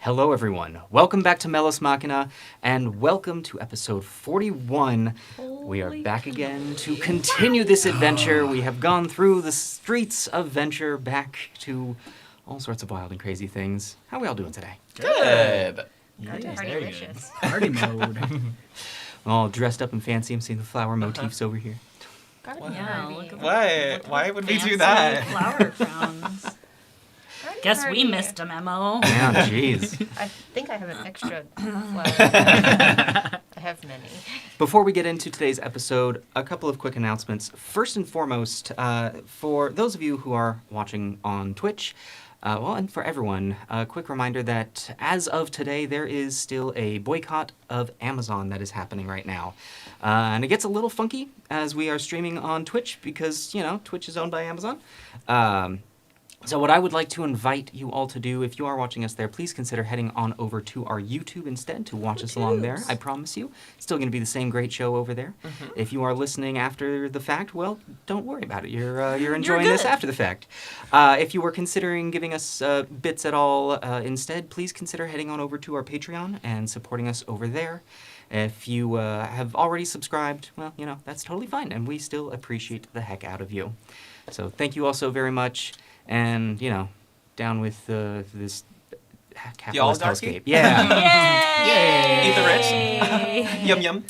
Hello, everyone. Welcome back to Melos Machina, and welcome to episode 41. We are back again to continue this adventure. We have gone through the streets of Venture back to all sorts of wild and crazy things. How are we all doing today? Good. Delicious. Party mode. All dressed up and fancy. I'm seeing the flower motifs over here. Yeah, What? Why would we do that? Flower crowns. Guess we missed a memo. Yeah, jeez. I think I have an extra flower. I have many. Before we get into today's episode, a couple of quick announcements. First and foremost, for those of you who are watching on Twitch, and for everyone, a quick reminder that as of today, there is still a boycott of Amazon that is happening right now. And it gets a little funky as we are streaming on Twitch because, Twitch is owned by Amazon. So what I would like to invite you all to do, if you are watching us there, please consider heading on over to our YouTube instead to watch us along there. I promise you. It's still going to be the same great show over there. Mm-hmm. If you are listening after the fact, well, don't worry about it. You're enjoying this after the fact. If you were considering giving us bits at all instead, please consider heading on over to our Patreon and supporting us over there. If you have already subscribed, well, that's totally fine, and we still appreciate the heck out of you. So thank you all so very much. And, down with this capitalist hellscape. Yeah. Yay! Eat the rich. Yum, yum.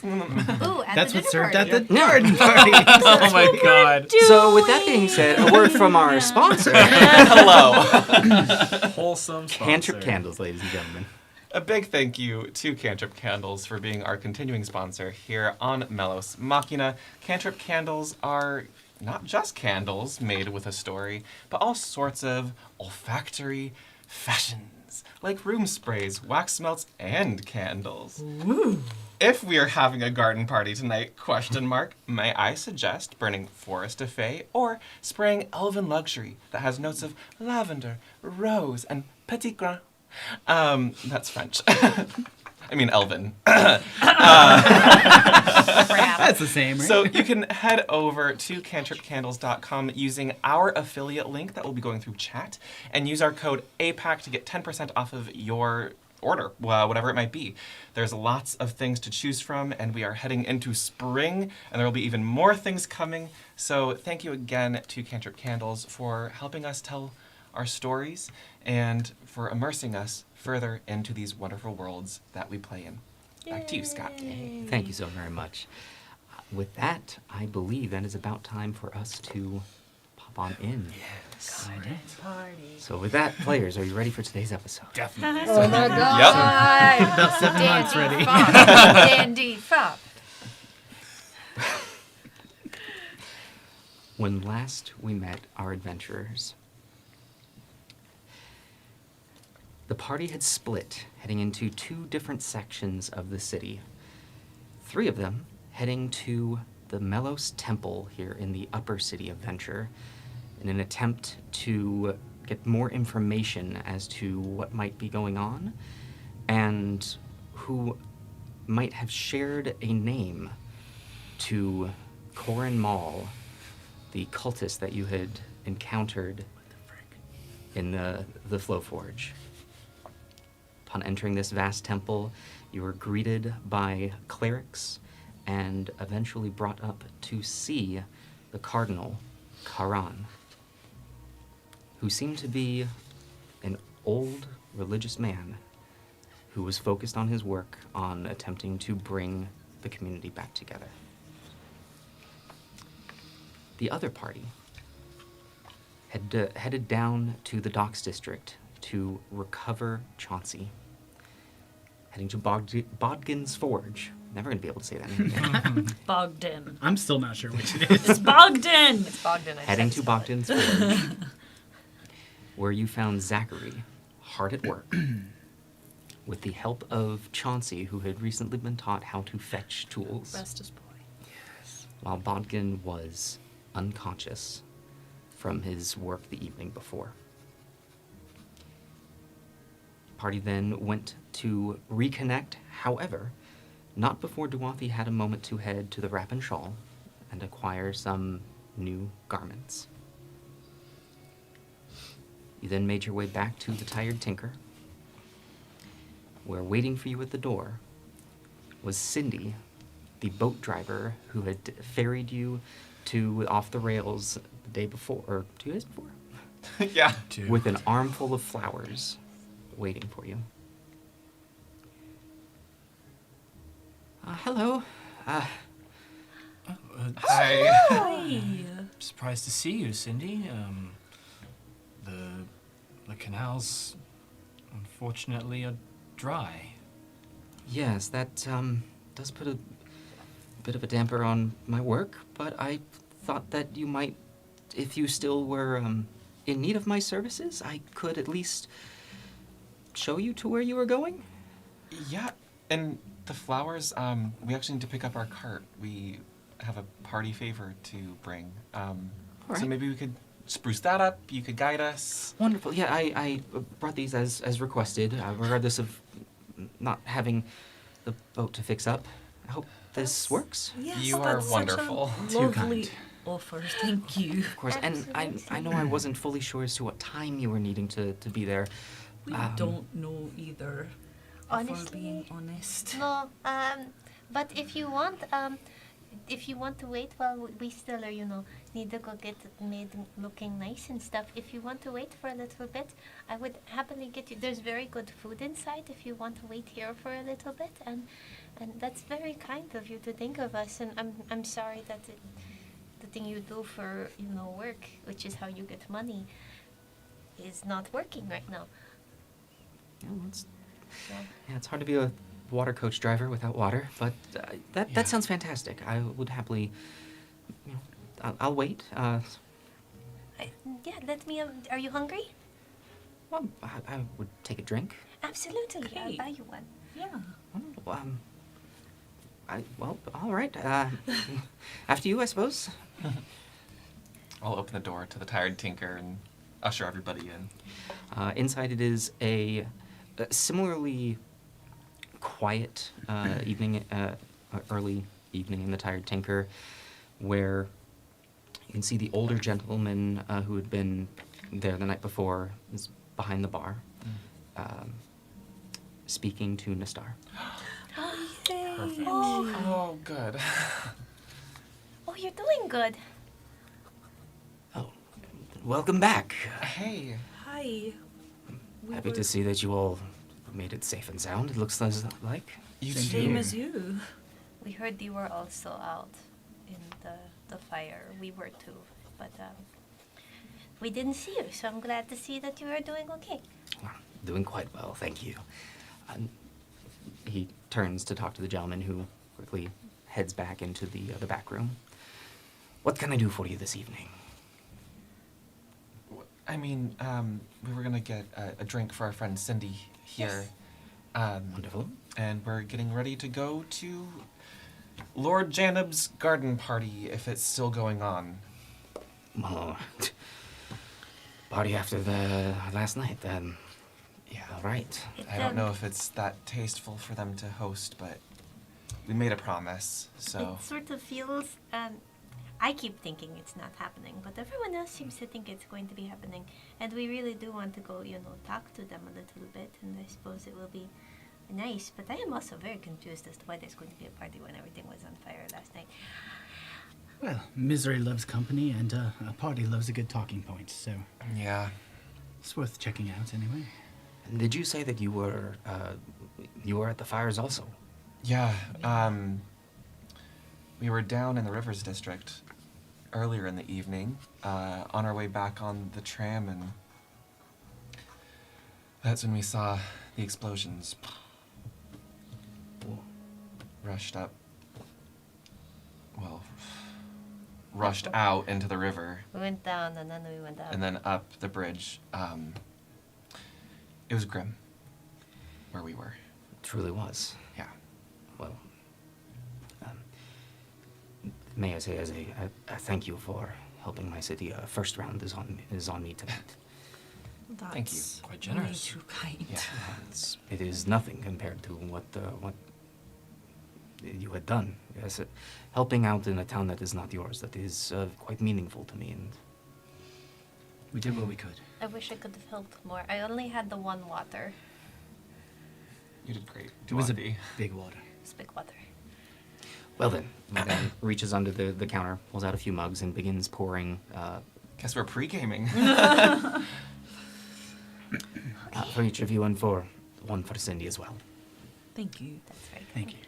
Ooh, at That's the what's dinner served at the party. garden party. Oh my god. So with that being said, a word from our sponsor. Hello. Wholesome sponsor. Cantrip Candles, ladies and gentlemen. A big thank you to Cantrip Candles for being our continuing sponsor here on Melos Machina. Cantrip Candles are not just candles made with a story, but all sorts of olfactory fashions, like room sprays, wax melts, and candles. Ooh. If we are having a garden party tonight, ? May I suggest burning Forest of Fae or spraying Elven Luxury that has notes of lavender, rose, and petit grain. That's French. I mean Elven. That's the same, right? So you can head over to cantripcandles.com using our affiliate link that will be going through chat and use our code APAC to get 10% off of your order, whatever it might be. There's lots of things to choose from, and we are heading into spring, and there will be even more things coming. So thank you again to Cantrip Candles for helping us tell our stories and for immersing us further into these wonderful worlds that we play in. Back to you, Scott. Thank you so very much. With that, I believe that is about time for us to pop on in. Yes. Party. So with that, players, are you ready for today's episode? Definitely. Oh my god. About 7 months ready. Dandy fop. When last we met our adventurers, the party had split, heading into 2 different sections of the city. 3 of them heading to the Melos Temple here in the upper city of Venture in an attempt to get more information as to what might be going on and who might have shared a name to Corin Mall, the cultist that you had encountered in the Flow Forge. Upon entering this vast temple, you were greeted by clerics and eventually brought up to see the Cardinal, Karan, who seemed to be an old religious man who was focused on his work on attempting to bring the community back together. The other party had headed down to the docks district to recover Chauncey, heading to Bodgin's Forge. Never going to be able to say that name again. Bogdan. I'm still not sure which it is. It's Bogdan! It's Bogdan. Heading to Bogdan's Forge, where you found Zachary hard at work with the help of Chauncey, who had recently been taught how to fetch tools, Rest his boy. while Bodgin was unconscious from his work the evening before. Party then went to reconnect, however, not before Duathi had a moment to head to the Wrap and Shawl and acquire some new garments. You then made your way back to the Tired Tinker, where waiting for you at the door was Cindy, the boat driver who had ferried you to off the rails the day before, or 2 days before, Yeah. with an armful of flowers waiting for you. Hello. Hi. Hi. Surprised to see you, Cindy. The canals, unfortunately, are dry. Yes, that does put a bit of a damper on my work, but I thought that you might, if you still were in need of my services, I could at least show you to where you were going. Yeah, and the flowers, we actually need to pick up our cart. We have a party favor to bring. So right. maybe we could spruce that up. You could guide us. Wonderful. Yeah, I brought these as requested, regardless of not having the boat to fix up. I hope this works. Yes, You are that's wonderful. Such a Too lovely kind. offer. Thank you. Of course, and I know I wasn't fully sure as to what time you were needing to be there. We don't know either. If Honestly, we're being honest. No, but if you want to wait while we still are, need to go get it made looking nice and stuff. If you want to wait for a little bit, I would happily get you. There's very good food inside if you want to wait here for a little bit, and that's very kind of you to think of us. And I'm sorry that the thing you do for work, which is how you get money, is not working right now. Yeah, So. yeah, it's hard to be a water coach driver without water, but that sounds fantastic. I would happily, I'll wait. Yeah, let me. Are you hungry? Well, I would take a drink. Absolutely. I'll Okay. buy you one. Yeah. Well, all right. After you, I suppose. I'll open the door to the tired tinker and usher everybody in. Inside it is a similarly quiet evening, early evening in the Tired Tinker, where you can see the older gentleman who had been there the night before is behind the bar, speaking to Nastar. Perfect. Oh. Oh, good. Oh, you're doing good. Oh, welcome back. Hey. Hi. We Happy were to see that you all made it safe and sound. It looks like. You same too. as you. We heard you were also out in the fire. We were too, but we didn't see you, so I'm glad to see that you are doing okay. Well, doing quite well, thank you. He turns to talk to the gentleman, who quickly heads back into the back room. What can I do for you this evening? I mean, we were gonna get a drink for our friend Cindy here. Wonderful. And we're getting ready to go to Lord Janob's garden party, if it's still going on. Oh, party after the last night, then. Yeah, all right. I don't know if it's that tasteful for them to host, but we made a promise, so... It sort of feels. I keep thinking it's not happening, but everyone else seems to think it's going to be happening, and we really do want to go, talk to them a little bit, and I suppose it will be nice. But I am also very confused as to why there's going to be a party when everything was on fire last night. Well, misery loves company, and a party loves a good talking point, so Yeah. it's worth checking out anyway. Did you say that you were at the fires also? Yeah, we were down in the Rivers District earlier in the evening, on our way back on the tram, and that's when we saw the explosions. Rushed up. Well, rushed out into the river, We went down, and then we went up. and then up the bridge. It was grim where we were. It truly was. Yeah. Well, may I say as a thank you for helping my city. First round is on me tonight. That's Thank you. Quite generous. Way too kind. Yeah. It is nothing compared to what you had done. Yes, helping out in a town that is not yours, that is quite meaningful to me. And We did what we could. I wish I could have helped more. I only had the one water. You did great. It was a Duati. big water. It's big water. Well then, he then reaches under the counter, pulls out a few mugs, and begins pouring Guess we're pre-gaming. for each of you and for one for Cindy as well. Thank you. That's very good. Thank you.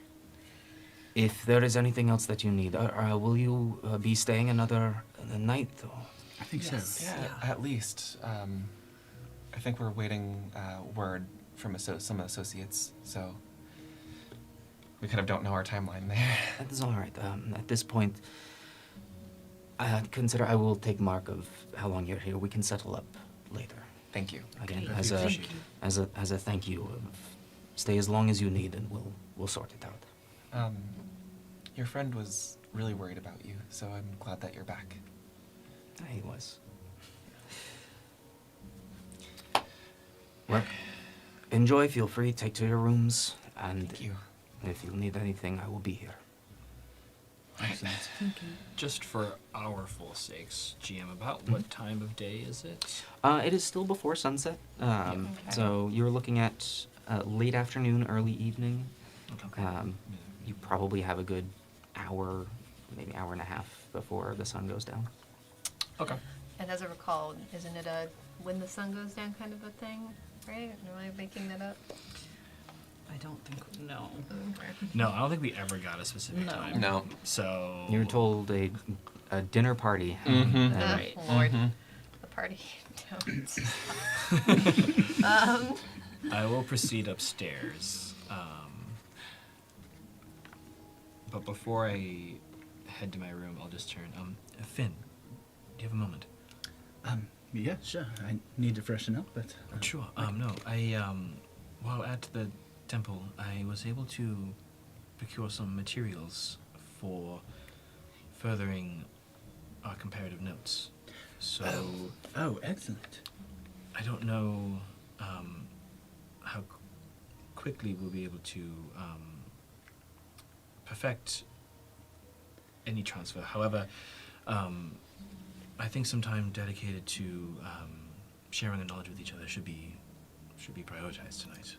If there is anything else that you need, will you be staying another night? Or? I think Yes. so. Yeah, at least. I think we're waiting word from some associates, so we kind of don't know our timeline there. That is all right. At this point, consider I will take mark of how long you're here. We can settle up later. Thank you. Again, Okay. as a Thank you. as a thank you. Stay as long as you need, and we'll sort it out. Your friend was really worried about you, so I'm glad that you're back. He was. Well, enjoy. Feel free. Take to your rooms, and Thank you. if you need anything, I will be here. Excellent. Thank you. Just for our full sakes, GM, about what time of day is it? It is still before sunset, Okay. so you're looking at late afternoon, early evening. Okay. You probably have a good hour, maybe hour and a half before the sun goes down. Okay. And as I recall, isn't it a when the sun goes down kind of a thing, right? Am I making that up? I don't think no. No, I don't think we ever got a specific No. time. No. So You're told a dinner party. Mhm. and- Right. Lord, Mhm. the party don't. I will proceed upstairs. But before I head to my room, I'll just turn. Finn, do you have a moment? Yeah, sure. I need to freshen up, but Sure. No, while at the temple, I was able to procure some materials for furthering our comparative notes. So oh, excellent. I don't know how quickly we'll be able to perfect any transfer. However, I think some time dedicated to sharing the knowledge with each other should be prioritized tonight.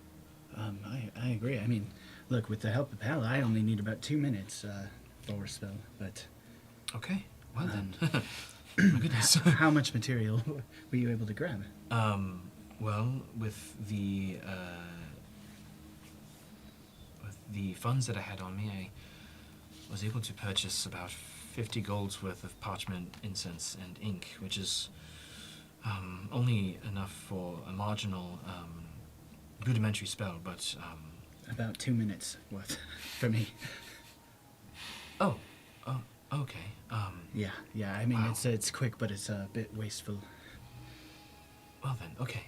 I agree. I mean, look, with the help of Pal, I only need about 2 minutes for a spell, but Okay. Well then. My goodness. how much material were you able to grab? Well, with the funds that I had on me, I was able to purchase about 50 golds worth of parchment, incense, and ink, which is only enough for a marginal rudimentary spell, but About 2 minutes worth for me. oh, okay. Yeah. I mean, Wow. it's quick, but it's a bit wasteful. Well then, okay.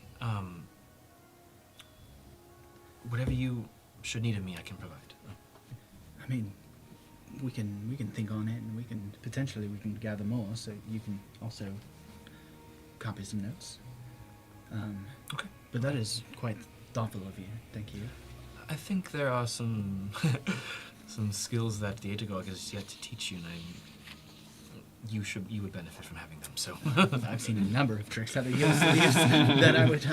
Whatever you should need of me, I can provide. I mean, we can think on it, and we can gather more. So you can also copy some notes. Okay. But that is quite thoughtful of you. Thank you. I think there are some some skills that the Aegog has yet to teach you, and you would benefit from having them. So I've seen a number of tricks that are used that I would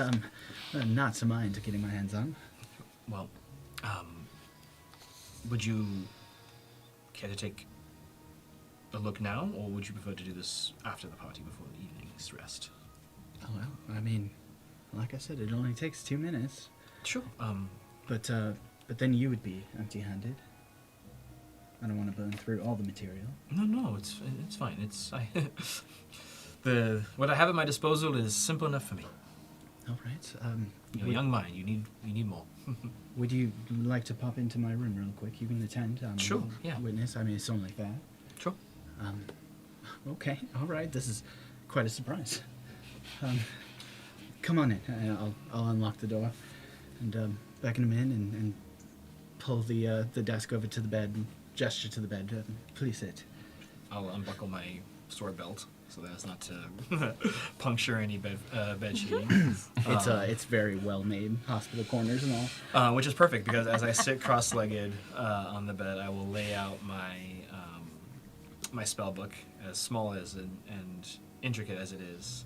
not so mind getting my hands on. well, would you care to take a look now, or would you prefer to do this after the party before the evening's rest? Oh well, I mean, like I said, it only takes 2 minutes. Sure. But then you would be empty-handed. I don't want to burn through all the material. No, it's fine. What I have at my disposal is simple enough for me. All right. You're a young mind. You need more. Would you like to pop into my room real quick? You can attend. Sure, yeah. Witness. I mean, it's only fair. Sure. Okay. All right. This is quite a surprise. Come on in. I'll unlock the door and beckon him in and pull the desk over to the bed and gesture to the bed. Please sit. I'll unbuckle my sword belt so that's not to puncture any bed sheeting. It's very well made, hospital corners and all. Which is perfect because as I sit cross-legged on the bed, I will lay out my my spell book, as small as and intricate as it is,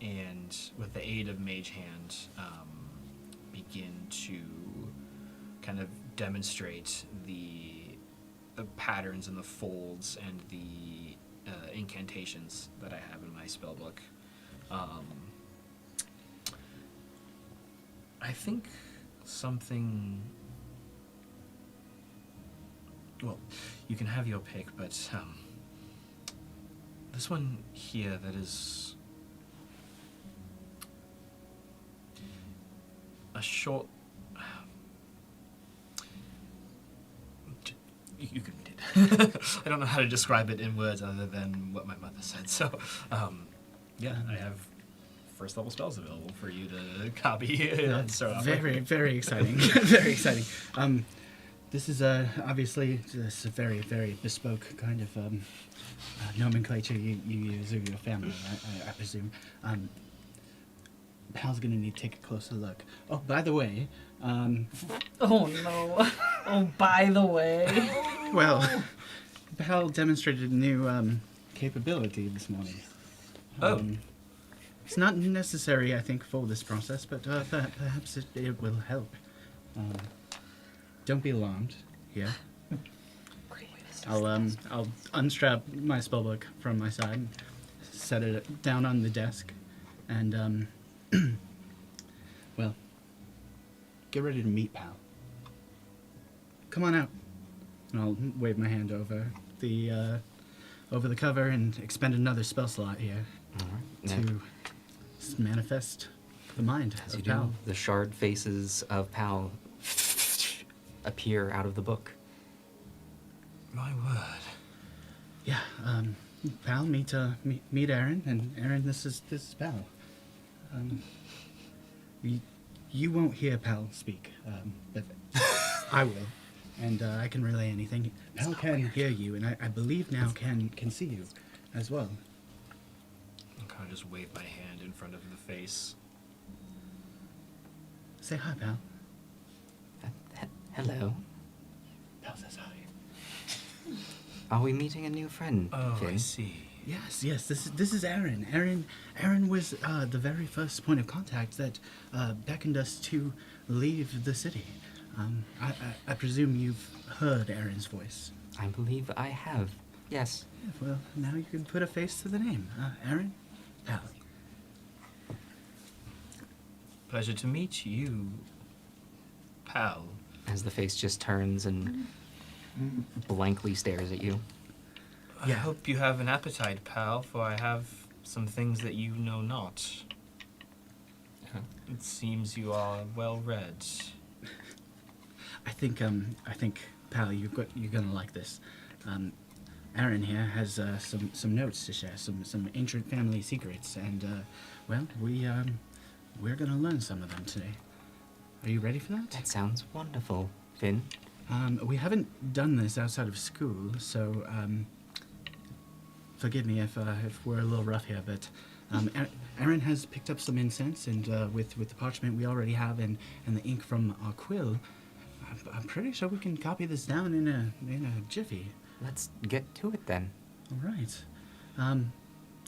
and with the aid of Mage Hand, begin to kind of demonstrate the patterns and the folds and the incantations that I have in my spellbook. I think something. Well, you can have your pick, but this one here that is a short. You can read it. I don't know how to describe it in words other than what my mother said. So, yeah, I have first level spells available for you to copy. And start off Very, with. very exciting. Very exciting. This is obviously this a very, very bespoke kind of nomenclature you use of your family, I presume. Pal's gonna need to take a closer look. Oh, by the way, Oh no. Oh, by the way. well, Pal demonstrated a new capability this morning. It's not necessary, I think, for this process, but perhaps it will help. Don't be alarmed. Yeah. I'll unstrap my spellbook from my side, set it down on the desk, and well, get ready to meet Pal. Come on out. And I'll wave my hand over the cover and expend another spell slot here All right. to manifest the mind As of you do, Pal. the shard faces of Pal appear out of the book. My word. Yeah, Pal, meet Aaron, and Aaron, this is Pal. You won't hear Pal speak, but I will, and I can relay anything. Pal can hear you, and I believe now can see you as well. I kind of just wave my hand in front of the face. Say hi, Pal. Hello. Pal says hi. Are we meeting a new friend, Oh, Finn? I see. Yes. This is Aaron. Aaron was the very first point of contact that beckoned us to leave the city. I presume you've heard Aaron's voice. I believe I have. Yes. Yeah, well, now you can put a face to the name. Aaron, Pal. Pleasure to meet you, Pal. As the face just turns and blankly stares at you. I hope you have an appetite, Pal, for I have some things that you know not. It seems you are well read. I think Pal, you're gonna like this. Aaron here has some notes to share, some ancient family secrets, and well, we're gonna learn some of them today. Are you ready for that? That sounds wonderful, Finn. We haven't done this outside of school, so forgive me if we're a little rough here, but Aaron has picked up some incense, and with the parchment we already have and the ink from our quill, I'm pretty sure we can copy this down in a jiffy. Let's get to it then. All right.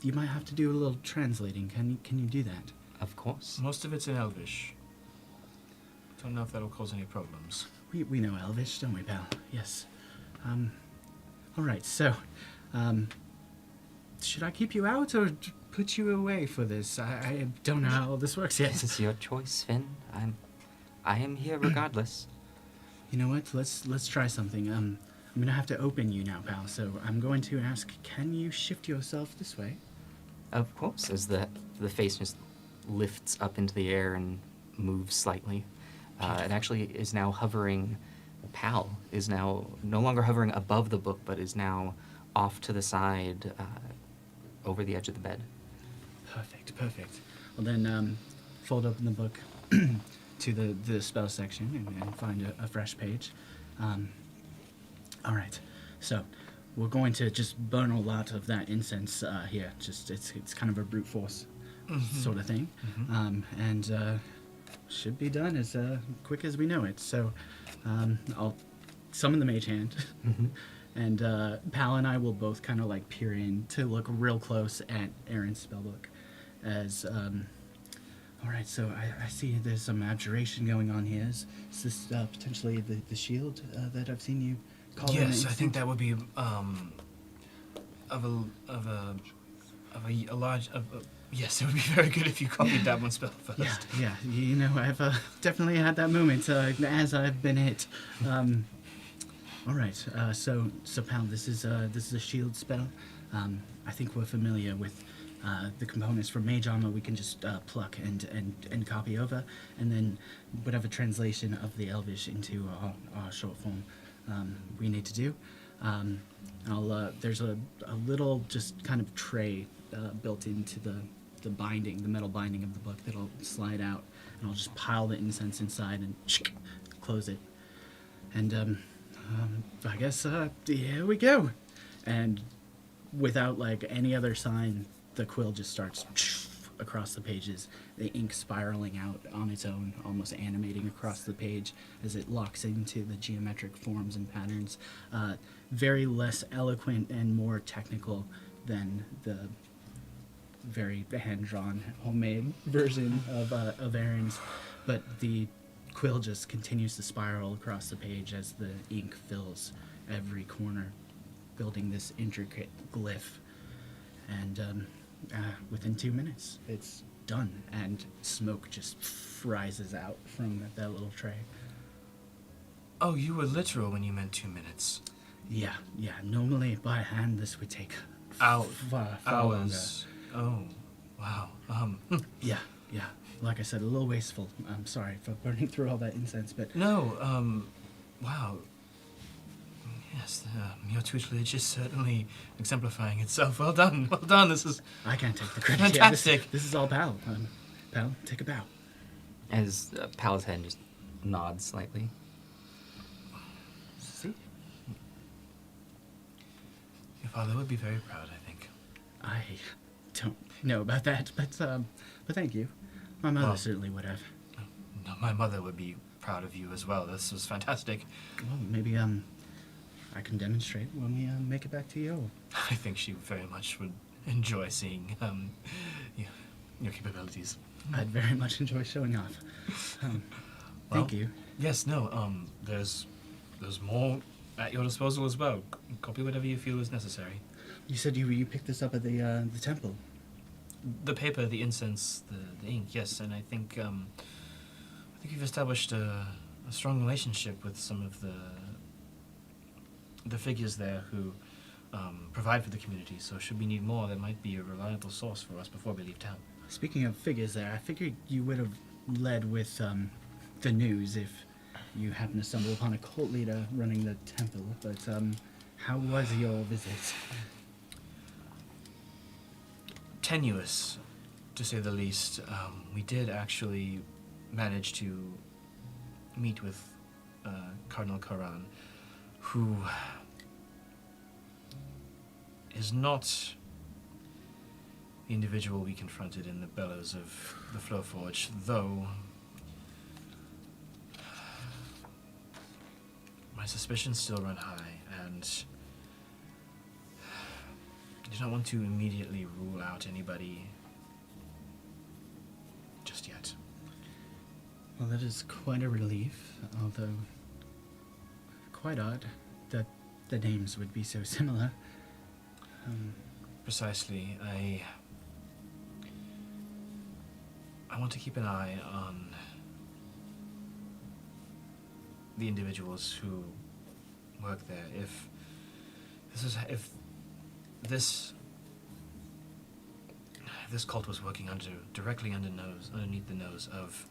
You might have to do a little translating. Can you do that? Of course. Most of it's in Elvish. Don't know if that'll cause any problems. We know Elvish, don't we, pal? Yes. All right. So, should I keep you out or put you away for this? I don't know how all this works yet. This is your choice, Finn. I am here regardless. You know what? Let's try something. I'm gonna have to open you now, pal. So I'm going to ask, can you shift yourself this way? Of course, as the face just lifts up into the air and moves slightly. It actually is now hovering. Pal is now no longer hovering above the book, but is now off to the side, over the edge of the bed. Perfect. Well then, fold open the book to the spell section and find a fresh page. All right. So we're going to just burn a lot of that incense here. Just it's kind of a brute force sort of thing, and should be done as quick as we know it. So I'll summon the mage hand, and Pal and I will both kind of like peer in to look real close at Aaron's spellbook, as All right, so I see there's some abjuration going on here. Is this potentially the shield that I've seen you call in? Yes, I think that would be a large. Yes, it would be very good if you copied that one spell first. Yeah. You know, I've definitely had that moment as I've been hit. All right, so pal, this is a shield spell. I think we're familiar with the components from Mage Armor. We can just pluck and copy over, and then whatever translation of the Elvish into our short form we need to do. There's a little just kind of tray built into the binding, the metal binding of the book that'll slide out, and I'll just pile the incense inside and close it. And I guess here we go. And without like any other sign, the quill just starts across the pages, the ink spiraling out on its own, almost animating across the page as it locks into the geometric forms and patterns. Very less eloquent and more technical than the very hand-drawn, homemade version of Aaron's, but the quill just continues to spiral across the page as the ink fills every corner, building this intricate glyph. And within 2 minutes, it's done, and smoke just rises out from that little tray. Oh, you were literal when you meant 2 minutes. Yeah. Normally, by hand, this would take Hours. far Hours. Oh, wow. Yeah. Like I said, a little wasteful. I'm sorry for burning through all that incense, but No, wow. Yes, your tutelage is certainly exemplifying itself. Well done. This is I can't take the credit. fantastic. Yeah, this is all Pal. Pal, take a bow. As Pal's head just nods slightly. See? Your father would be very proud, I think. I don't know about that, but thank you. My mother Well- certainly would have. No, my mother would be proud of you as well. This was fantastic. Well, maybe I can demonstrate when we make it back to you. I think she very much would enjoy seeing your capabilities. I'd very much enjoy showing off. Thank you. Yes, no, there's more at your disposal as well. Copy whatever you feel is necessary. You said you picked this up at the temple. The paper, the incense, the ink, yes, and I think you've established a strong relationship with some of the figures there who provide for the community. So should we need more, that might be a reliable source for us before we leave town. Speaking of figures there, I figured you would have led with the news if you happened to stumble upon a cult leader running the temple, but how was your visit? Tenuous, to say the least. We did actually manage to meet with Cardinal Karan, who is not the individual we confronted in the bellows of the Flowforge, though my suspicions still run high, and I do not want to immediately rule out anybody just yet. Well, that is quite a relief, although quite odd that the names would be so similar. Precisely. I want to keep an eye on the individuals who work there. If this cult was working directly underneath the nose of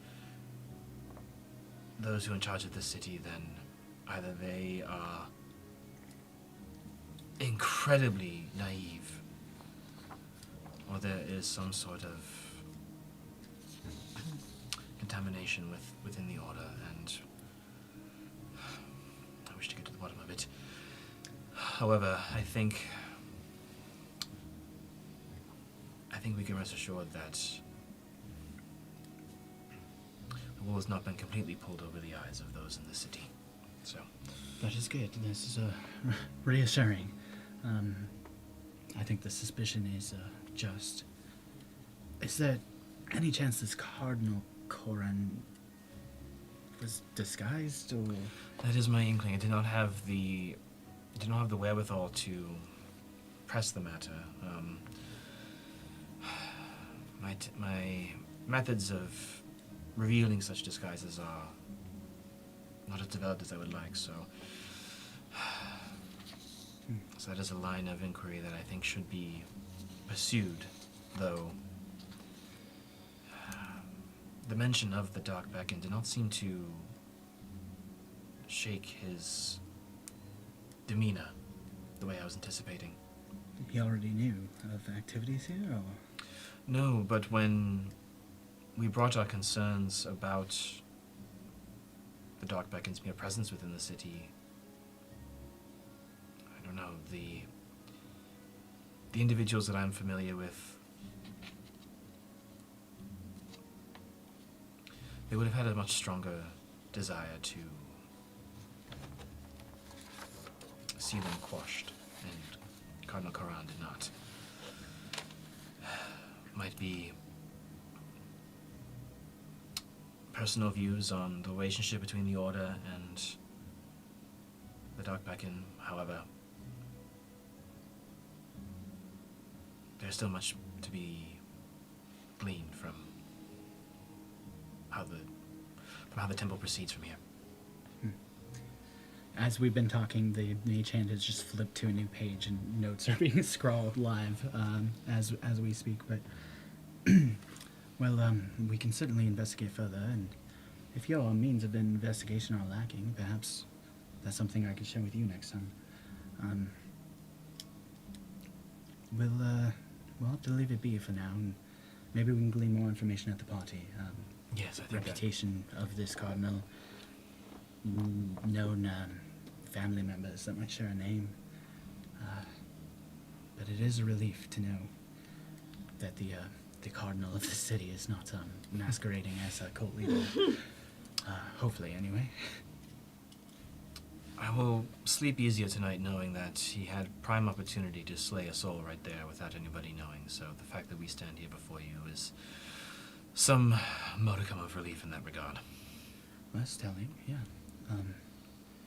those who are in charge of the city, then either they are incredibly naive, or there is some sort of contamination within the order, and I wish to get to the bottom of it. However, I think we can rest assured that the wool has not been completely pulled over the eyes of those in the city. So That is good. This is reassuring. I think the suspicion is just. Is there Any chance this Cardinal Koran was disguised, or That is my inkling. I did not have the wherewithal to press the matter. My methods of revealing such disguises are not as developed as I would like, so that is a line of inquiry that I think should be pursued, though the mention of the Dark Beacon did not seem to shake his demeanor the way I was anticipating. he already knew of activities here, or? No, but when we brought our concerns about the Dark Beckon's mere presence within the city, I don't know, the individuals that I'm familiar with, they would have had a much stronger desire to see them quashed, and Cardinal Koran did not. Might be personal views on the relationship between the Order and the Dark Beacon. However, there's still much to be gleaned from how the temple proceeds from here. As we've been talking, the mage hand has just flipped to a new page, and notes are being scrawled live as we speak. But well, we can certainly investigate further, and if your means of investigation are lacking, perhaps that's something I can share with you next time. We'll have to leave it be for now, and maybe we can glean more information at the party. Yes, I think Reputation of this cardinal, known family members that might share a name. But it is a relief to know that the cardinal of the city is not masquerading as a cult leader. Hopefully, anyway. I will sleep easier tonight knowing that he had prime opportunity to slay us all right there without anybody knowing, so the fact that we stand here before you is some modicum of relief in that regard. That's telling, yeah.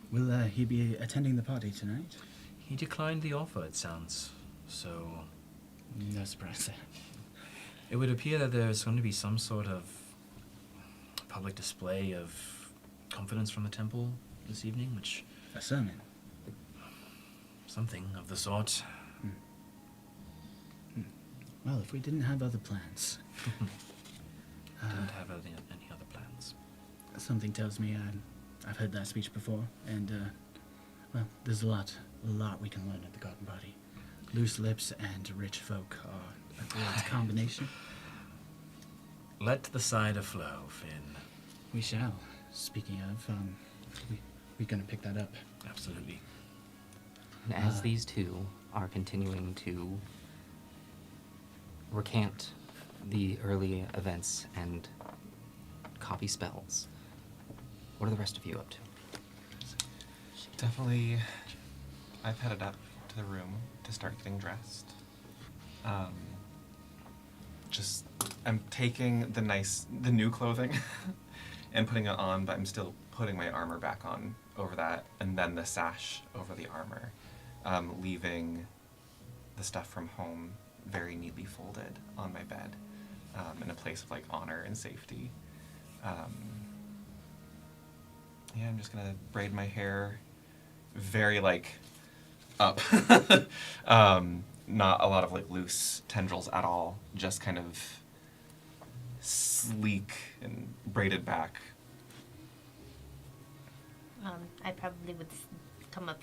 Will he be attending the party tonight? He declined the offer, it sounds, so No surprise there. it would appear that there's going to be some sort of public display of confidence from the temple this evening, which... A sermon? something of the sort. Well, if we didn't have other plans... Didn't have any other plans. Something tells me I've heard that speech before, and, well, there's a lot we can learn at the garden party. Loose lips and rich folk are a great combination. Let the cider flow, Finn. We shall. Speaking of, we're gonna pick that up. Absolutely. And as these two are continuing to recant the early events and copy spells, what are the rest of you up to? Definitely, I've headed up to the room to start getting dressed. I'm taking the new clothing and putting it on, but I'm still putting my armor back on over that, and then the sash over the armor, leaving the stuff from home very neatly folded on my bed, in a place of like honor and safety. Yeah, I'm just gonna braid my hair very like up. Not a lot of like loose tendrils at all, just kind of sleek and braided back. I probably would come up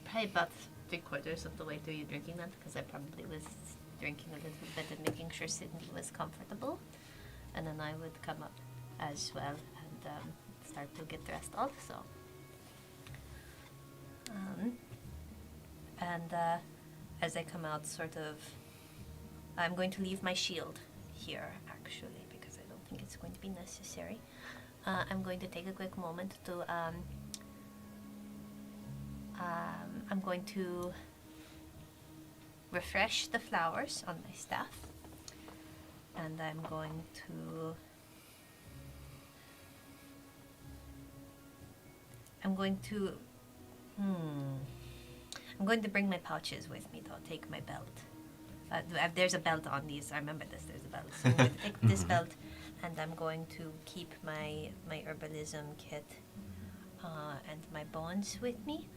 probably about 3/4 of the way through you drinking that, because I probably was drinking a little bit and making sure Sydney was comfortable. And then I would come up as well and start to get dressed also. As I come out, I'm going to leave my shield here, actually, because I don't think it's going to be necessary. I'm going to take a quick moment to, I'm going to refresh the flowers on my staff. and I'm going to... I'm going to bring my pouches with me, though. Take my belt. There's a belt on these. I remember this. There's a belt. So I'm going to take this belt, and I'm going to keep my herbalism kit and my bones with me.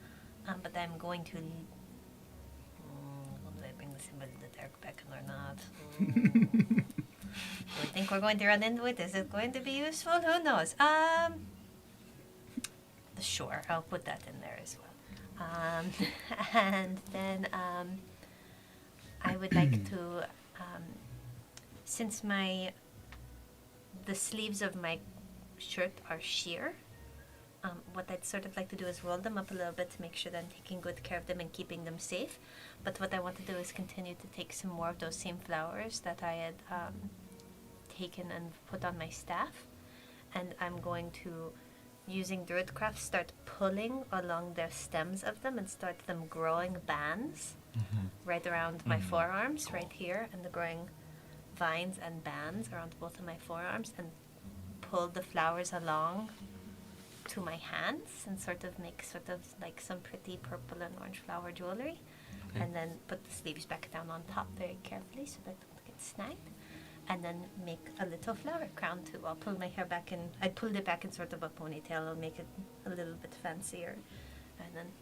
But I'm going to... will I bring this in with the dark beacon or not? Do I think we're going to run into it? Is it going to be useful? Who knows? Sure, I'll put that in there as well. And then I would like to, since the sleeves of my shirt are sheer, what I'd sort of like to do is roll them up a little bit to make sure that I'm taking good care of them and keeping them safe. But what I want to do is continue to take some more of those same flowers that I had taken and put on my staff, and I'm going to, using Druidcraft, start pulling along the stems of them and start them growing bands right around my forearms, right here, and the growing vines and bands around both of my forearms, and pull the flowers along to my hands and sort of make sort of like some pretty purple and orange flower jewelry. Okay. And then put the sleeves back down on top very carefully so that it don't get snagged. And then make a little flower crown too. I'll pull my hair back in. I pulled it back in sort of a ponytail. I'll make it a little bit fancier. And then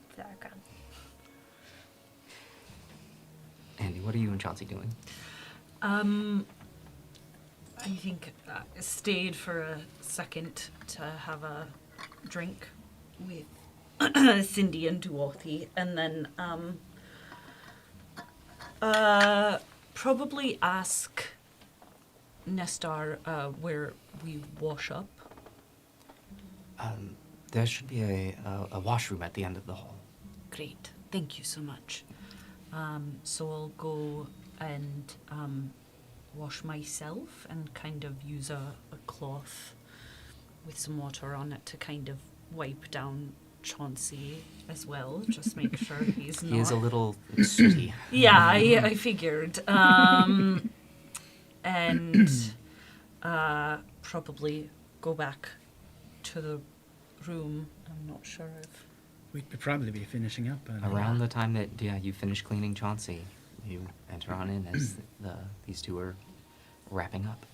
flower crown. Andy, what are you and Chauncey doing? I think I stayed for a second to have a drink with Cindy and Duothy, and then probably ask Nestar where we wash up. There should be a washroom at the end of the hall. Great, thank you so much. So I'll go and wash myself and kind of use a cloth with some water on it to kind of wipe down Chauncey as well. Just make sure he's not... He is a little sooty. Yeah, I figured. And probably go back to the room. I'm not sure if... We'd probably be finishing up. Around the time that you finish cleaning Chauncey, you enter on in as these two are wrapping up.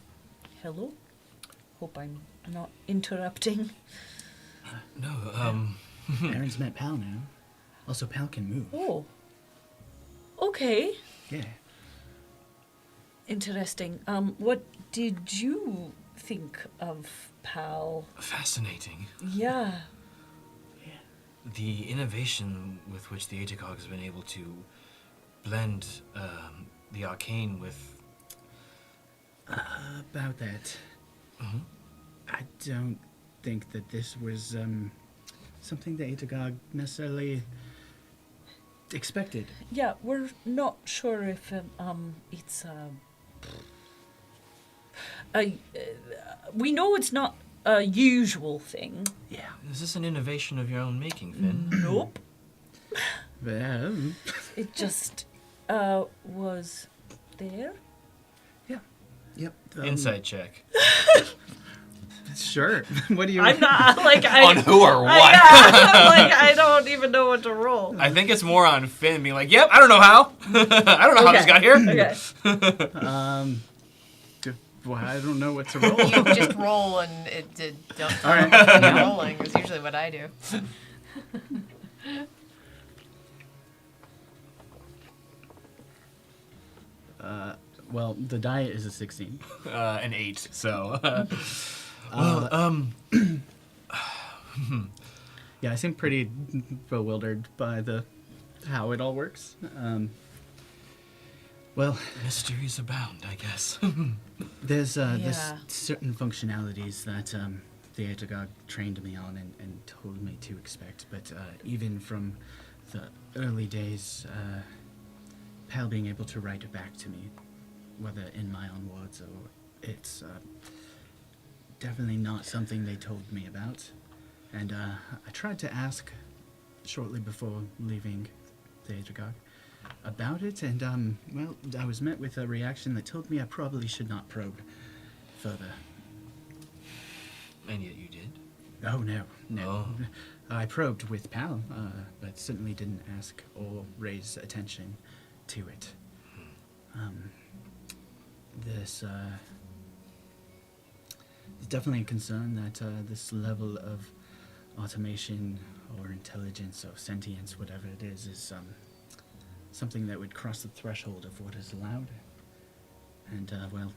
Hello? Hope I'm not interrupting. No, Aaron's met Pal now. Also, Pal can move. Oh. Okay. Yeah. Interesting. What did you think of Pal? fascinating. Yeah. The innovation with which the Aegagog has been able to blend the arcane with... About that. I don't think that this was something the Aegagog necessarily expected. Yeah, we're not sure if it's we know it's not a usual thing. Yeah. Is this an innovation of your own making, Finn? Nope. Well, It just was there. yep. Insight check. Sure. What do you... I'm not like On who or what? I don't even know what to roll. I think it's more on Finn being like, yep, I don't know how. I don't know how this got here. Okay. Well, I don't know what to roll. You just roll and it did. Don't All right. continue rolling is usually what I do. Well, the diet is a 16. An 8, so... Yeah, I seem pretty bewildered by how it all works. Well, Mysteries abound, I guess. there's Yeah. certain functionalities that the Aegagog trained me on and told me to expect, but even from the early days, Pal being able to write it back to me, whether in my own words or it's definitely not something they told me about. And I tried to ask shortly before leaving the Aegagog, about it, and well, I was met with a reaction that told me I probably should not probe further. And yet you did. Oh no. Oh. I probed with Pal, but certainly didn't ask or raise attention to it. There's definitely a concern that this level of automation or intelligence or sentience, whatever it is something that would cross the threshold of what is allowed. And, well,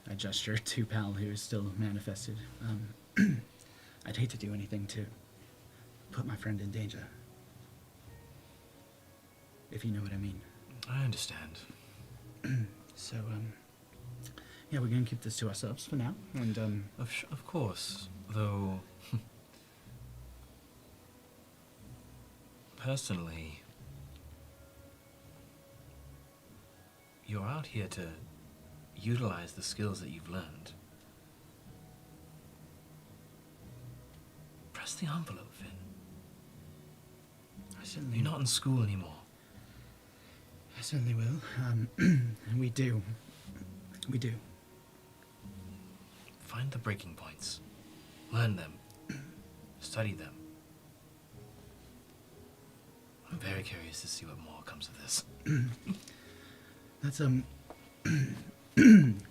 I gesture to Pal, who is still manifested. I'd hate to do anything to put my friend in danger. If you know what I mean. I understand. So, yeah, we're gonna keep this to ourselves for now, and, Of course, though. Personally, you're out here to utilize the skills that you've learned. Press the envelope, Finn. I certainly... You're not in school anymore. I certainly will, and we do. We do. Find the breaking points. Learn them. Study them. I'm very curious to see what more comes of this. That's,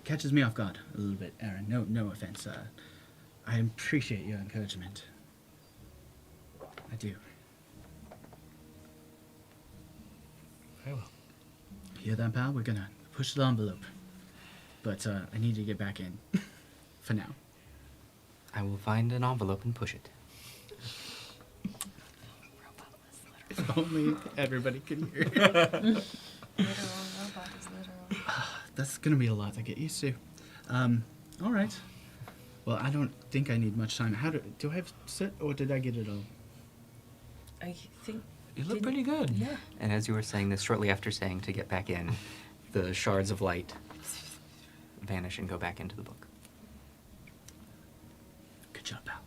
catches me off guard a little bit, Aaron. No offense. I appreciate your encouragement. I do. Very well. Hear that, pal? We're gonna push the envelope. But, I need to get back in. For now. I will find an envelope and push it. If only everybody could hear. Literal robot is literal. That's gonna be a lot to get used to. All right. Well, I don't think I need much time. Do I have sit, or did I get it all? I think You look pretty good. Yeah. And as you were saying this, shortly after saying to get back in, the shards of light vanish and go back into the book. Good job, pal.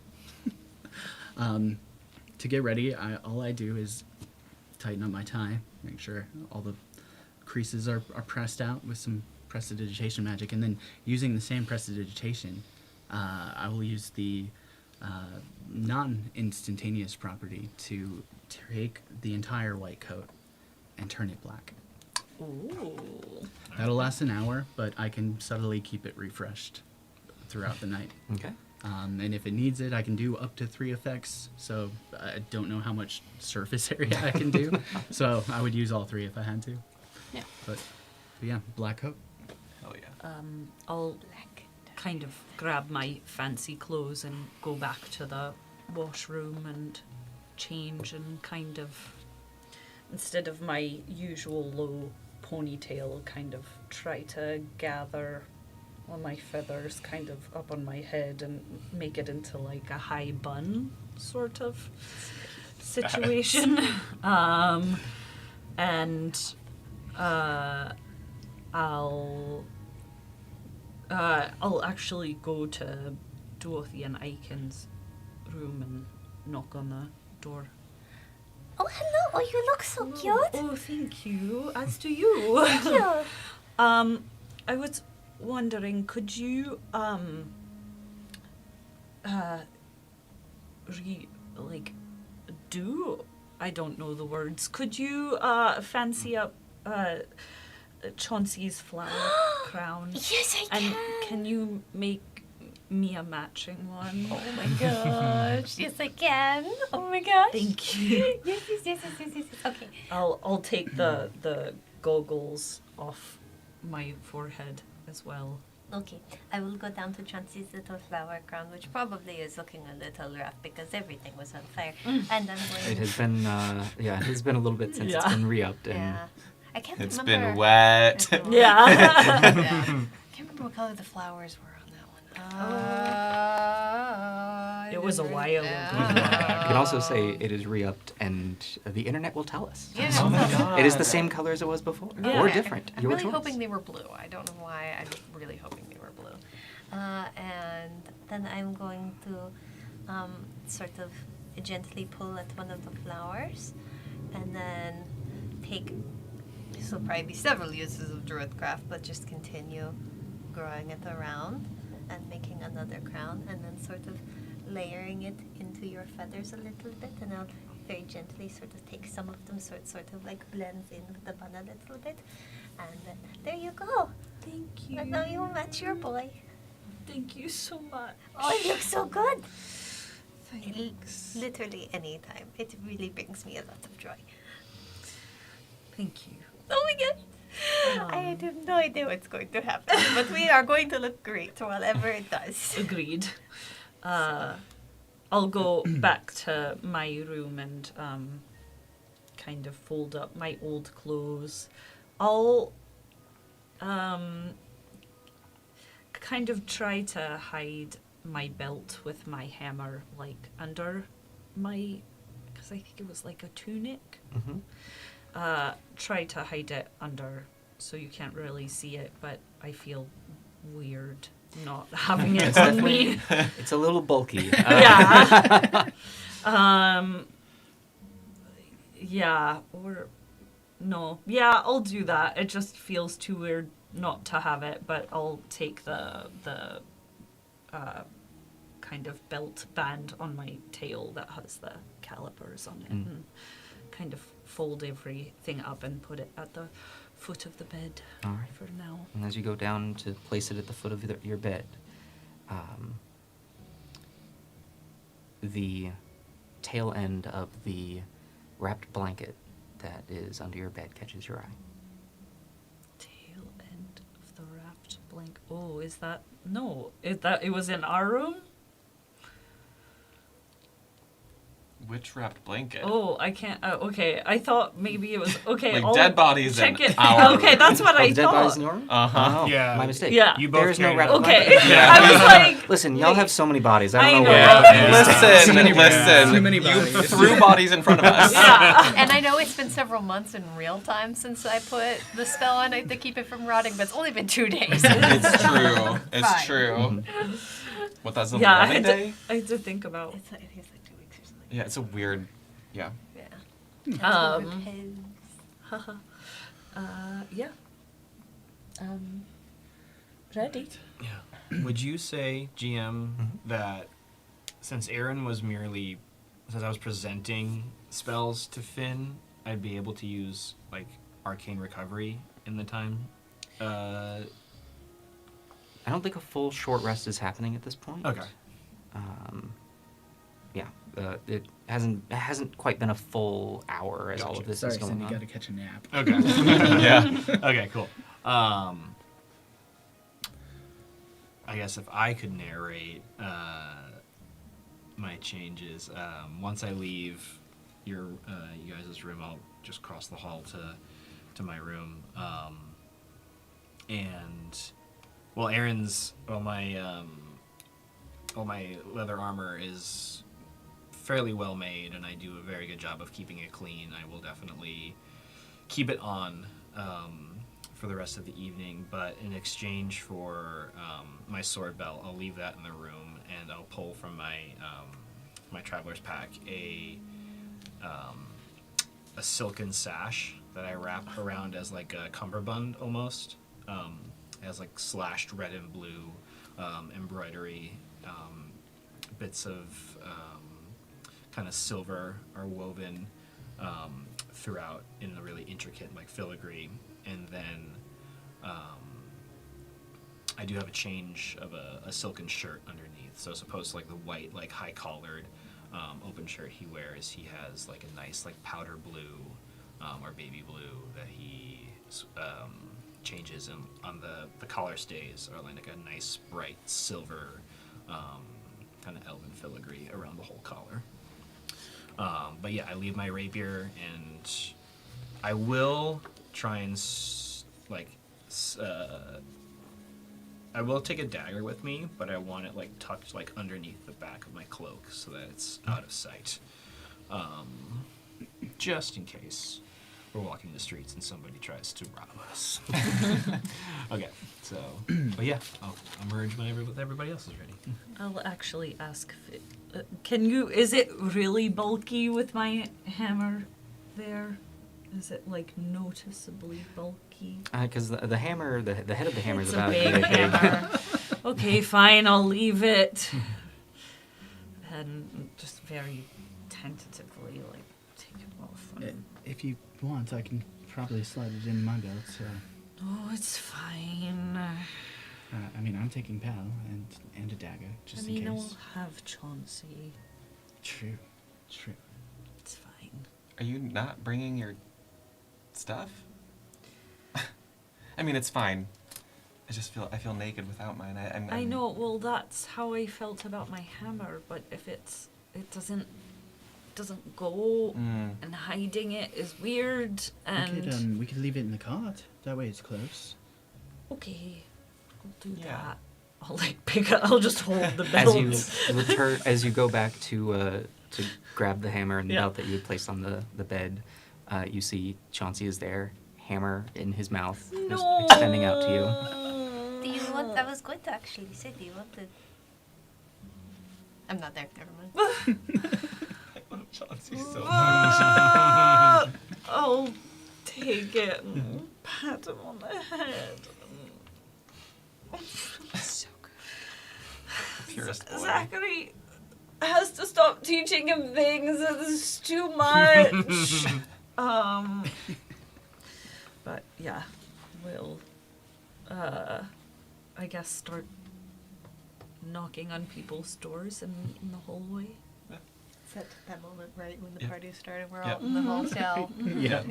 To get ready, all I do is tighten up my tie, make sure all the creases are pressed out with some prestidigitation magic, and then using the same prestidigitation, I will use the non-instantaneous property to take the entire white coat and turn it black. Ooh. That'll last an hour, but I can subtly keep it refreshed throughout the night. Okay. And if it needs it, I can do up to 3 effects, so I don't know how much surface area I can do. So I would use all 3 if I had to. Yeah. But yeah, black coat. Hell yeah. I'll kind of grab my fancy clothes and go back to the washroom and change and kind of, instead of my usual low ponytail, kind of try to gather all my feathers kind of up on my head and make it into like a high bun sort of situation. And I'll actually go to Dorothy and Aiken's room and knock on the door. Oh, hello. Oh, you look so cute. Oh, thank you. As do you. Thank you. I was wondering, could you I don't know the words. Could you fancy up Chauncey's flower crown? Yes, I And can. can you make me a matching one? Oh my gosh. Yes, I can. Oh my gosh. Thank you. Yes. Okay. I'll take the goggles off my forehead as well. Okay. I will go down to Chauncey's little flower crown, which probably is looking a little rough because everything was on fire. And I'm going It has been, it has been a little bit since it's Yeah. been re-upped. And Yeah. I can't It's remember. been wet. It's been wet. Yeah. Yeah. I can't remember what color the flowers were on that one. It was a while ago. I can also say it is re-upped, and the internet will tell us. Yeah. Oh my god. It is the same color as it was before, Yeah. or different. I'm Your really choice. hoping they were blue. I don't know why. I'm really hoping they were blue. And then I'm going to sort of gently pull at one of the flowers and then take This will probably be several uses of druidcraft, but just continue growing it around and making another crown, and then sort of layering it into your feathers a little bit, and I'll very gently sort of take some of them, so it sort of like blends in with the bun a little bit, and then there you go. Thank you. And now you match your boy. Thank you so much. Oh, it looks so good. Thanks. Literally any time. It really brings me a lot of joy. Thank you. Oh my god. I have no idea what's going to happen, but we are going to look great whatever it does. Agreed. I'll go back to my room and kind of fold up my old clothes. I'll kind of try to hide my belt with my hammer, like under my, because I think it was like a tunic. Mm-hmm. Try to hide it under so you can't really see it, but I feel weird not having it on me. It's a little bulky. Yeah. Yeah, or no. Yeah, I'll do that. It just feels too weird not to have it, but I'll take the kind of belt band on my tail that has the calipers on it and kind of fold everything up and put it at the foot of the bed All right. for now. And as you go down to place it at the foot of your bed, the tail end of the wrapped blanket that is under your bed catches your eye. Tail end of the wrapped blanket. Oh, is that... No, it was in our room? Which wrapped blanket? Oh, I can't... okay, I thought maybe it was... Okay, Like I'll dead bodies check in it. our Okay, that's what I Oh, dead bodies thought. in your room? Uh-huh. Oh, Yeah. my mistake. Yeah. You both There is no carried wrapped it. Okay, blanket. Yeah. I was like... Listen, y'all have so many bodies. I I don't know know. where. Yeah. Listen, So many listen. Too many You bodies. threw bodies in front of us. Yeah. And I know it's been several months in real time since I put the spell on it to keep it from rotting, but it's only been 2 days. It's true. It's Fine. true. What, that's the Yeah, I Monday had, day? I had to think about... It's like, I think it's like 2 weeks or something. Yeah, it's a weird... Yeah. Yeah. Haha. Yeah. Ready? Yeah. Would you say, GM, that since Aaron was merely, since I was presenting spells to Finn, I'd be able to use like arcane recovery in the time? I don't think a full short rest is happening at this point. Okay. Yeah, it hasn't quite been a full hour as all of Gotcha. this Sorry, is going Cindy, on. gotta catch a nap. Okay. Yeah. Okay, cool. I guess if I could narrate my changes, once I leave you guys' room, I'll just cross the hall to my room. And well, my leather armor is fairly well made, and I do a very good job of keeping it clean. I will definitely keep it on for the rest of the evening, but in exchange for my sword belt, I'll leave that in the room, and I'll pull from my my traveler's pack a silken sash that I wrap around as like a cummerbund almost. It has like slashed red and blue embroidery, bits of kind of silver are woven throughout in a really intricate like filigree, and then I do have a change of a silken shirt underneath. So as opposed to like the white like high collared open shirt he wears, he has like a nice like powder blue or baby blue that he changes, and on the collar stays are like a nice bright silver kind of elven filigree around the whole collar. But yeah, I leave my rapier, and I will try and I will take a dagger with me, but I want it like tucked like underneath the back of my cloak so that it's out of sight, just in case we're walking the streets and somebody tries to rob us. Okay, so but yeah, I'll emerge whenever everybody else is ready. I'll actually ask... Is it really bulky with my hammer there? Is it like noticeably bulky? Because the hammer, the head of the hammer is It's a about big big. hammer. Okay, fine, I'll leave it. And just very tentatively, like, take it off. If you want, I can probably slide it in my belt. Oh, it's fine. I mean, I'm taking Pal and a dagger, just in I'll case. have Chauncey. True. It's fine. Are you not bringing your stuff? I mean, it's fine. I feel naked without mine. I know, well, that's how I felt about my hammer, but if it doesn't go, and hiding it is weird, and... We could leave it in the cart. That way it's close. Okay, I'll do Yeah. that. I'll like pick up. I'll just hold the belt. As you go back to grab the hammer and the Yeah. belt that you had placed on the bed, you see Chauncey is there, hammer in his mouth, just extending out to you. Do you want? I was going to actually say, do you want to? I'm not there. Never mind. Chauncey so I'll take it and pat him on the head. So good. purest boy. Zachary has to stop teaching him things. It's too much. But yeah, we'll, I guess, start knocking on people's doors in the hallway. It's at that moment, right when the Yep. party started, we're Yep. all in the hotel. Yeah.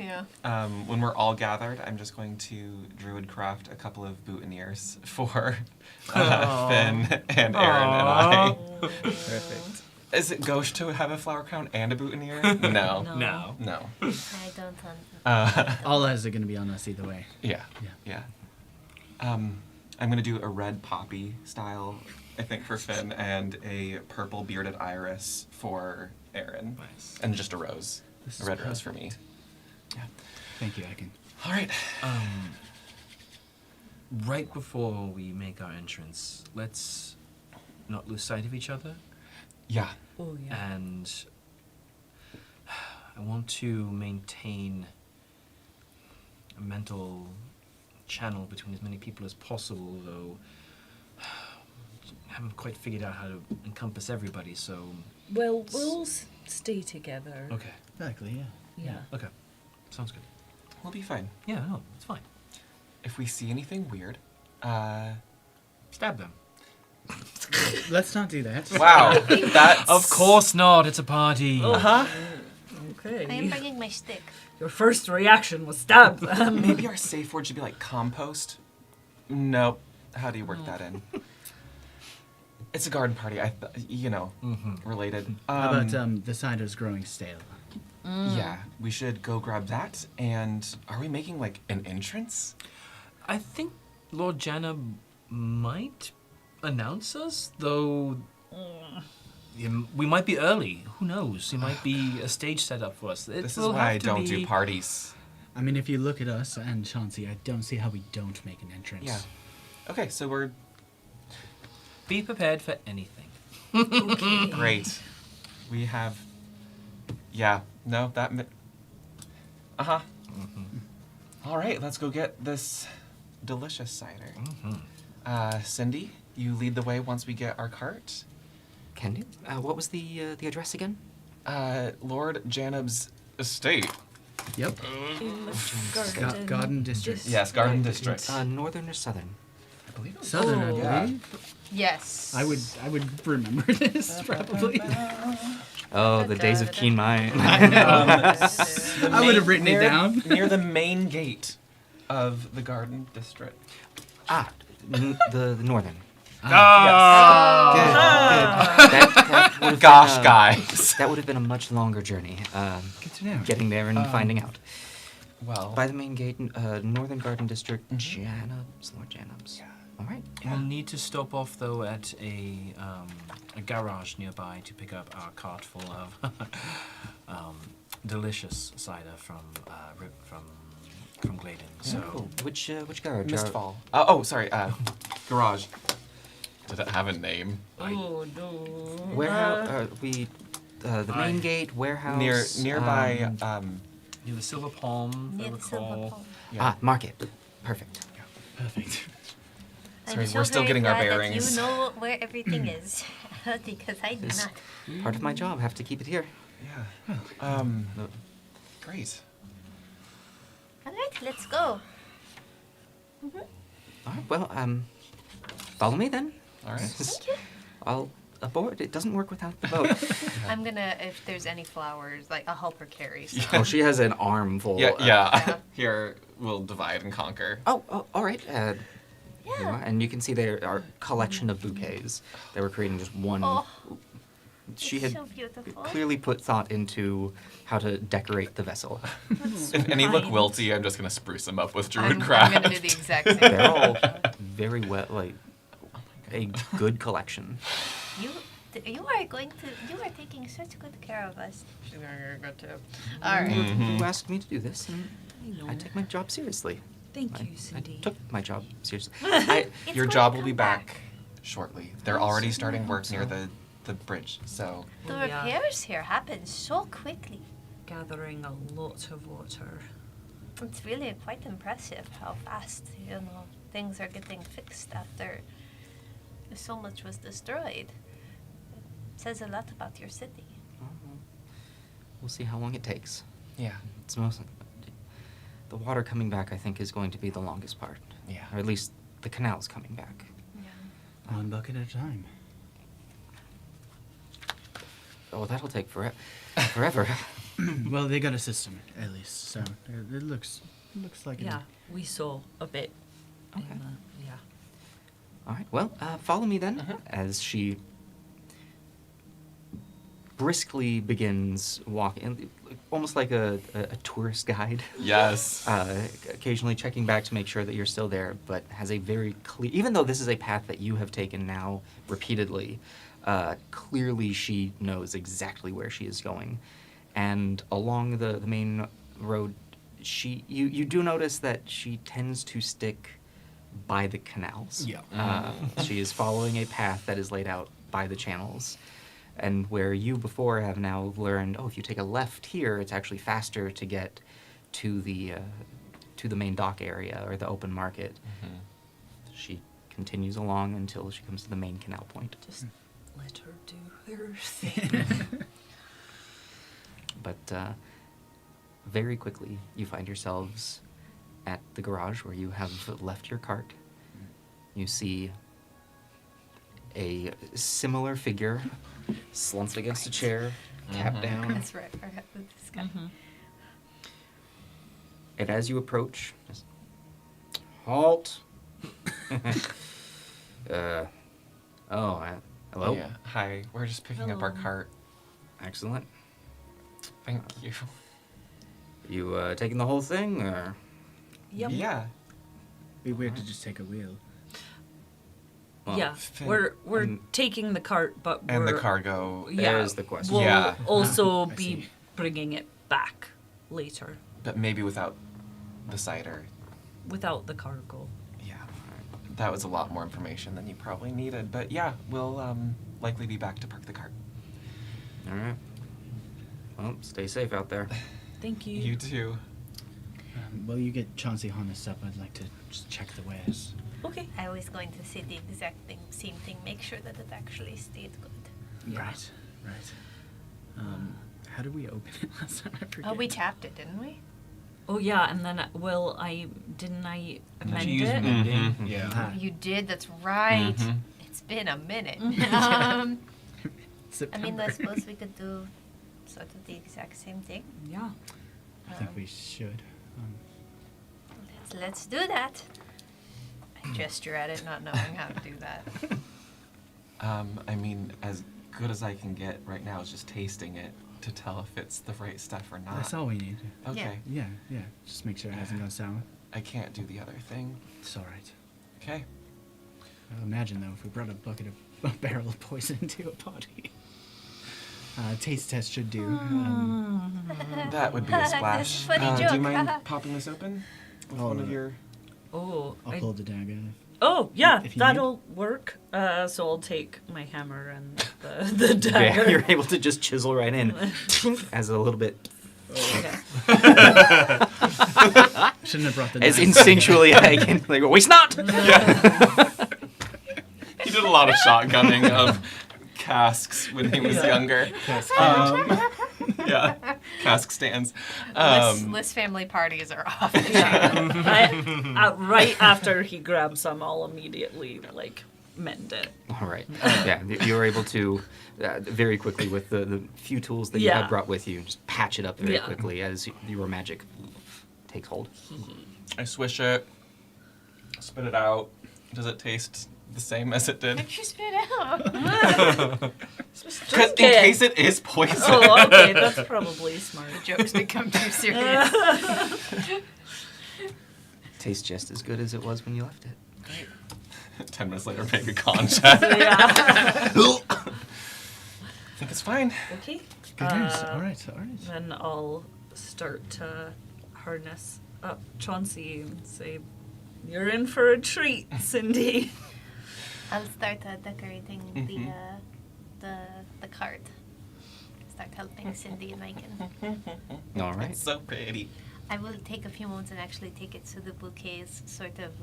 Yeah. When we're all gathered, I'm just going to druid craft a couple of boutonnieres for Finn and Aaron and I. Perfect. Is it gauche to have a flower crown and a boutonniere? No. No. No. I don't Uh, All eyes are going to be on us either way. yeah. Yeah. I'm going to do a red poppy style, I think, for Finn, and a purple bearded iris for Aaron. Nice. And just a rose. This A is red rose for me. Yeah. Thank you, Akin. All right. Right before we make our entrance, let's not lose sight of each other. Yeah. Oh yeah. And I want to maintain a mental channel between as many people as possible, though I haven't quite figured out how to encompass everybody, so... Well, we'll stay together. Okay. Exactly, yeah. Yeah. Okay. Sounds good. We'll be fine. Yeah, no, it's fine. If we see anything weird, Stab them. Let's not do that. wow, that's Of course not, it's a party. Uh-huh. Okay. I am bringing my stick. Your first reaction was stab them. Maybe our safe word should be like compost. Nope. How do you work that in? It's a garden party. Related. How about the cider's growing stale? Yeah, we should go grab that. And are we making like an entrance? I think Lord Janna might announce us, though we might be early. Who knows? There might be a stage set up for us. This is why I don't do parties. I mean, if you look at us and Chauncey, I don't see how we don't make an entrance. Yeah. Okay, so we're Be prepared for anything. great. We have. Yeah. No, that. Uh-huh. All right, let's go get this delicious cider. Cindy, you lead the way once we get our cart. Can do. What was the address again? Lord Janab's estate. Yep. In the Garden District. Yes, Garden District. Northern or southern? I believe it was Southern, I Yeah. believe. Yes. I would remember this, probably. Oh, the days of keen mind. I would have written it down. near the main gate of the Garden District. The northern. Yes. That would have Gosh, been, guys. That would have been a much longer journey. Good to know. Getting there and finding out. Well, By the main gate, Northern Garden District, Janub's, Lord Janub's. Yeah. All right. We'll need to stop off though at a garage nearby to pick up our cart full of delicious cider from Gladen. So Cool. Which garage? Mistfall. Sorry. Garage. Did it have a name? Oh no. Warehouse. The main gate, warehouse. Nearby. Near the Silver Palm, if I Near the silver recall. pole. Ah, market. Perfect. Perfect. Sorry, I'm so we're still very getting our glad that bearings. you know where everything is, because I do Yes. not. Part of my job. Have to keep it here. Yeah. Great. All right, let's go. All right. Well, follow me then. All right. Thank you. I'll aboard. It doesn't work without the boat. I'm gonna, if there's any flowers, like I'll help her carry. So. Oh, she has an arm full. Yeah, yeah. Yeah. Here, we'll divide and conquer. Oh, all right. Here you Yeah. are. And you can see there are a collection of bouquets that were creating just one. Oh, She it's had so beautiful. clearly put thought into how to decorate the vessel. If any look kind. wilty, I'm just gonna spruce them up with druid I'm craft. gonna do the exact same They're all thing. very well, like a good collection. You are taking such good care of us. She's gonna go too. All right. Mhm. You asked me to do this, and I know. I take my job seriously. Thank you, I Cindy. took my job seriously. It's Your going job to will be come back shortly. They're Oh, already so starting I work hope near so. the bridge, so The Oh, yeah. repairs here happen so quickly. Gathering a lot of water. It's really quite impressive how fast, things are getting fixed after so much was destroyed. It says a lot about your city. We'll see how long it takes. yeah. It's mostly the water coming back. I think is going to be the longest part, Yeah. or at least the canals coming back. One bucket at a time. Oh, that'll take forever. Well, they got a system at least, so it looks like Yeah, we saw a bit. Okay. Yeah. All right. Well, follow me then, as she briskly begins walking, almost like a tourist guide. Yes. Occasionally checking back to make sure that you're still there, but has a very clear. Even though this is a path that you have taken now repeatedly, clearly she knows exactly where she is going, and along the main road, you do notice that she tends to stick by the canals. Yeah. She is following a path that is laid out by the channels. And where you before have now learned, if you take a left here, it's actually faster to get to the main dock area or the open market. Mhm. She continues along until she comes to the main canal point. Just let her do her thing. But very quickly, you find yourselves at the garage where you have left your cart. You see a similar figure slumped against a chair, cap Mhm. down. That's right. I have this guy. Mm-hmm. And as you approach, just halt. Hello. Yeah. Hi. We're just picking up our Hello. cart. Excellent. Thank you. You taking the whole thing, or? Yep. Yeah. Be weird to just take a wheel. Well, Yeah, Finn, we're and- taking the cart, but And we're, the cargo. Yeah, There's the question. We'll Yeah. also I be see. bringing it back later But maybe without the cider. without the cargo. Yeah. That was a lot more information than you probably needed. But yeah, we'll likely be back to park the cart. All right. Well, stay safe out there. Thank you. You too. While you get Chauncey harnessed up, I'd like to just check the wares. Okay. I was going to say the exact same thing. Make sure that it actually stayed good. Yeah. Right. How did we open it last time? I forget. Oh, we tapped it, didn't we? Oh yeah, and then didn't I Did amend you use it? mending? Mhm. Yeah. Ah, You did. That's right. Mhm. It's been a minute. I mean, I September. suppose we could do sort of the exact same thing. Yeah. I think we should. Let's do that. I gesture at it, not knowing how to do that. I mean, as good as I can get right now is just tasting it to tell if it's the right stuff or not. That's all we need. Okay. Yeah. Just make sure it hasn't gone sour. I can't do the other thing. It's all right. Okay. Imagine though if we brought a barrel of poison to a party. Taste test should do. That would be a This splash. funny Do you joke. mind popping this open with Oh, one of no. your? Oh. I'll pull the dagger. Oh yeah, if you that'll work. So I'll take my hammer and the dagger. Yeah, you're able to just chisel right in as a little bit. Okay. Shouldn't have brought the As knife. instinctually, I can like waste not. He did a lot of shotgunning of casks when he was younger. Yeah, cask stands. List family parties are off. Right after he grabs some, I'll immediately mend it. All right. Yeah, you were able to very quickly with the few tools that you Yeah. had brought with you, just patch it up very Yeah. quickly as your magic takes hold. I swish it, spit it out. Does it taste the same as it did? What'd you spit out? In case it is poison. Oh, okay, that's probably smart. Jokes become too serious. Tastes just as good as it was when you left it. 10 minutes later, make a con check. Yeah. I think it's fine. Okay. Good news. All right. Then I'll start to harness up Chauncey and say, "You're in for a treat, Cindy." I'll start decorating the cart. Start helping Cindy and Megan. All right. It's so pretty. I will take a few moments and actually take it so the bouquets sort of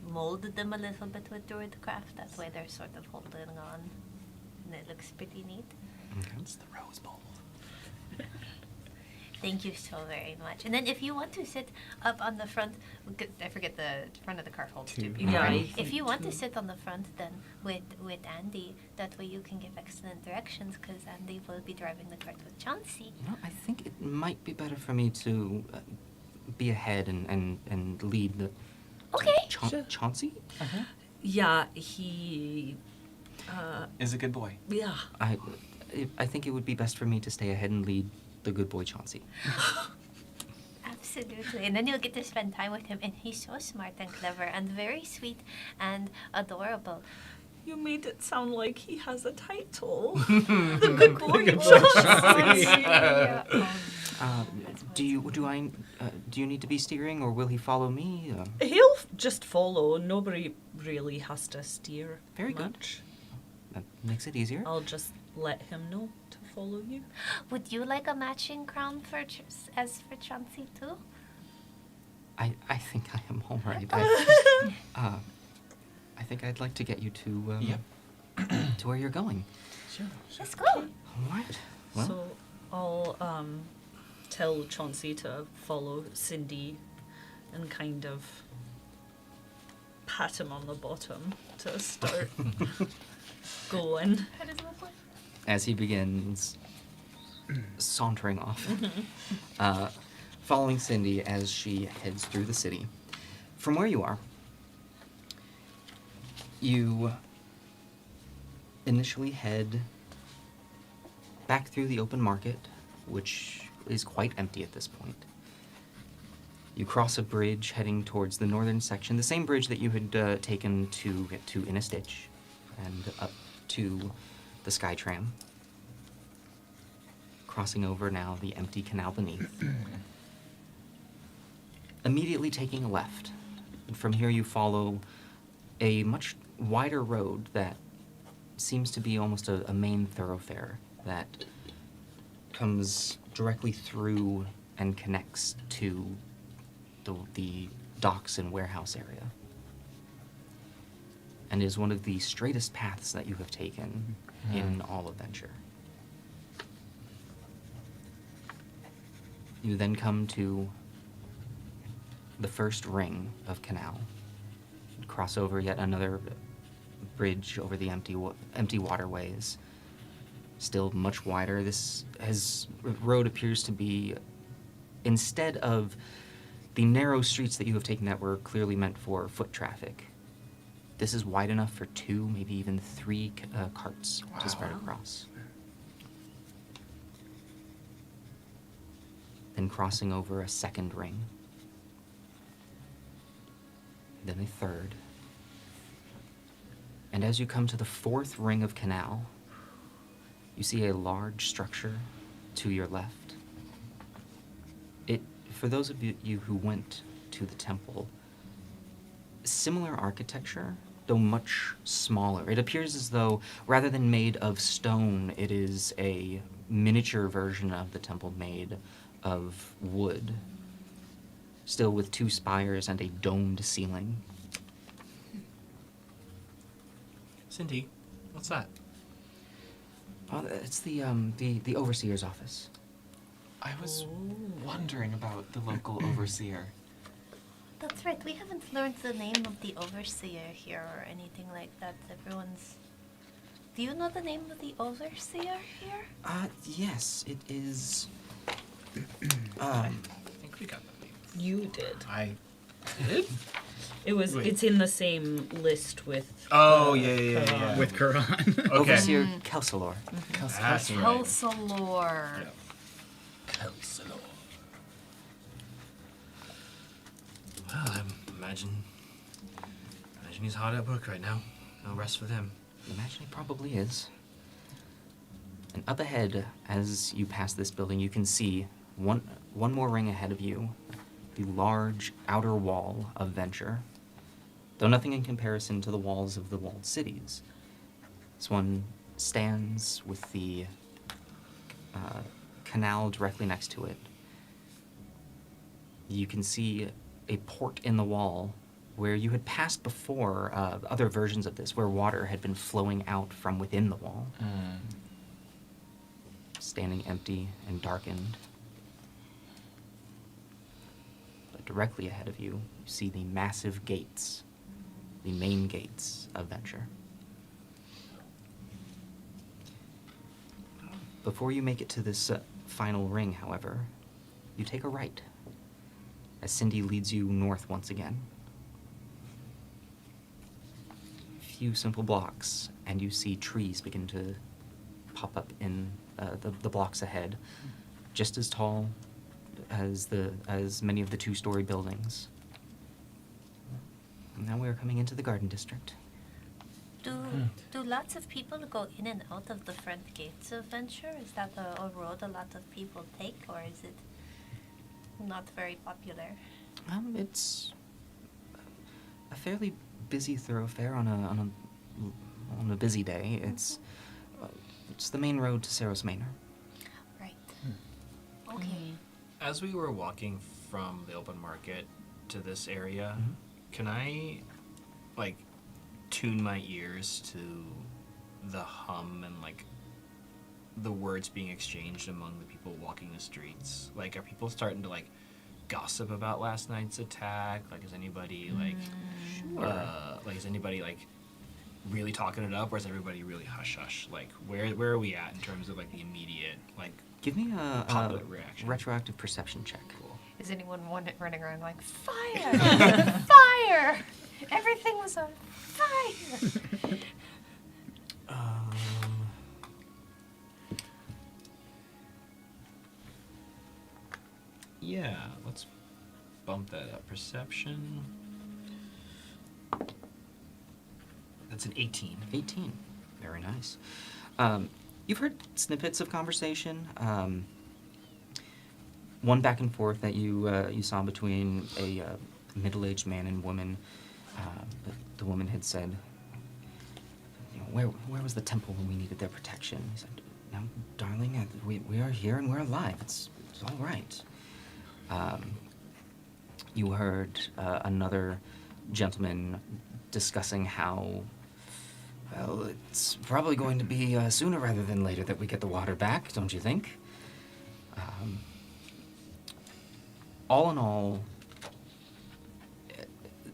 molded them a little bit with Druidcraft. That way they're sort of holding on, and it looks pretty neat. It's the rose bowl. Thank you so very much. And then if you want to sit up on the front, I forget the front of the cart holds two people. Yeah, right? I If you want to think sit on the front then with Andy, that way you can give excellent directions because Andy will be driving the cart with Chauncey. You know, I think it might be better for me to be ahead and lead the. Okay. Chauncey? Yeah, he. Is a good boy. Yeah. I think it would be best for me to stay ahead and lead the good boy Chauncey. Absolutely. And then you'll get to spend time with him. And he's so smart and clever and very sweet and adorable. You made it sound like he has a title. The good boy. Do you need to be steering, or will he follow me? He'll just follow. Nobody really has to steer. Very good. much. That makes it easier. I'll just let him know to follow you. Would you like a matching crown as for Chauncey too? I think I am all right. I think I'd like to get you to to where you're going. Sure. Let's go. All right. Well, So I'll tell Chauncey to follow Cindy and kind of pat him on the bottom to start going. How does it look like? as he begins sauntering off, following Cindy as she heads through the city. From where you are, you initially head back through the open market, which is quite empty at this point. You cross a bridge heading towards the northern section, the same bridge that you had taken to get to Inistitch and up to the Skytram. Crossing over now the empty canal beneath. Immediately taking a left. And from here you follow a much wider road that seems to be almost a main thoroughfare that comes directly through and connects to the docks and warehouse area, and is one of the straightest paths that you have taken in all adventure. You then come to the first ring of canal. Cross over yet another bridge over the empty waterways. Still much wider. This road appears to be, instead of the narrow streets that you have taken that were clearly meant for foot traffic, this is wide enough for 2, maybe even 3 carts to spread across. Then crossing over a second ring. Then a third. And as you come to the 4th ring of canal, you see a large structure to your left. For those of you who went to the temple, similar architecture, though much smaller. It appears as though, rather than made of stone, it is a miniature version of the temple made of wood, still with 2 spires and a domed ceiling. Cindy, what's that? Oh, it's the overseer's office. I was wondering about the local overseer. That's right. We haven't learned the name of the overseer here or anything like that. Everyone's. Do you know the name of the overseer here? Yes, it is. I think we got that name. You did. I did? It was. Wait. It's in the same list with. Oh, yeah. With Quran. Okay. Overseer Kelsalor. That's right. Kelsalor. Kelsalor. Well, I imagine he's hard at work right now. No rest for them. Imagine it probably is. And up ahead, as you pass this building, you can see one more ring ahead of you, the large outer wall of Venture. Though nothing in comparison to the walls of the walled cities. This one stands with the canal directly next to it. You can see a port in the wall where you had passed before other versions of this, where water had been flowing out from within the wall. Standing empty and darkened. But directly ahead of you, you see the massive gates, the main gates of Venture. Before you make it to this final ring, however, you take a right, as Cindy leads you north once again. A few simple blocks, and you see trees begin to pop up in the blocks ahead, just as tall as many of the 2-story buildings. And now we are coming into the garden district. Do lots of people go in and out of the front gates of Venture? Is that a road a lot of people take, or is it not very popular? It's a fairly busy thoroughfare on a busy day. It's the main road to Saros Manor. Right. Okay. As we were walking from the open market to this area, can I, tune my ears to the hum and, the words being exchanged among the people walking the streets? Are people starting to, gossip about last night's attack? Is anybody, is anybody, really talking it up, or is everybody really hush-hush? Where are we at in terms of, the immediate, Give me a popular reaction? retroactive perception check. Cool. Is anyone running around like, fire! Fire! Everything was on fire! Yeah, let's bump that up. Perception. That's an 18. 18. Very nice. You've heard snippets of conversation. One back and forth that you saw between a middle-aged man and woman. The woman had said, where was the temple when we needed their protection? He said, "No, darling, we are here and we're alive. It's all right." You heard another gentleman discussing how, well, it's probably going to be sooner rather than later that we get the water back, don't you think? All in all,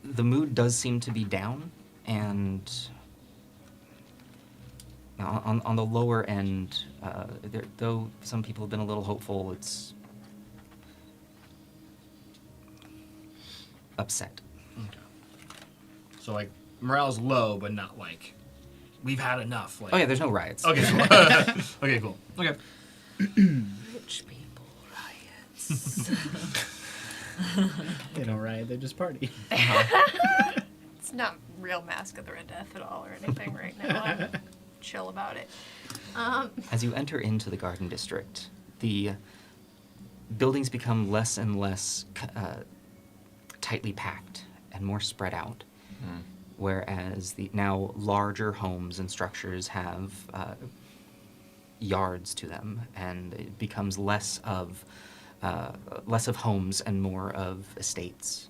the mood does seem to be down, and on the lower end, though some people have been a little hopeful, it's upset. Okay. So, morale's low, but not we've had enough. Oh yeah, there's no riots. Okay, cool. Okay, cool. Okay. Rich people riots. They don't riot, they just party. It's not real Mask of the Red Death at all or anything right now. I'm chill about it. As you enter into the garden district, the buildings become less and less tightly packed and more spread out. whereas the now larger homes and structures have yards to them, and it becomes less of homes and more of estates.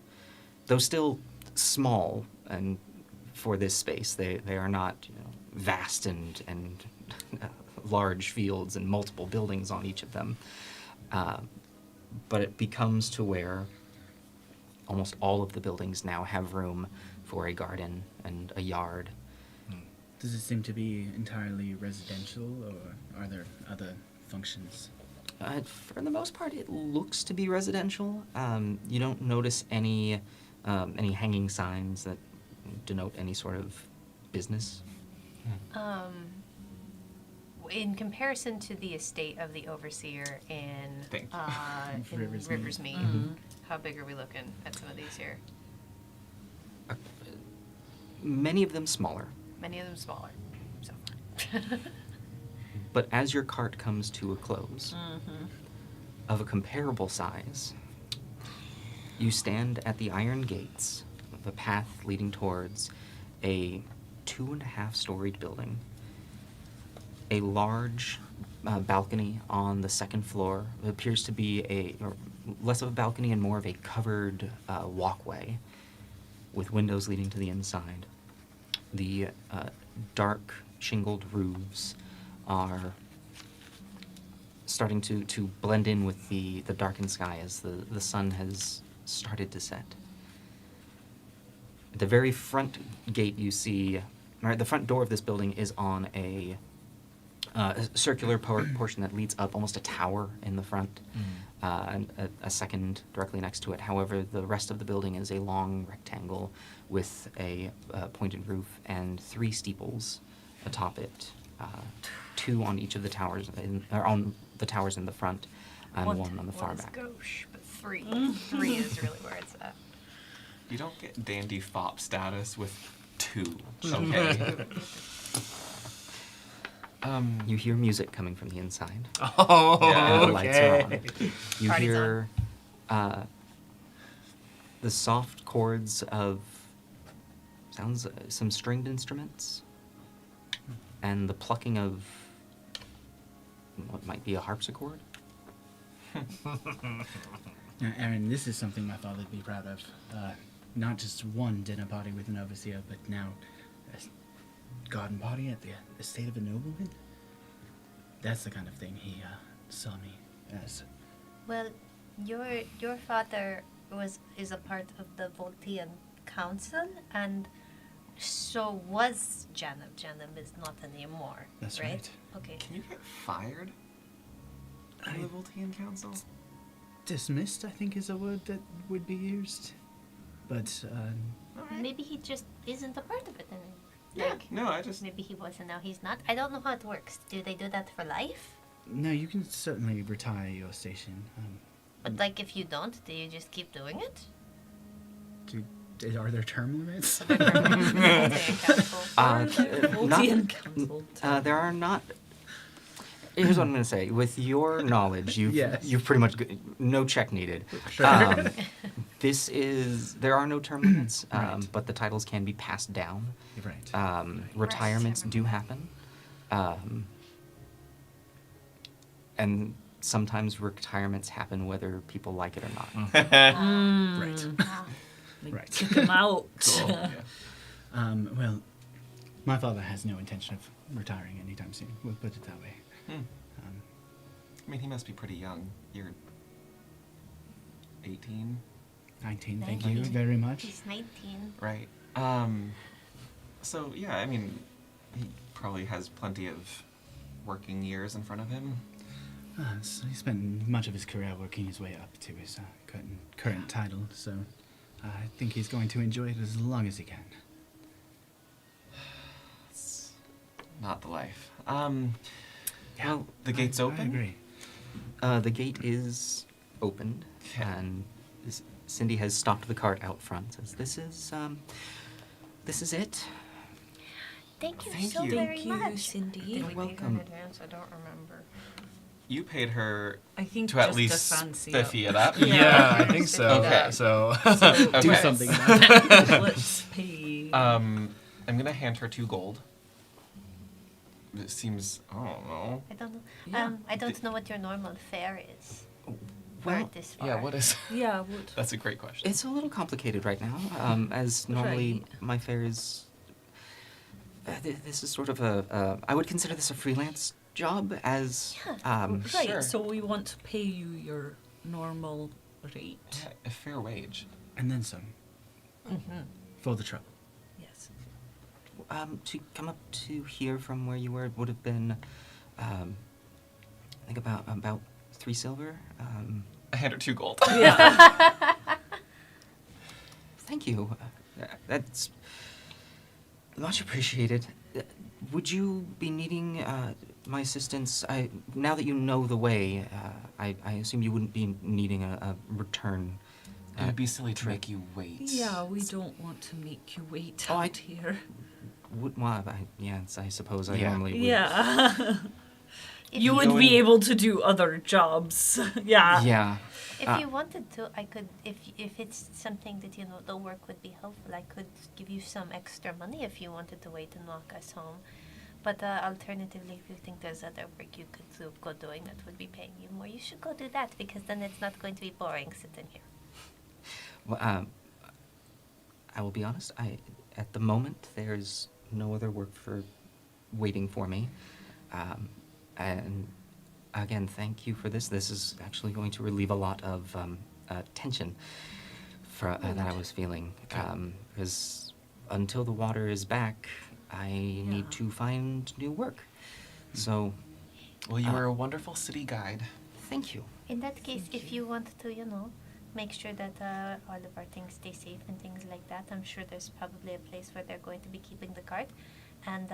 Though still small, and for this space, they are not vast and large fields and multiple buildings on each of them. But it becomes to where almost all of the buildings now have room for a garden and a yard. Does it seem to be entirely residential, or are there other functions? For the most part, it looks to be residential. You don't notice any hanging signs that denote any sort of business. In comparison to the estate of the overseer in Thank you. in Riversmead. Riversmead, how big are we looking at some of these here? Many of them smaller. Many of them smaller, so far. But as your cart comes to a close, of a comparable size, you stand at the iron gates of a path leading towards a 2.5-storied building. A large balcony on the second floor. It appears to be less of a balcony and more of a covered walkway with windows leading to the inside. The dark shingled roofs are starting to blend in with the darkened sky as the sun has started to set. At the very front gate you see, or the front door of this building is on a circular portion that leads up, almost a tower in the front, and a second directly next to it. However, the rest of the building is a long rectangle with a pointed roof and 3 steeples atop it, 2 on each of the towers, or on the towers in the front, and one on the far back. Gauche, but 3. 3 is really where it's at. You don't get dandy fop status with 2. Okay. You hear music coming from the inside. Oh, Yeah, The lights are on. You Party's hear the soft chords of sounds, some stringed instruments, and the plucking of what might be a harpsichord. Now, Aaron, this is something my father would be proud of. Not just one dinner party with an overseer, but now a garden party at the estate of a nobleman. That's the kind of thing he saw me as. Well, your father is a part of the Voltean Council, and so was Janum. Janum is not anymore. That's right. right. Okay. Can you get fired from the Voltean Council? Dismissed, I think, is a word that would be used. But, Maybe he just isn't a part of it anymore. Yeah. Like, No, I just. maybe he was and now he's not. I don't know how it works. Do they do that for life? no, you can certainly retire your station. But like if you don't, do you just keep doing it? Are there term limits? Voltean Council. Voltean Council. There are not. Here's what I'm going to say. With your knowledge, Yes. you've pretty much no check needed. Sure. There are no term limits, Right. but the titles can be passed down. Right. Retirements do happen, and sometimes retirements happen whether people like it or not. Right. Like, Right. kick him out. Cool. Yeah. Well, my father has no intention of retiring anytime soon. We'll put it that way. I mean, he must be pretty young. You're 18, 19, thank you 19. very much. He's 19. right? So yeah, I mean, he probably has plenty of working years in front of him. So he spent much of his career working his way up to his current title, so I think he's going to enjoy it as long as he can. It's not the life. Well, the gate's open. I agree. The gate is opened, Okay. and Cindy has stopped the cart out front. Says, "This is it." Thank you Thank so you. very Thank you, much. Cindy. Did we pay her in welcome. advance? I don't remember. You paid her I think to at just least a fancy spiffy it up. Yeah, I think so. Okay. So Do Okay. something about it. Let's pay I'm gonna hand her 2 gold. It seems, I don't know. I don't know. Yeah. I don't know what your normal fare is. Well, For this far. Yeah, what is? Yeah, would. That's a great question. it's a little complicated right now, as normally Right. my fare is. This is sort of I would consider this a freelance job, as Right, Sure. so we want to pay you your normal rate. Yeah, a fair wage. And then some. For the trouble. Yes. to come up to here from where you were would have been, I think about 3 silver. I hand her 2 gold. Thank you. That's much appreciated. Would you be needing my assistance? Now that you know the way, I assume you wouldn't be needing a return. It would be silly to trip. make you wait. Yeah, we don't want to make you wait Oh, out here. Yes, I suppose I Yeah. normally would. Yeah. If You you would go be in- able to do other jobs. Yeah. Yeah. If you wanted to, I could. If it's something that the work would be helpful, I could give you some extra money if you wanted to wait and walk us home. But alternatively, if you think there's other work you could go doing that would be paying you more, you should go do that because then it's not going to be boring sitting here. Well, I will be honest. At the moment, there's no other work waiting for me, and again, thank you for this. This is actually going to relieve a lot of tension that I was feeling, because until the water is back, I need to find new work. So, Well, you were a wonderful city guide. thank you. In that case, if you want to, make sure that all of our things stay safe and things like that, I'm sure there's probably a place where they're going to be keeping the cart, and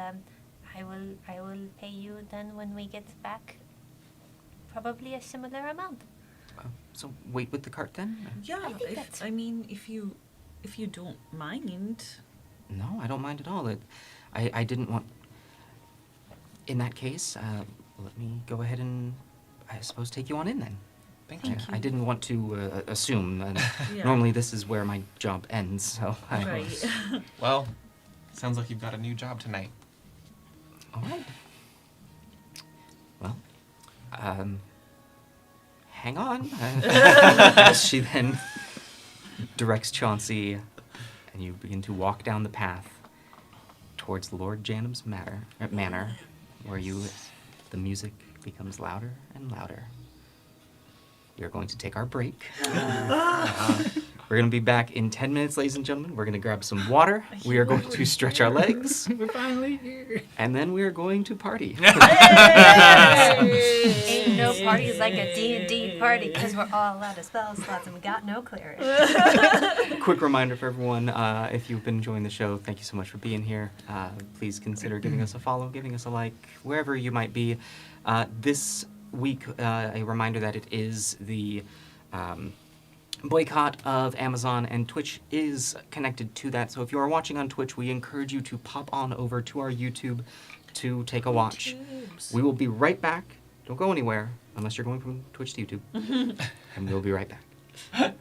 I will pay you then when we get back. Probably a similar amount. So wait with the cart then? Yeah, I think that's- if you don't mind. No, I don't mind at all. I didn't want. In that case, let me go ahead and, I suppose, take you on in then. Thank you. I didn't want to assume. Yeah. Normally, this is where my job ends. So. Right. Well, sounds like you've got a new job tonight. All right. Well, hang on. As she then directs Chauncey, and you begin to walk down the path towards Lord Janum's manor, where the music becomes louder and louder. We are going to take our break. We're going to be back in 10 minutes, ladies and gentlemen. We're going to grab some water. We are going to stretch our legs. We're finally here. And then we are going to party. Ain't no parties like a D&D party because we're all out of spell slots and we got no cleric. Quick reminder for everyone, if you've been enjoying the show, thank you so much for being here. Please consider giving us a follow, giving us a like, wherever you might be. This week, a reminder that it is the boycott of Amazon, and Twitch is connected to that. So if you are watching on Twitch, we encourage you to pop on over to our YouTube to take a watch. We will be right back. Don't go anywhere unless you're going from Twitch to YouTube. And we'll be right back.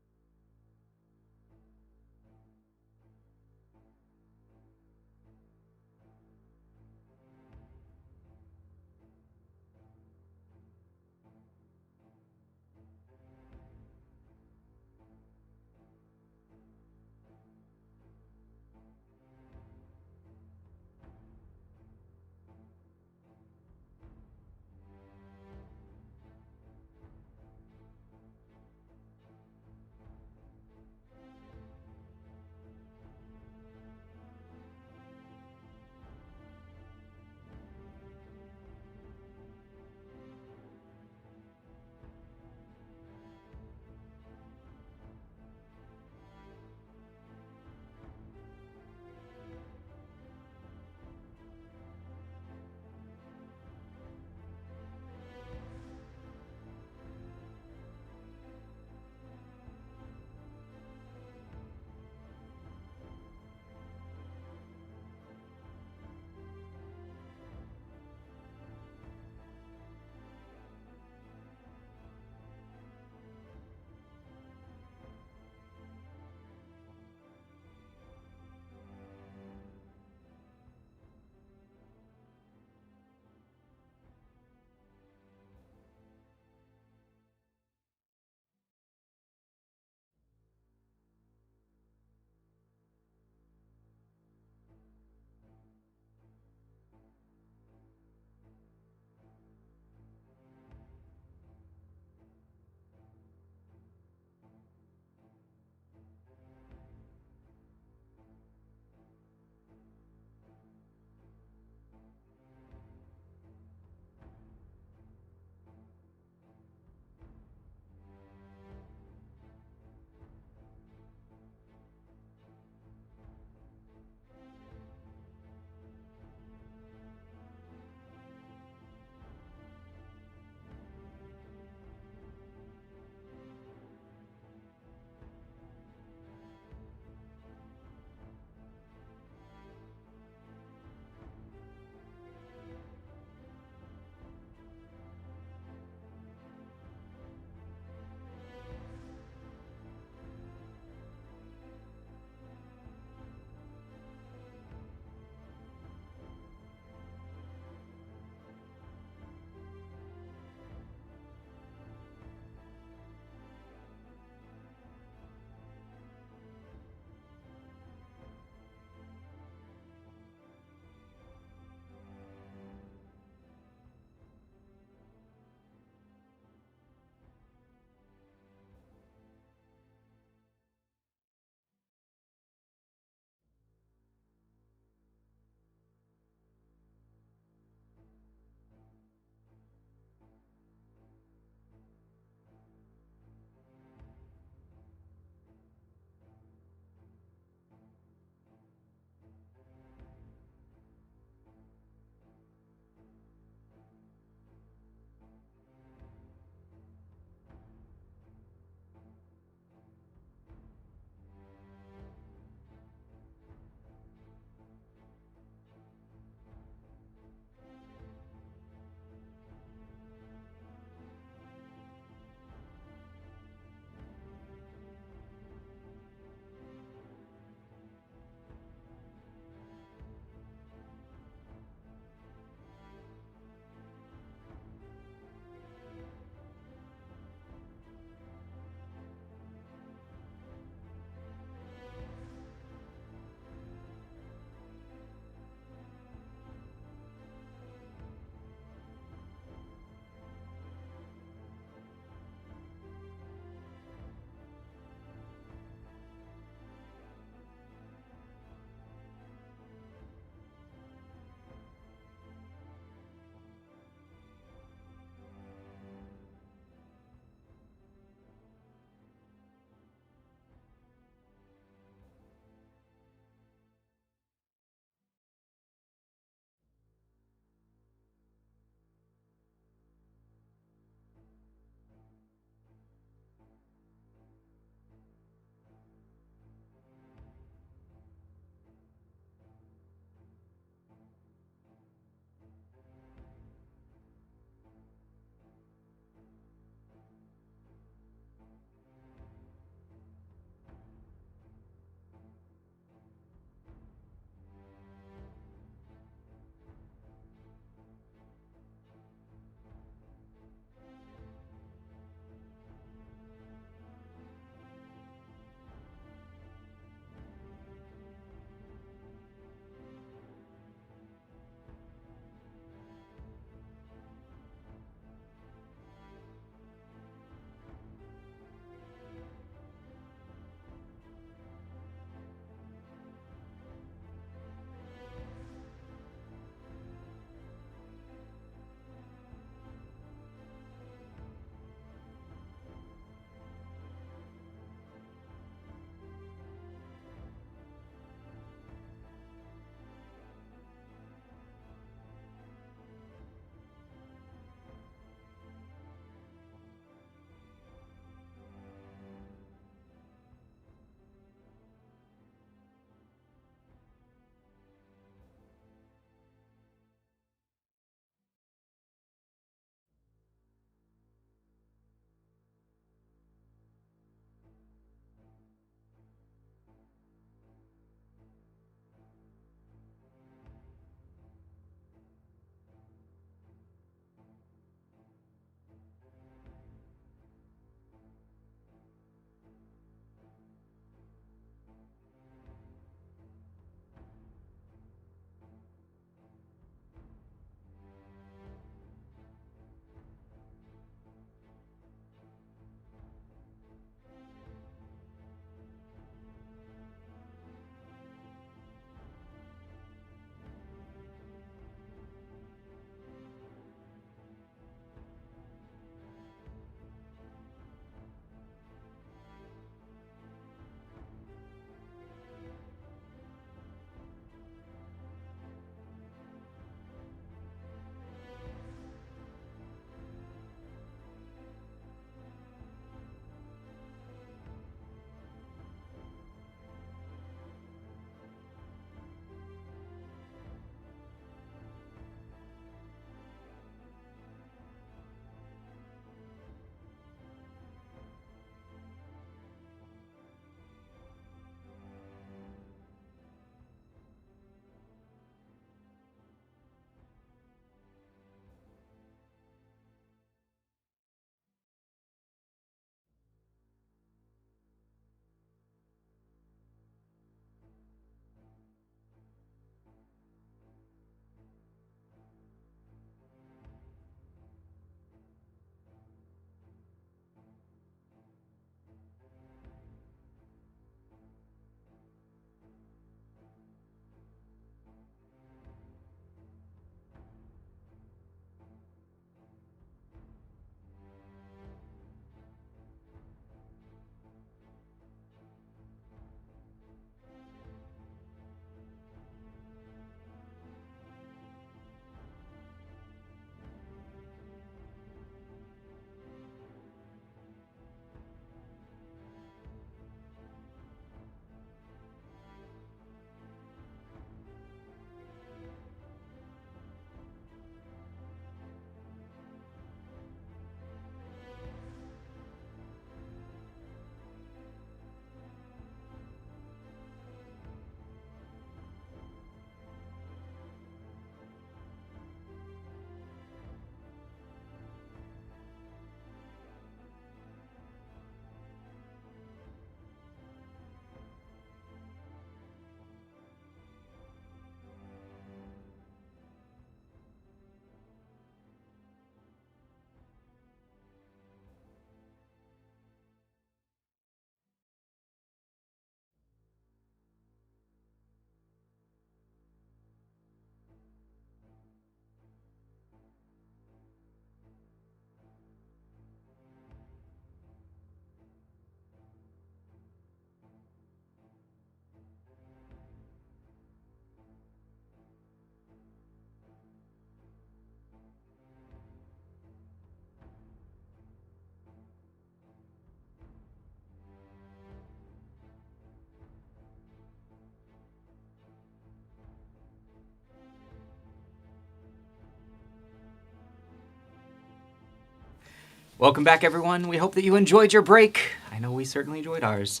Welcome back, everyone. We hope that you enjoyed your break. I know we certainly enjoyed ours.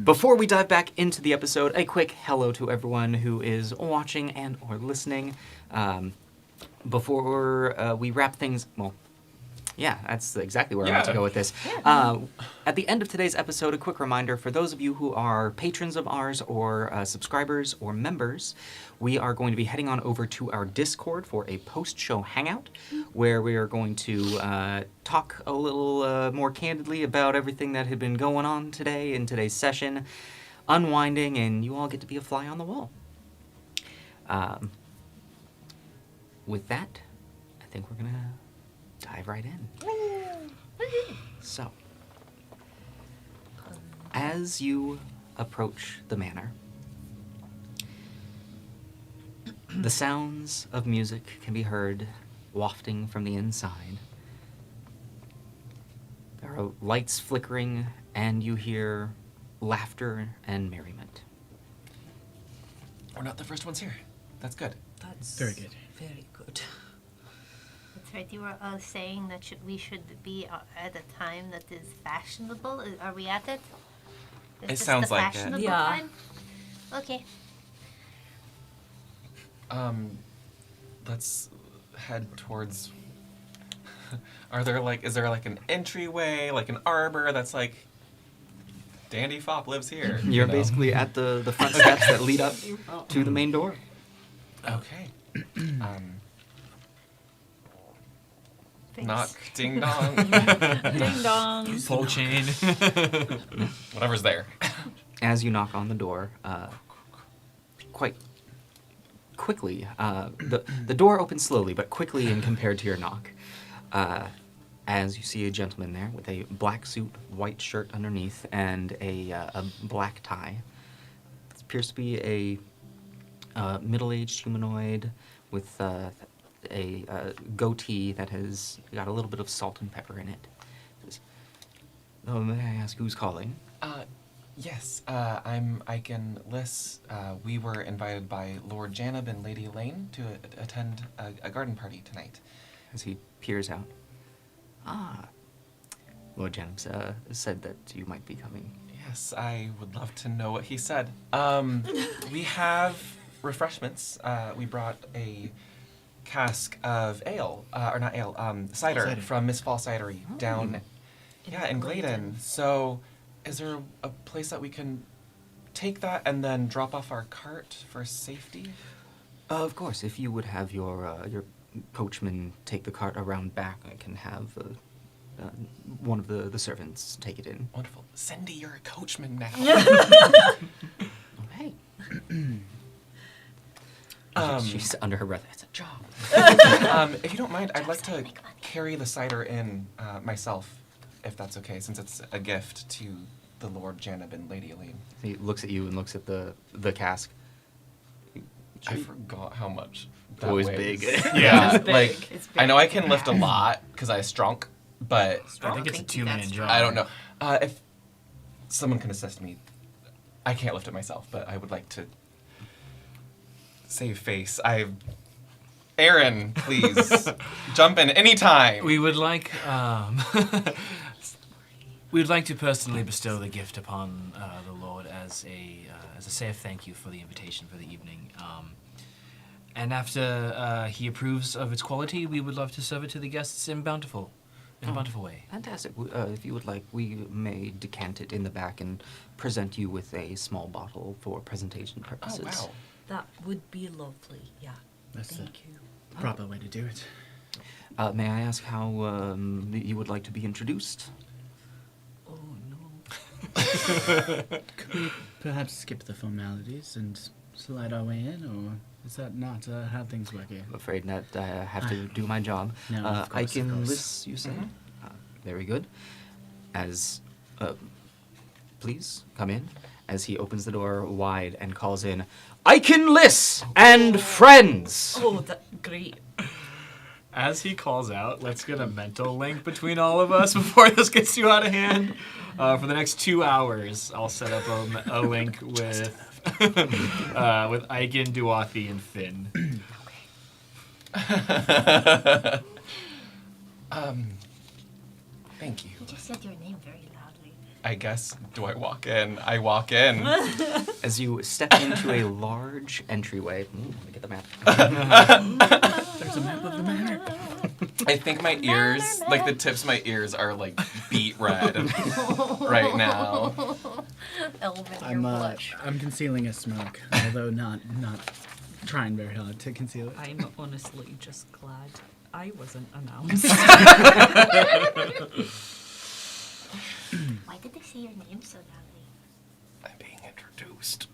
Before we dive back into the episode, a quick hello to everyone who is watching and or listening. Before we wrap things, well, yeah, that's exactly where I want to go with this. At the end of today's episode, a quick reminder for those of you who are patrons of ours or subscribers or members, we are going to be heading on over to our Discord for a post-show hangout where we are going to talk a little more candidly about everything that had been going on today in today's session, unwinding, and you all get to be a fly on the wall. With that, I think we're going to dive right in. So, as you approach the manor, the sounds of music can be heard wafting from the inside. There are lights flickering, and you hear laughter and merriment. We're not the first ones here. That's good. That's Very good. Very good. That's right. You were saying that we should be at a time that is fashionable. Are we at it? Is It this sounds the like it. fashionable Yeah. time? Okay. Let's head towards. Is there like an entryway, like an arbor that's like Dandy Fop lives here? You're you know? basically at the front steps that lead up to the main door. Okay. Thanks. Knock, ding dong, Ding dong. Pole chain. whatever's there. As you knock on the door, quite quickly, the door opens slowly, but quickly in compared to your knock. As you see a gentleman there with a black suit, white shirt underneath, and a black tie. It appears to be a middle-aged humanoid with a goatee that has got a little bit of salt and pepper in it. Says, "Oh, may I ask who's calling?" Yes, I'm Aiken Liss. We were invited by Lord Janab and Lady Elaine to attend a garden party tonight. As he peers out. "Ah, Lord Janus said that you might be coming." Yes, I would love to know what he said. We have refreshments. We brought a cask of ale, or not ale, cider, Cider. from Miss Fall Cidery down, in Gladen. So, is there a place that we can take that and then drop off our cart for safety? Of course, if you would have your coachman take the cart around back, I can have one of the servants take it in. Wonderful. Cindy, you're a coachman now. Okay. Um, She's under her breath. It's a job. If you don't mind, I'd like to carry the cider in myself, if that's okay, since it's a gift to the Lord Janab and Lady Elaine. He looks at you and looks at the cask. I forgot how much that Always weighs. big. Yeah, It's big. like It's I know I can lift a lot because I strong, but I think it's a 2-man job. I don't know. If someone can assist me, I can't lift it myself, but I would like to save face. Aaron, please jump in anytime. We would like we would like to personally bestow the gift upon the Lord as a safe thank you for the invitation for the evening. And after he approves of its quality, we would love to serve it to the guests in a bountiful way. Fantastic. If you would like, we may decant it in the back and present you with a small bottle for presentation Oh purposes. wow. That would be lovely. Yeah. That's the Thank you. proper way to do it. May I ask how you would like to be introduced? Oh no. Could we perhaps skip the formalities and slide our way in, or is that not how things work here? I'm afraid that I have to do my job. No, of I course, of can course. list, you said? Mhm. Very good. As, please, come in. As he opens the door wide and calls in, Aiken Liss and friends! Oh, that great. As he calls out, let's get a mental link between all of us before this gets too out of hand. For the next 2 hours, I'll set up a link with Aiken, Duathi, and Finn. Thank you. You just said your name very loudly. I guess, do I walk in? I walk in. As you step into a large entryway. Let me get the map. There's a map of the manor. I think my ears, like the tips of my ears are like beet red right now. Elven, your I'm blush. I'm concealing a smoke, although not trying very hard to conceal it. I'm honestly just glad I wasn't announced. Why did they say your name so loudly? I'm being introduced.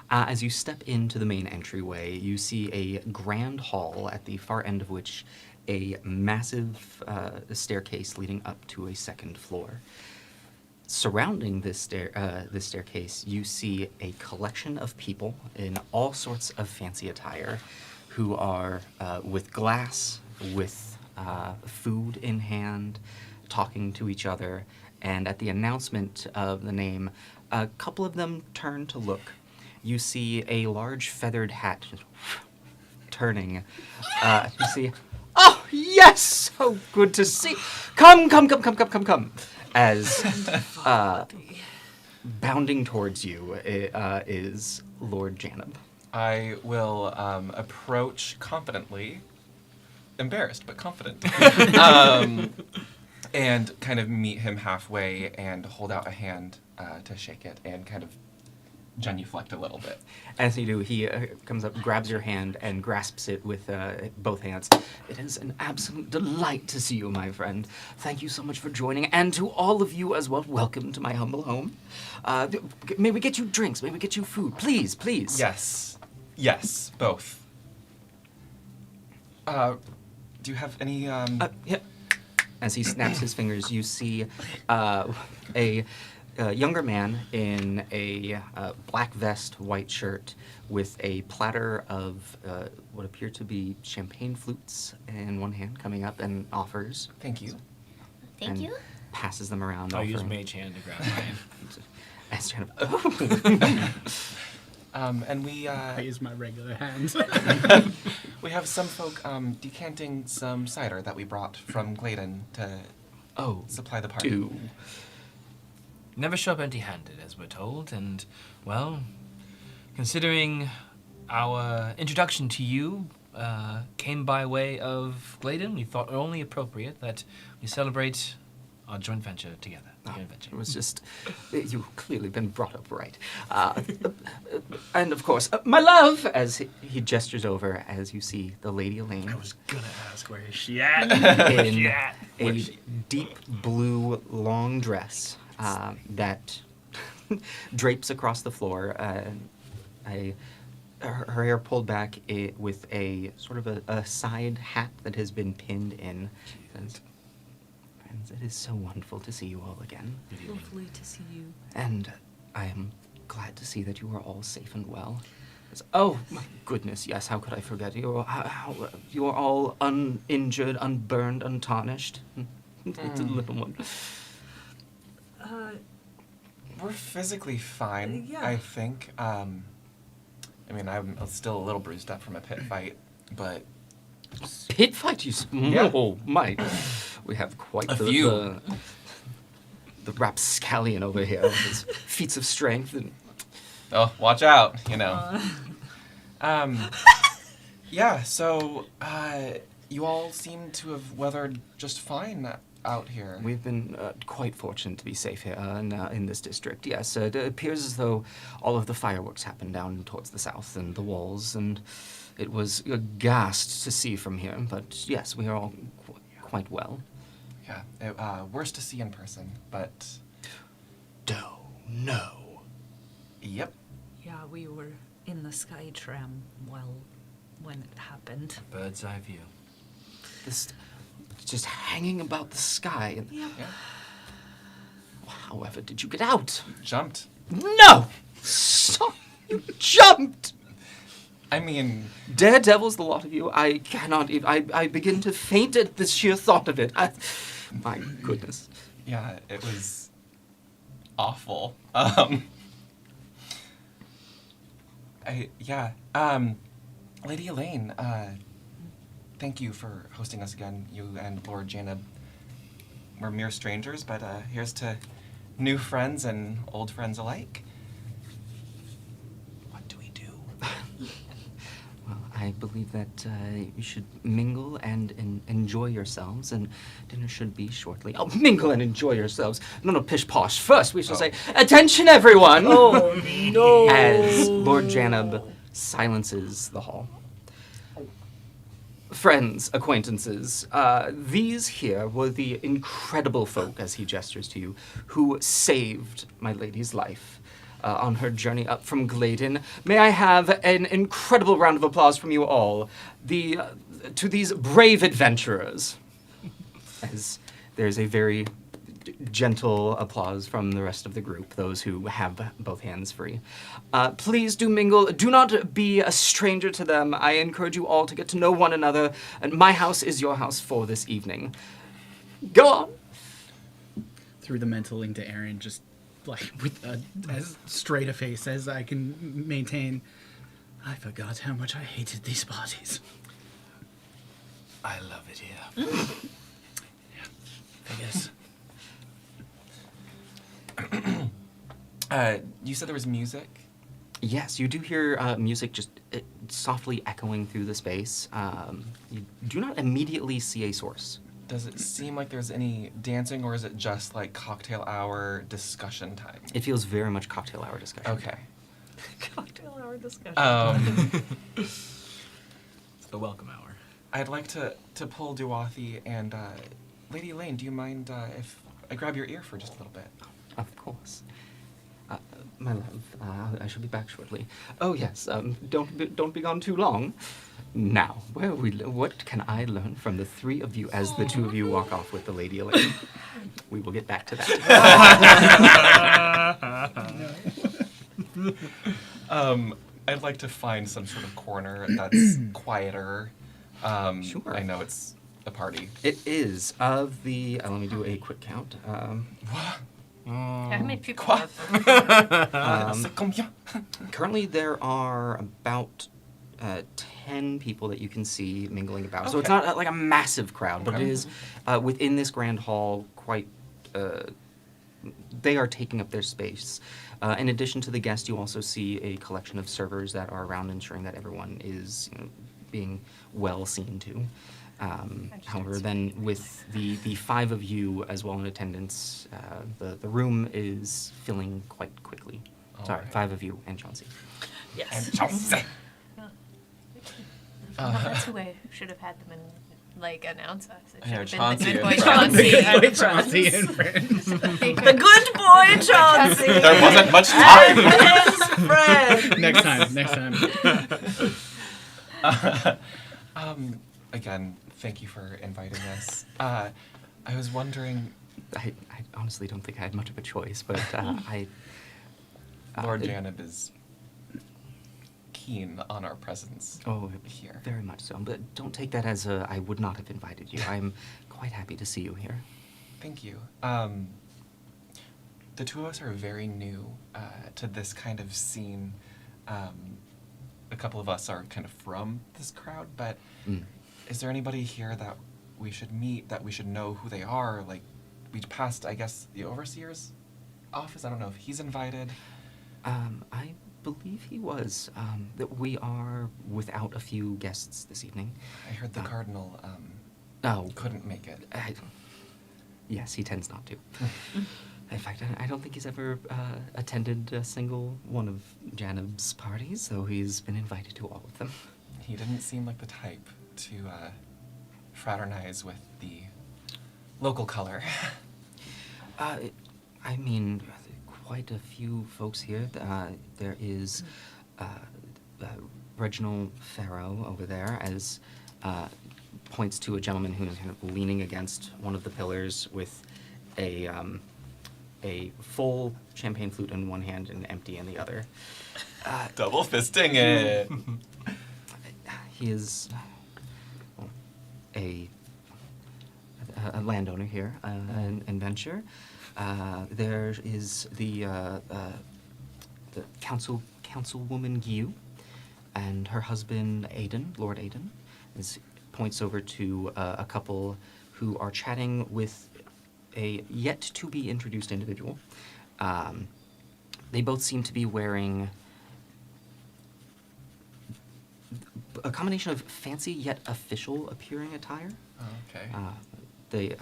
As you step into the main entryway, you see a grand hall at the far end of which a massive staircase leading up to a second floor. Surrounding this staircase, you see a collection of people in all sorts of fancy attire who are with glass, with food in hand, talking to each other. And at the announcement of the name, a couple of them turn to look. You see a large feathered hat just turning. You see, oh, yes! So good to see. Come. As bounding towards you is Lord Janab. I will approach confidently, embarrassed but confident, and kind of meet him halfway and hold out a hand to shake it and kind of genuflect a little bit. As you do, he comes up, grabs your hand, and grasps it with both hands. It is an absolute delight to see you, my friend. Thank you so much for joining, and to all of you as well, welcome to my humble home. May we get you drinks? May we get you food? Please. Yes, both. Do you have any, Yeah. As he snaps his fingers, you see a younger man in a black vest, white shirt, with a platter of what appear to be champagne flutes in one hand, coming up and offers. Thank you. Thank and you. passes them around. I'll use offering. Mage Hand to grab mine. As kind of, And we I use my regular hands. we have some folk decanting some cider that we brought from Gladen to supply the party. do. Never show up empty-handed, as we're told, and, well, considering our introduction to you came by way of Gladen, we thought it only appropriate that we celebrate our joint venture together. It was just, you've clearly been brought up right. And of course, my love, as he gestures over as you see the Lady Elaine. I was gonna ask where is she at? In a deep blue long dress that drapes across the floor. Her hair pulled back with a sort of a side hat that has been pinned in. Friends, it is so wonderful to see you all again. Lovely to see you. And I am glad to see that you are all safe and well. Oh, my goodness, yes, how could I forget? You are all uninjured, unburned, untarnished. It's a little one. We're physically fine, Yeah. I think. I mean, I'm still a little bruised up from a pit fight, but Pit fight, you Yeah. Oh, my. We have quite A the, few. the rapscallion over here with his feats of strength. And oh, watch out, you know. Yeah, so you all seem to have weathered just fine out here. we've been quite fortunate to be safe here in this district. Yes, it appears as though all of the fireworks happened down towards the south and the walls, and it was a ghast to see from here. But yes, we are all quite well. Yeah, worse to see in person, but No. yep. Yeah, we were in the sky tram when it happened. Bird's eye view. This just hanging about the sky. And Yeah. Yeah. however, did you get out? Jumped. No! Stop! You jumped! I mean, Daredevils, the lot of you. I cannot even. I begin to faint at the sheer thought of it. My goodness. yeah, it was awful. Lady Elaine, thank you for hosting us again, you and Lord Janab. we're mere strangers, but here's to new friends and old friends alike. What do we do? Well, I believe that you should mingle and enjoy yourselves, and dinner should be shortly. Oh, mingle and enjoy yourselves. No, pish-posh. First, we shall say, attention, everyone! Oh, no. As Lord Janab silences the hall. Friends, acquaintances, these here were the incredible folk, as he gestures to you, who saved my lady's life on her journey up from Gladen. May I have an incredible round of applause from you all, to these brave adventurers. As there's a very gentle applause from the rest of the group, those who have both hands free. Please do mingle. Do not be a stranger to them. I encourage you all to get to know one another, and my house is your house for this evening. Go on. Through the mental link to Aaron, just like with as straight a face as I can maintain. I forgot how much I hated these parties. I love it here. I guess. You said there was music? Yes, you do hear music just softly echoing through the space. You do not immediately see a source. Does it seem like there's any dancing, or is it just like cocktail hour discussion time? It feels very much cocktail hour discussion. Okay. Cocktail hour discussion. It's the welcome hour. I'd like to pull Duathi and Lady Elaine, do you mind if I grab your ear for just a little bit? Of course. My love, I shall be back shortly. Oh yes, don't be gone too long. Now, what can I learn from the three of you as the two of you walk off with the Lady Elaine? We will get back to that. I'd like to find some sort of corner that's quieter. Sure. I know it's a party. It is of the. Let me do a quick count. How many people Quoi? have Currently, there are about 10 people that you can see mingling about. So it's Okay. not like a massive crowd, but it Okay. is within this grand hall quite. They are taking up their space. In addition to the guests, you also see a collection of servers that are around ensuring that everyone is being well seen to. However, then with the five of you as well in attendance, the room is filling quite quickly. Sorry, Alright. 5 of you and Chauncey. Yes. That's who I should have had them in, announce us. It Yeah, should have been the Chauncey good boy and Chauncey. Chauncey and friends. The good boy, Chauncey. There wasn't much time! And his friend. Next time. Again, thank you for inviting us. I was wondering, I honestly don't think I had much of a choice, but Lord Janib is keen on our presence here. Very much so. But don't take that as I would not have invited you. I'm quite happy to see you here. Thank you. The two of us are very new to this kind of scene. A couple of us are kind of from this crowd, but is there anybody here that we should meet, that we should know who they are? Like, we passed, I guess, the Overseer's office. I don't know if he's invited. I believe he was. That we are without a few guests this evening. I heard the Cardinal couldn't make it. Yes, he tends not to. In fact, I don't think he's ever attended a single one of Janib's parties, though he's been invited to all of them. He didn't seem like the type to fraternize with the local color. I mean, quite a few folks here. There is Reginald Farrow over there, as points to a gentleman who is kind of leaning against one of the pillars with a full champagne flute in one hand and empty in the other. Double fisting it. He is a landowner here, an adventurer. There is the councilwoman Gyu, and her husband Aiden, Lord Aiden, points over to a couple who are chatting with a yet to be introduced individual. They both seem to be wearing a combination of fancy yet official appearing attire. Oh, okay. The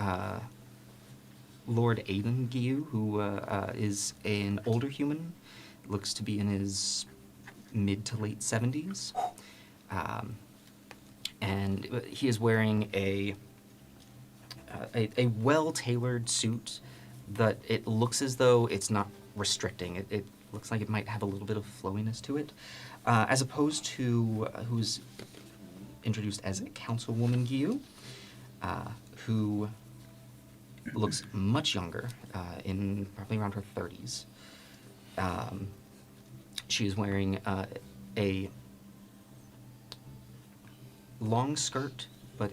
Lord Aiden Giu, who is an older human, looks to be in his mid to late 70s. And he is wearing a well-tailored suit that it looks as though it's not restricting. It looks like it might have a little bit of flowiness to it, as opposed to who's introduced as Councilwoman Giu, who looks much younger, in probably around her 30s. She is wearing a long skirt, but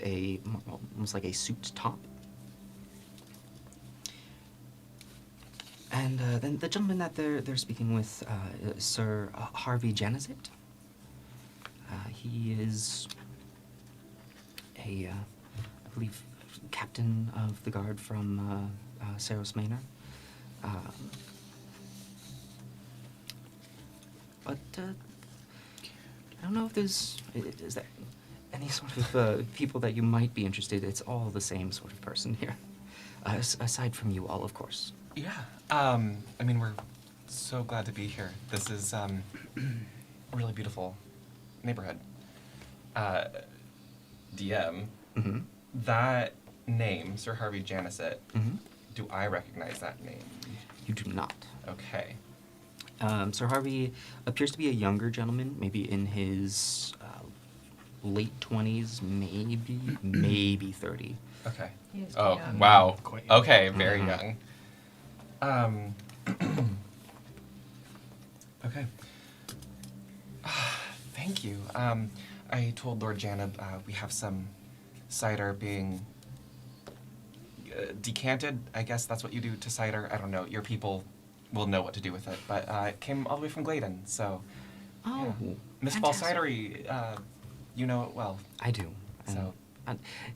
almost like a suit top. And then the gentleman that they're speaking with, Sir Harvey Janizit. He is I believe, captain of the guard from Melos Machina. But I don't know if is there any sort of people that you might be interested. It's all the same sort of person here, aside from you all, of course. Yeah. I mean, we're so glad to be here. This is a really beautiful neighborhood. DM, Mm-hmm. that name, Sir Harvey Janizit, Mm-hmm. do I recognize that name? You do not. Okay. Sir Harvey appears to be a younger gentleman, maybe in his late 20s, maybe 30. Okay. He is Oh, young. wow. Quite young. Okay, very Mhm. young. Okay. Thank you. I told Lord Janib we have some cider being decanted. I guess that's what you do to cider. I don't know. Your people will know what to do with it. But it came all the way from Gladen, so... Oh, yeah. Miss Ball fantastic. Cidery, you know it well. I do. And, So-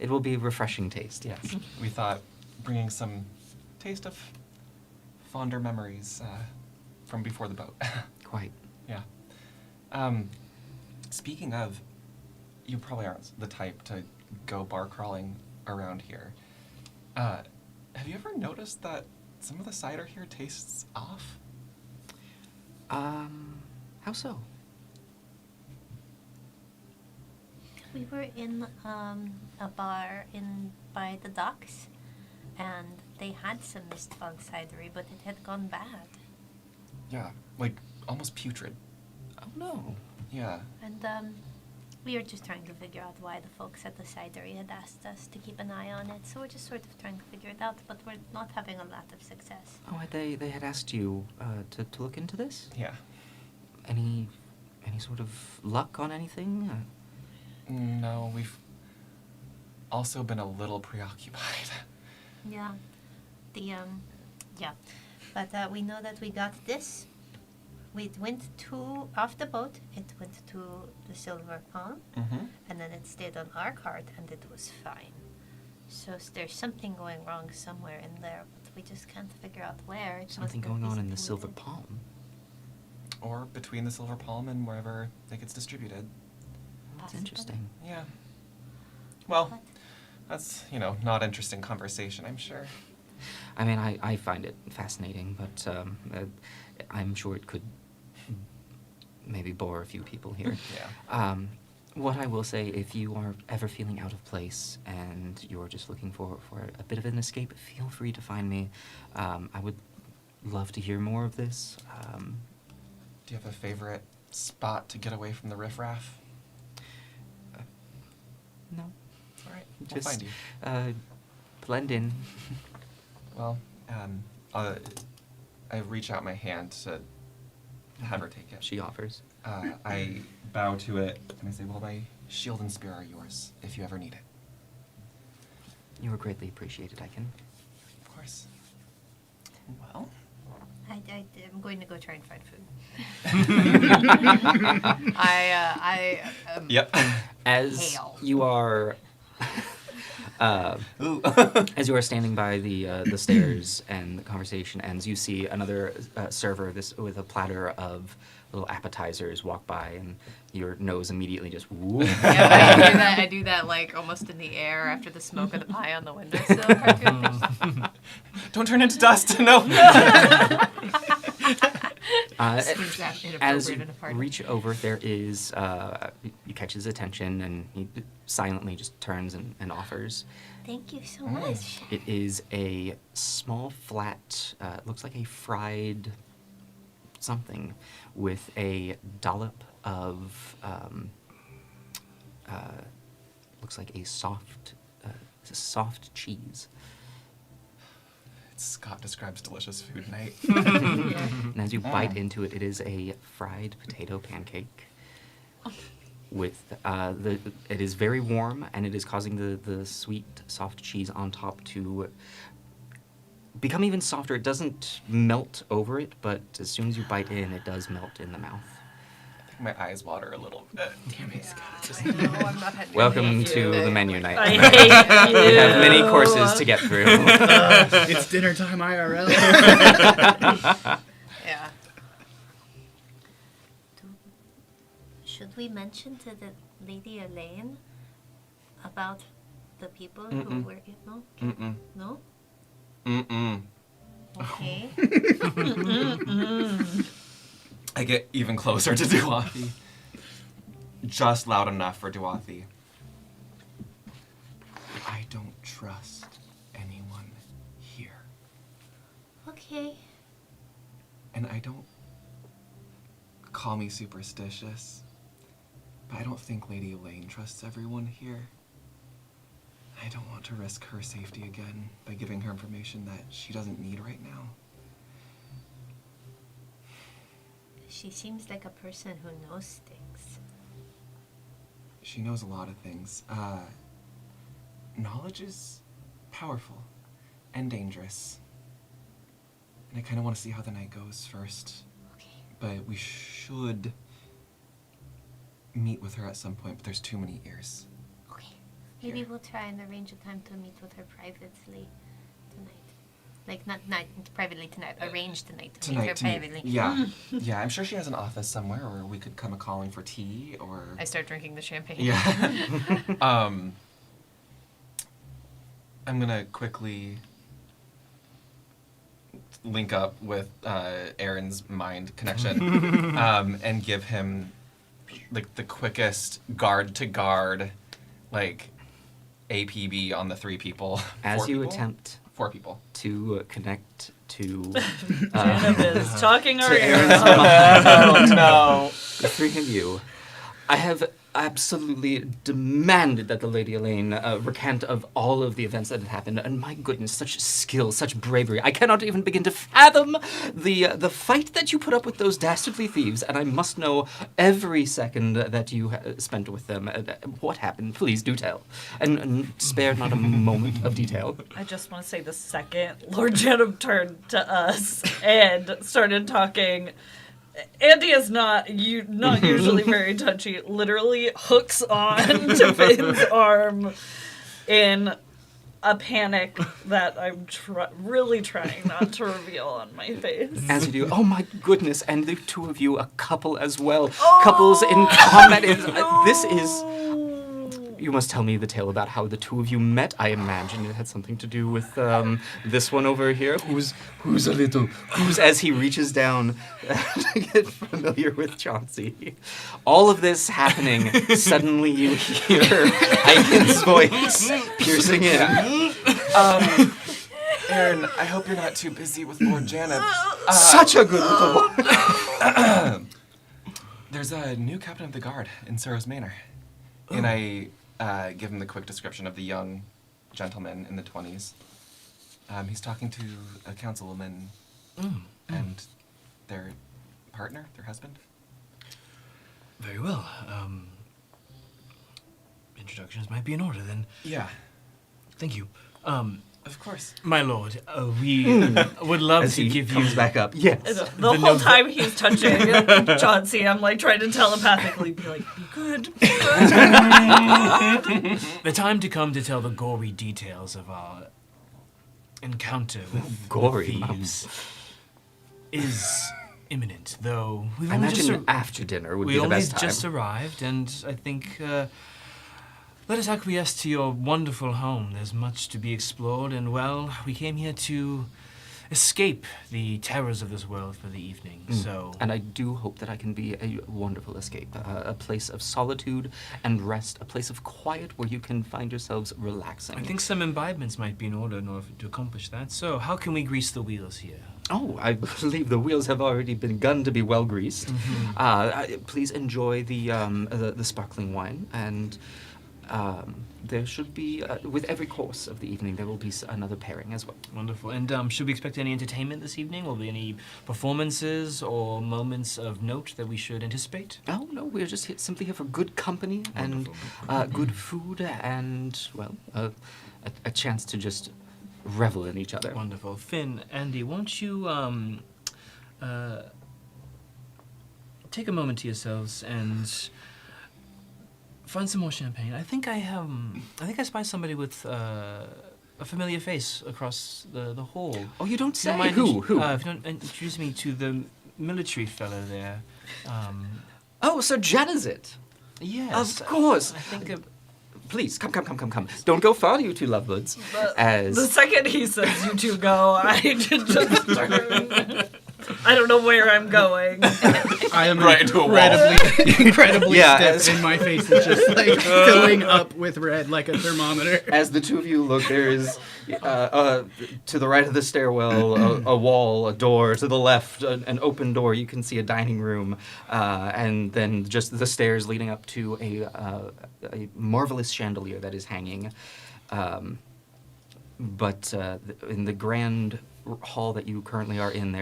it will be a refreshing taste, yes. We thought bringing some taste of fonder memories from before the boat. Quite. Yeah. Speaking of, you probably aren't the type to go bar crawling around here. Have you ever noticed that some of the cider here tastes off? How so? We were in a bar by the docks, and they had some Mistfog cidery, but it had gone bad. Yeah, like almost putrid. Oh, no. Yeah. And we were just trying to figure out why the folks at the cidery had asked us to keep an eye on it. So we're just sort of trying to figure it out, but we're not having a lot of success. Oh, they had asked you to look into this? Yeah. Any sort of luck on anything? No, we've also been a little preoccupied. Yeah. But we know that we got this. We went off the boat. It went to the Silver Palm, Mm-hmm. and then it stayed on our cart, and it was fine. So there's something going wrong somewhere in there, but we just can't figure out where. It Something wasn't going on in the recently Silver lit. Palm. Or between the Silver Palm and wherever it gets distributed. That's Possibly. interesting. Yeah. Well, But that's, not interesting conversation, I'm sure. I mean, I find it fascinating, but I'm sure it could maybe bore a few people here. Yeah. What I will say, if you are ever feeling out of place and you're just looking for a bit of an escape, feel free to find me. I would love to hear more of this. Do you have a favorite spot to get away from the riffraff? No, All right, we'll just find you. blend in. Well, I reach out my hand to have her take it. She offers. I bow to it and I say, well, my shield and spear are yours if you ever need it. You are greatly appreciated, I can. Of course. Well, I'm going to go try and find food. I yep. As Hail. you are Ooh. As you are standing by the stairs and the conversation ends, you see another server with a platter of little appetizers walk by, and your nose immediately just whoop. Yeah, I do that like almost in the air after the smoke of the pie on the windowsill cartoon. Don't turn into dust. No. Seems that As inappropriate you in a party. reach over, there is you catch his attention, and he silently just turns and offers. Thank you so much. It is a small, flat, looks like a fried something with a dollop of, looks like a soft cheese. Scott describes delicious food night. And as you bite into it, it is a fried potato pancake. With it is very warm, and it is causing the sweet, soft cheese on top to become even softer. It doesn't melt over it, but as soon as you bite in, it does melt in the mouth. I think my eyes water a little bit. Damn it, Scott. No, I'm not heading Welcome to the menu night. I hate you. We have many courses to get through. It's dinner time IRL. Yeah. Should we mention to the Lady Elaine about the people who Mm-mm. were... No? Mm-mm. No? Mm-mm. Okay. I get even closer to Duathi. Just loud enough for Duathi. I don't trust anyone here. Okay. And I don't... Call me superstitious, but I don't think Lady Elaine trusts everyone here. I don't want to risk her safety again by giving her information that she doesn't need right now. She seems like a person who knows things. She knows a lot of things. Knowledge is powerful and dangerous. And I kind of want to see how the night goes first. Okay. But we should meet with her at some point, but there's too many ears. Okay. Maybe Here. we'll try and arrange a time to meet with her privately tonight. Like, not privately tonight. Arrange tonight to meet her privately. Yeah. Yeah, I'm sure she has an office somewhere, or we could come a-calling for tea, or... I start drinking the champagne. Yeah. I'm gonna quickly link up with Aaron's mind connection and give him like the quickest guard to guard, like APB on the 3 people. As 4 you people? attempt 4 people. to connect to Janet is talking our to ear Aaron's off. mind, Oh no. the 3 of you, I have absolutely demanded that the Lady Elaine recant of all of the events that had happened, and my goodness, such skill, such bravery. I cannot even begin to fathom the fight that you put up with those dastardly thieves, and I must know every second that you spent with them. What happened? Please do tell, and spare not a moment of detail. I just want to say the second Lord Jenham turned to us and started talking. Andy is not usually very touchy. Literally hooks on to Finn's arm in a panic that I'm really trying not to reveal on my face. As you do, oh my goodness, and the 2 of you, a couple as well. Couples in combat. This is... You must tell me the tale about how the 2 of you met. I imagine it had something to do with this one over here. Who's as he reaches down to get familiar with Chauncey. All of this happening, suddenly you hear Iken's voice piercing in. Aaron, I hope you're not too busy with Lord Janet. Such a good little boy. There's a new captain of the guard in Sarah's Manor. And I give him the quick description of the young gentleman in the 20s. He's talking to a councilwoman and their partner, their husband. Very well. Introductions might be in order then. Yeah. Thank you. Of course. My lord, we would love As to he give comes you... back up. Yes. The whole time he's touching Chauncey, I'm like trying to telepathically be like, be good. The time to come to tell the gory details of our encounter with Gory thieves is imminent, though we've I only just imagine after dinner would we be the only best time. just arrived, and I think let us acquiesce to your wonderful home. There's much to be explored, and well, we came here to escape the terrors of this world for the evening. So, And I do hope that I can be a wonderful escape, a place of solitude and rest, a place of quiet where you can find yourselves relaxing. I think some imbibements might be in order to accomplish that. So, how can we grease the wheels here? Oh, I believe the wheels have already begun to be well greased. Please enjoy the sparkling wine, and there should be, with every course of the evening, there will be another pairing as well. Wonderful. And should we expect any entertainment this evening? Will there be any performances or moments of note that we should anticipate? Oh, no, we're just simply here for good company and good food and, well, a chance to just revel in each other. Wonderful. Finn, Andy, won't you take a moment to yourselves and find some more champagne? I think I spy somebody with a familiar face across the hall. Oh, you don't If you say? mind Who? if you don't introduce me to the military fellow there. Oh, Sir Janizit. Yes. Of course. I think... Please, come. Don't go far, you two lovebirds. The second he says you two go, I just turn. I don't know where I'm going. I am Right into a wall. incredibly Yeah, stiff, and my face is just like filling up with red like a thermometer. As the two of you look, there is, to the right of the stairwell, a wall, a door. To the left, an open door. You can see a dining room, and then just the stairs leading up to a marvelous chandelier that is hanging. But in the grand hall that you currently are in,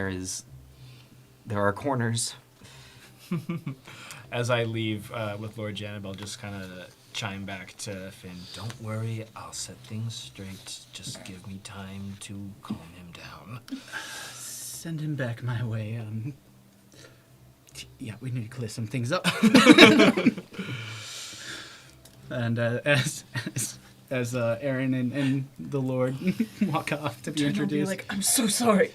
there are corners. As I leave with Lord Janib, I'll just kind of chime back to Finn. Don't worry, I'll set things straight. Just give me time to calm him down. Send him back my way. Yeah, we need to clear some things up. And as Aaron and the Lord walk off to be introduced, Like, I'm so sorry.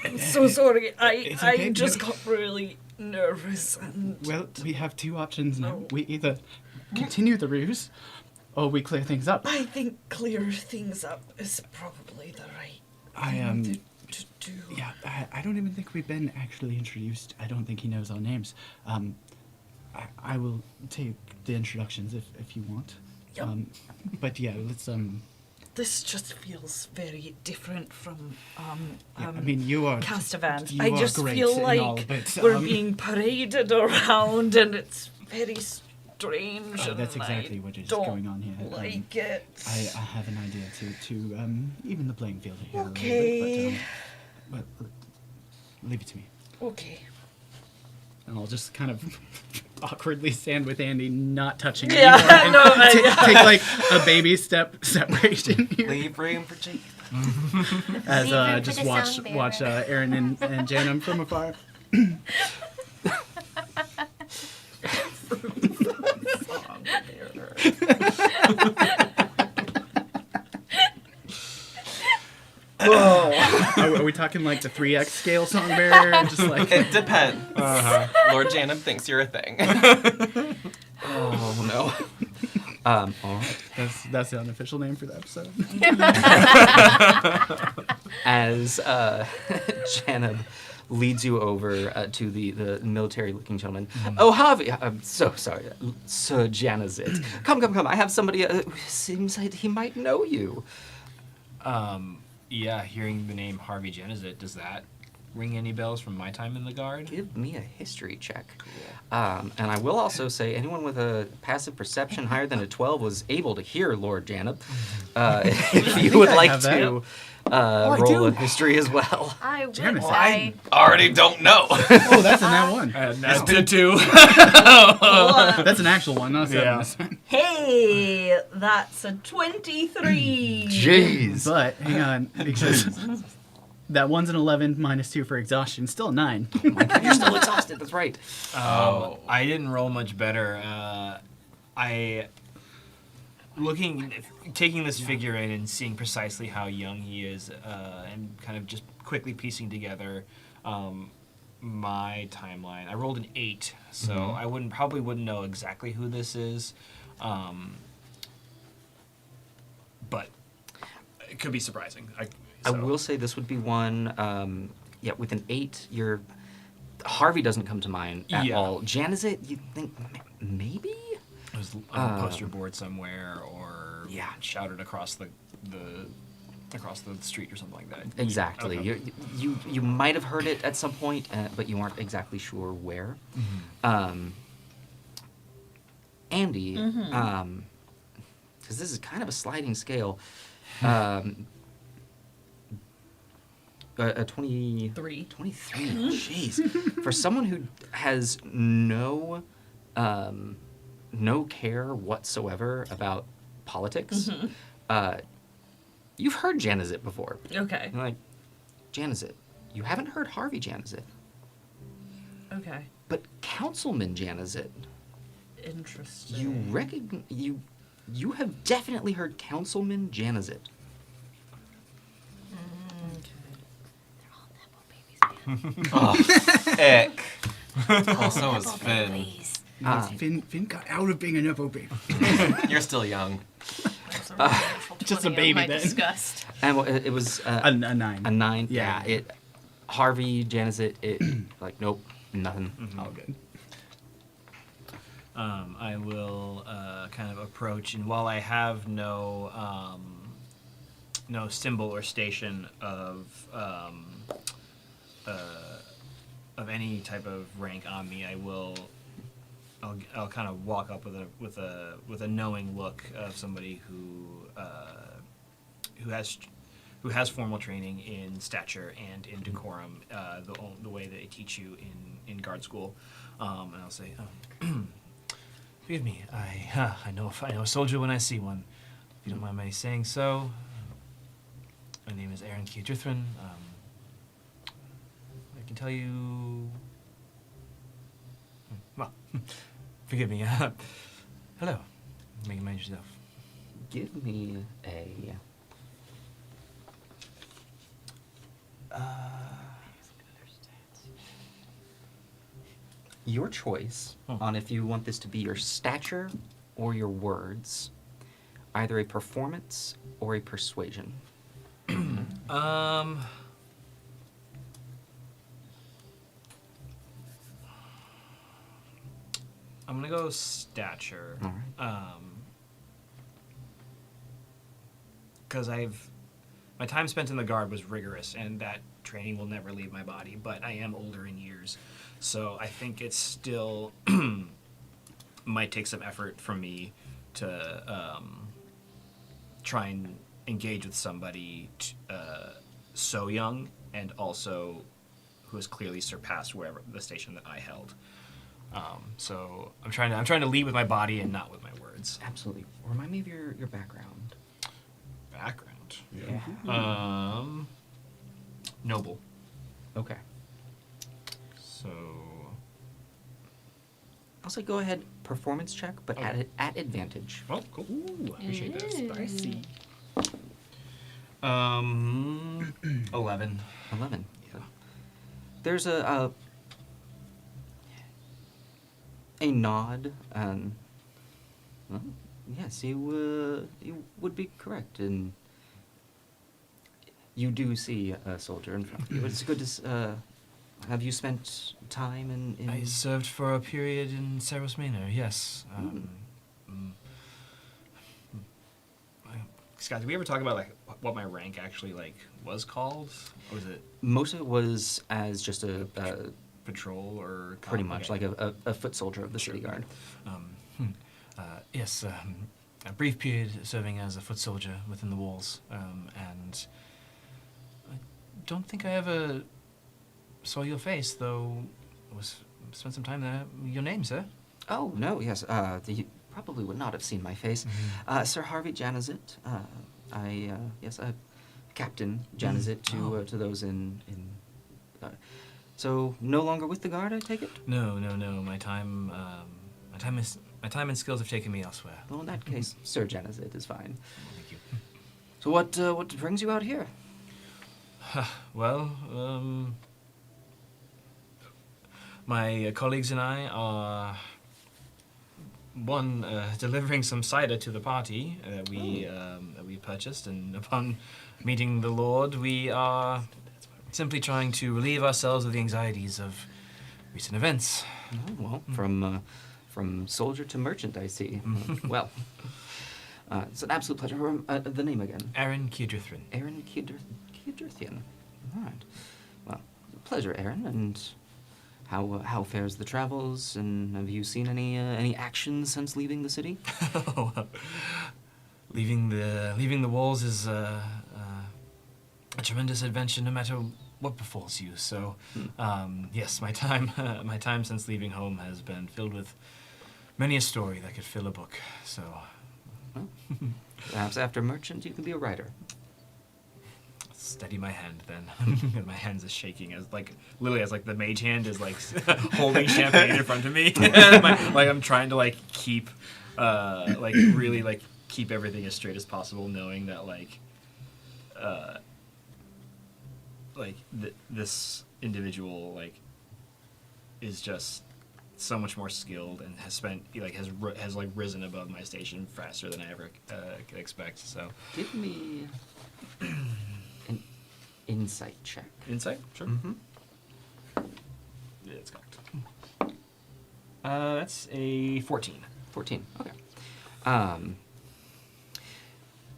I'm so sorry. It's I okay. just got really nervous and well, we have two options now. No. We either continue the ruse, or we clear things up. I think clear things up is probably the right thing to do. Yeah, I don't even think we've been actually introduced. I don't think he knows our names. I will take the introductions if you want. Yep. But yeah, let's This just feels very different from yeah, I mean, you are Castavant. you I are just great feel and like all, but, we're being paraded around and it's very strange. Oh, that's and exactly I what is don't going on here. Like it. I have an idea to even the playing field here Okay. a little bit, but leave it to me. Okay. And I'll just kind of awkwardly stand with Andy, not touching Yeah, anyone, and no, take like a baby step separation here. Leave room for Jake. As Leave room for just the watch sound watch bearer. Aaron and Janum from afar. Are we talking like the 3x scale song bearer? Just like It depends. Lord Janib thinks you're a thing. Oh no. All right. that's the unofficial name for the episode. As Janib leads you over to the military-looking gentleman. Oh, Harvey, I'm so sorry, Sir Janizit. Come. I have somebody who seems like he might know you. Yeah, hearing the name Harvey Janizit, does that ring any bells from my time in the Guard? Give me a history check. And I will also say anyone with a passive perception higher than a 12 was able to hear Lord Janib. If you would I like have that. to I roll do. a history as well. I Damn would it, die. Already don't know. Oh, that's a nat one. That's the 2. That's an actual one, not a 7 Yeah. this time. Hey, that's a 23. Jeez. But hang on, because that one's an 11 minus 2 for exhaustion, still a 9. You're still exhausted. That's right. I didn't roll much better. Taking this figure in and seeing precisely how young he is, and kind of just quickly piecing together my timeline. I rolled an 8, so I probably wouldn't know exactly who this is, but it could be surprising. I will say this would be one. With an 8, Harvey doesn't come to mind at all. Janizit, you think maybe? It was on a poster board somewhere, or Yeah. shouted across the street or something like that. Exactly. Okay. You might have heard it at some point, but you aren't exactly sure where. Andy, because this is kind of a sliding scale. A 23. 23. Jeez. For someone who has no care whatsoever about politics, you've heard Janizit before. Okay. You're like, Janizit. You haven't heard Harvey Janizit, Okay. but Councilman Janizit. Interesting. You have definitely heard Councilman Janizit. Ick. Also is Finn. Finn got out of being a Nepo baby. You're still young. Just a baby my then. disgust. And it was A 9. a 9. Yeah. Harvey Janizit. Like nope, nothing. All good. I will kind of approach, and while I have no symbol or station of any type of rank on me, I'll kind of walk up with a knowing look of somebody who has formal training in stature and in decorum, the way that they teach you in guard school, and I'll say, forgive me, I know a soldier when I see one. If you don't mind my saying so, my name is Aaron K. Drithrin. I can tell you. Well, forgive me. Hello. Make a mind yourself. Give me a. Your choice on if you want this to be your stature or your words, either a performance or a persuasion. I'm gonna go stature. All right. Because my time spent in the guard was rigorous, and that training will never leave my body. But I am older in years, so I think it still might take some effort from me to try and engage with somebody so young, and also who has clearly surpassed wherever the station that I held. So I'm trying to lead with my body and not with my words. Absolutely. Remind me of your background. Background. Yeah. Noble. Okay. So I'll say go ahead, performance check, but Okay. at advantage. well, cool. Ooh, appreciate that. Spicy. 11. 11. There's a nod, and well, yes, you would be correct, and you do see a soldier in front of you. It's good to have you spent time in I served for a period in Melos Machina, yes. Scott, did we ever talk about like what my rank actually like was called? Or was it Most of it was as just a patrol or pretty much okay. like a foot soldier of the Sure. city guard. Yes, a brief period serving as a foot soldier within the walls, and don't think I ever saw your face, though. Spent some time there. Your name, sir? Oh, no, yes. You probably would not have seen my face. Sir Harvey Janizit. Captain Janizit to those in so no longer with the guard, I take it? No. My time and skills have taken me elsewhere. Well, in that case, Sir Janizit is fine. Thank you. So what brings you out here? Well, my colleagues and I are delivering some cider to the party that we purchased, and upon meeting the Lord, we are simply trying to relieve ourselves of the anxieties of recent events. Oh, well, from soldier to merchant, I see. Well, it's an absolute pleasure. The name again? Aaron Kidrithrin. Aaron Kidrithian. All right. Well, pleasure, Aaron. And how fares the travels? And have you seen any action since leaving the city? Leaving the walls is a tremendous adventure, no matter what befalls you. So, yes, my time since leaving home has been filled with many a story that could fill a book. So, well, perhaps after merchant, you can be a writer. Steady my hand then. My hands is shaking as literally as the mage hand is holding champagne in front of me. I'm trying to keep really keep everything as straight as possible, knowing that this individual is just so much more skilled and has spent has risen above my station faster than I ever could expect. So give me an insight check. Insight, sure. Mm-hmm. Yeah, it's cocked. That's a 14. 14. Okay.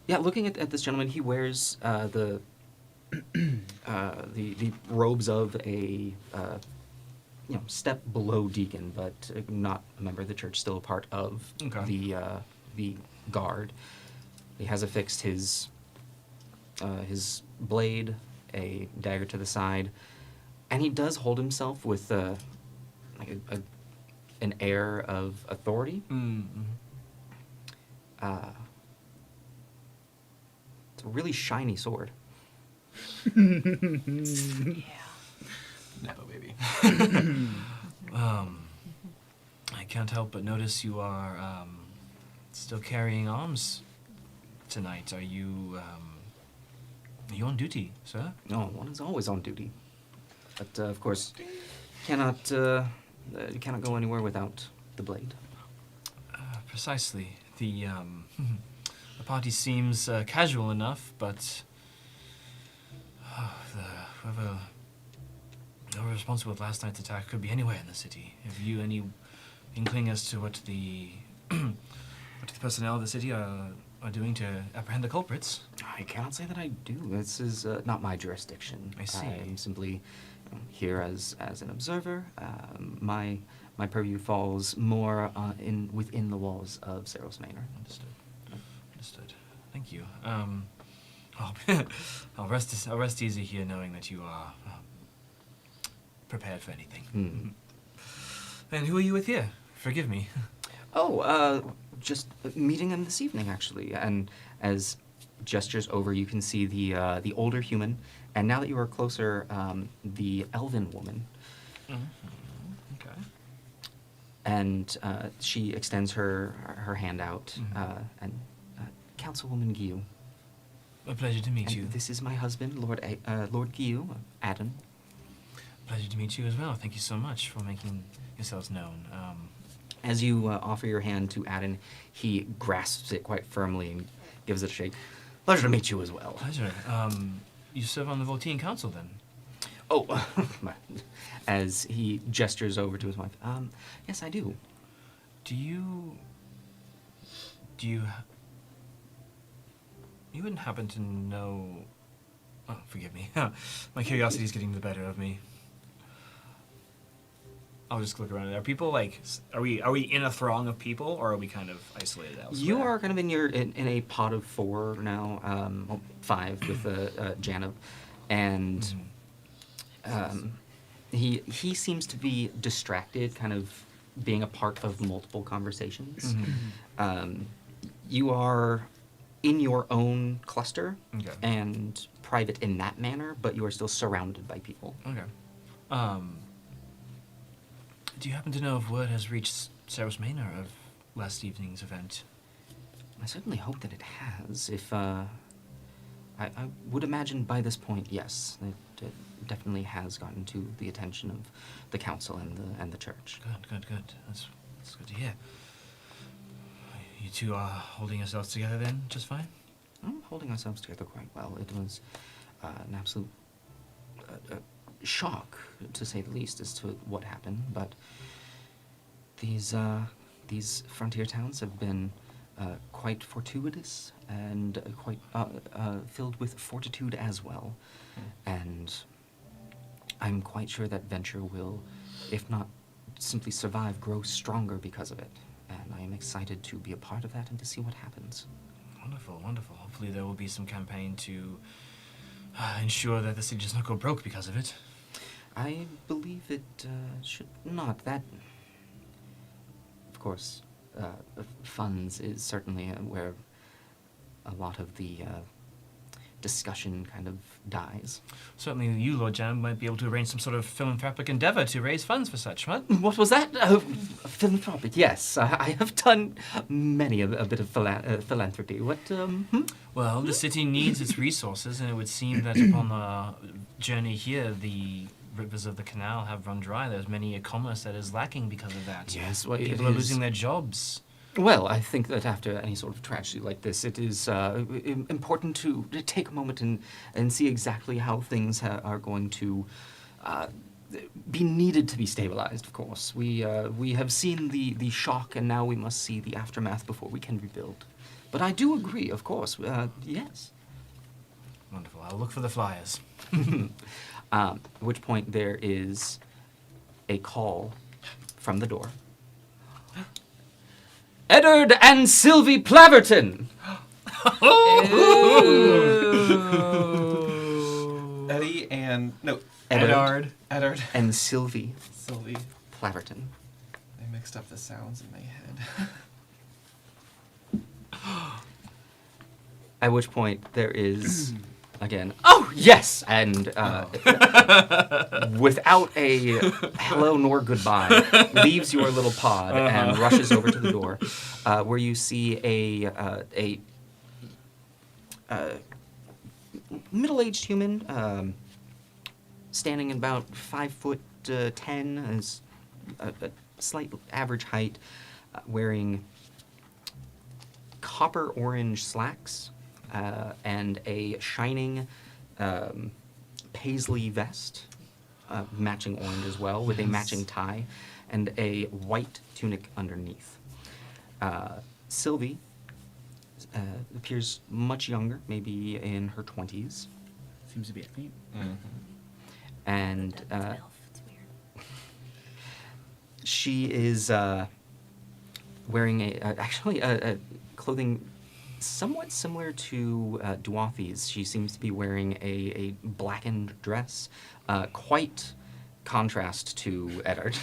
Yeah, looking at this gentleman, he wears the robes of a step below deacon, but not a member of the church. Still a part of the guard. He has affixed his blade, a dagger to the side, and he does hold himself with an air of authority. Mm-hmm. It's a really shiny sword. Nepo baby. I can't help but notice you are still carrying arms tonight. Are you on duty, sir? No, one is always on duty. But of course, cannot go anywhere without the blade. Precisely. The party seems casual enough, but whoever responsible for last night's attack could be anywhere in the city. Have you any inkling as to what the personnel of the city are doing to apprehend the culprits? I cannot say that I do. This is not my jurisdiction. I see. I am simply here as an observer. My purview falls more within the walls of Melos Manor. Understood. Thank you. I'll rest easy here, knowing that you are prepared for anything. Mm. And who are you with here? Forgive me. Oh, just meeting him this evening, actually. And as gestures over, you can see the older human, and now that you are closer, the elven woman. Mm-hmm. Okay. And she extends her hand out, and Councilwoman Guillaume. A pleasure to meet And you. this is my husband, Lord Guillaume, Adam. Pleasure to meet you as well. Thank you so much for making yourselves known. As you offer your hand to Adam, he grasps it quite firmly and gives it a shake. Pleasure to meet you as well. Pleasure. You serve on the Voltine Council, then? Oh, as he gestures over to his wife. Yes, I do. Do you wouldn't happen to know... Oh, forgive me. My curiosity is getting the better of me. I'll just look around. Are people are we in a throng of people, or are we kind of isolated elsewhere? You are kind of in a pod of 4 now, 5 with Janab. and he seems to be distracted, kind of being a part of multiple conversations. You are in your own cluster Okay. and private in that manner, but you are still surrounded by people. Okay. Do you happen to know if word has reached Melos Machina of last evening's event? I certainly hope that it has. If I would imagine by this point, yes, it definitely has gotten to the attention of the council and the church. Good. That's good to hear. You two are holding yourselves together then, just fine? Holding ourselves together quite well. It was an absolute shock, to say the least, as to what happened. But these frontier towns have been quite fortuitous and quite filled with fortitude as well. And I'm quite sure that venture will, if not simply survive, grow stronger because of it. And I am excited to be a part of that and to see what happens. Wonderful. Hopefully there will be some campaign to ensure that the city does not go broke because of it. I believe it should not. That, of course, funds is certainly where a lot of the discussion kind of dies. Certainly you, Lord Jam, might be able to arrange some sort of philanthropic endeavor to raise funds for such, right? What was that? Philanthropic, yes. I have done many a bit of philanthropy. What, Well, the city needs its resources, and it would seem that upon the journey here, the rivers of the canal have run dry. There's many a commerce that is lacking because of that. Yes, well, People are losing their jobs. Well, I think that after any sort of tragedy like this, it is important to take a moment and see exactly how things are going to be needed to be stabilized, of course. We have seen the shock, and now we must see the aftermath before we can rebuild. But I do agree, of course, yes. Wonderful. I'll look for the flyers. At which point there is a call from the door. Eddard and Sylvie Plaverton! Eddie and Eddard Eddard and Sylvie Sylvie. Plaverton. I mixed up the sounds in my head. At which point there is, again, oh, yes! And without a hello nor goodbye, leaves your little pod and rushes over to the door, where you see a middle-aged human standing about 5'10", is a slight average height, wearing copper orange slacks and a shining paisley vest, matching orange as well, with a matching tie, and a white tunic underneath. Sylvie appears much younger, maybe in her 20s. Seems to be a theme. And It's weird. she is wearing a clothing somewhat similar to Duathi's. She seems to be wearing a blackened dress, quite contrast to Eddard.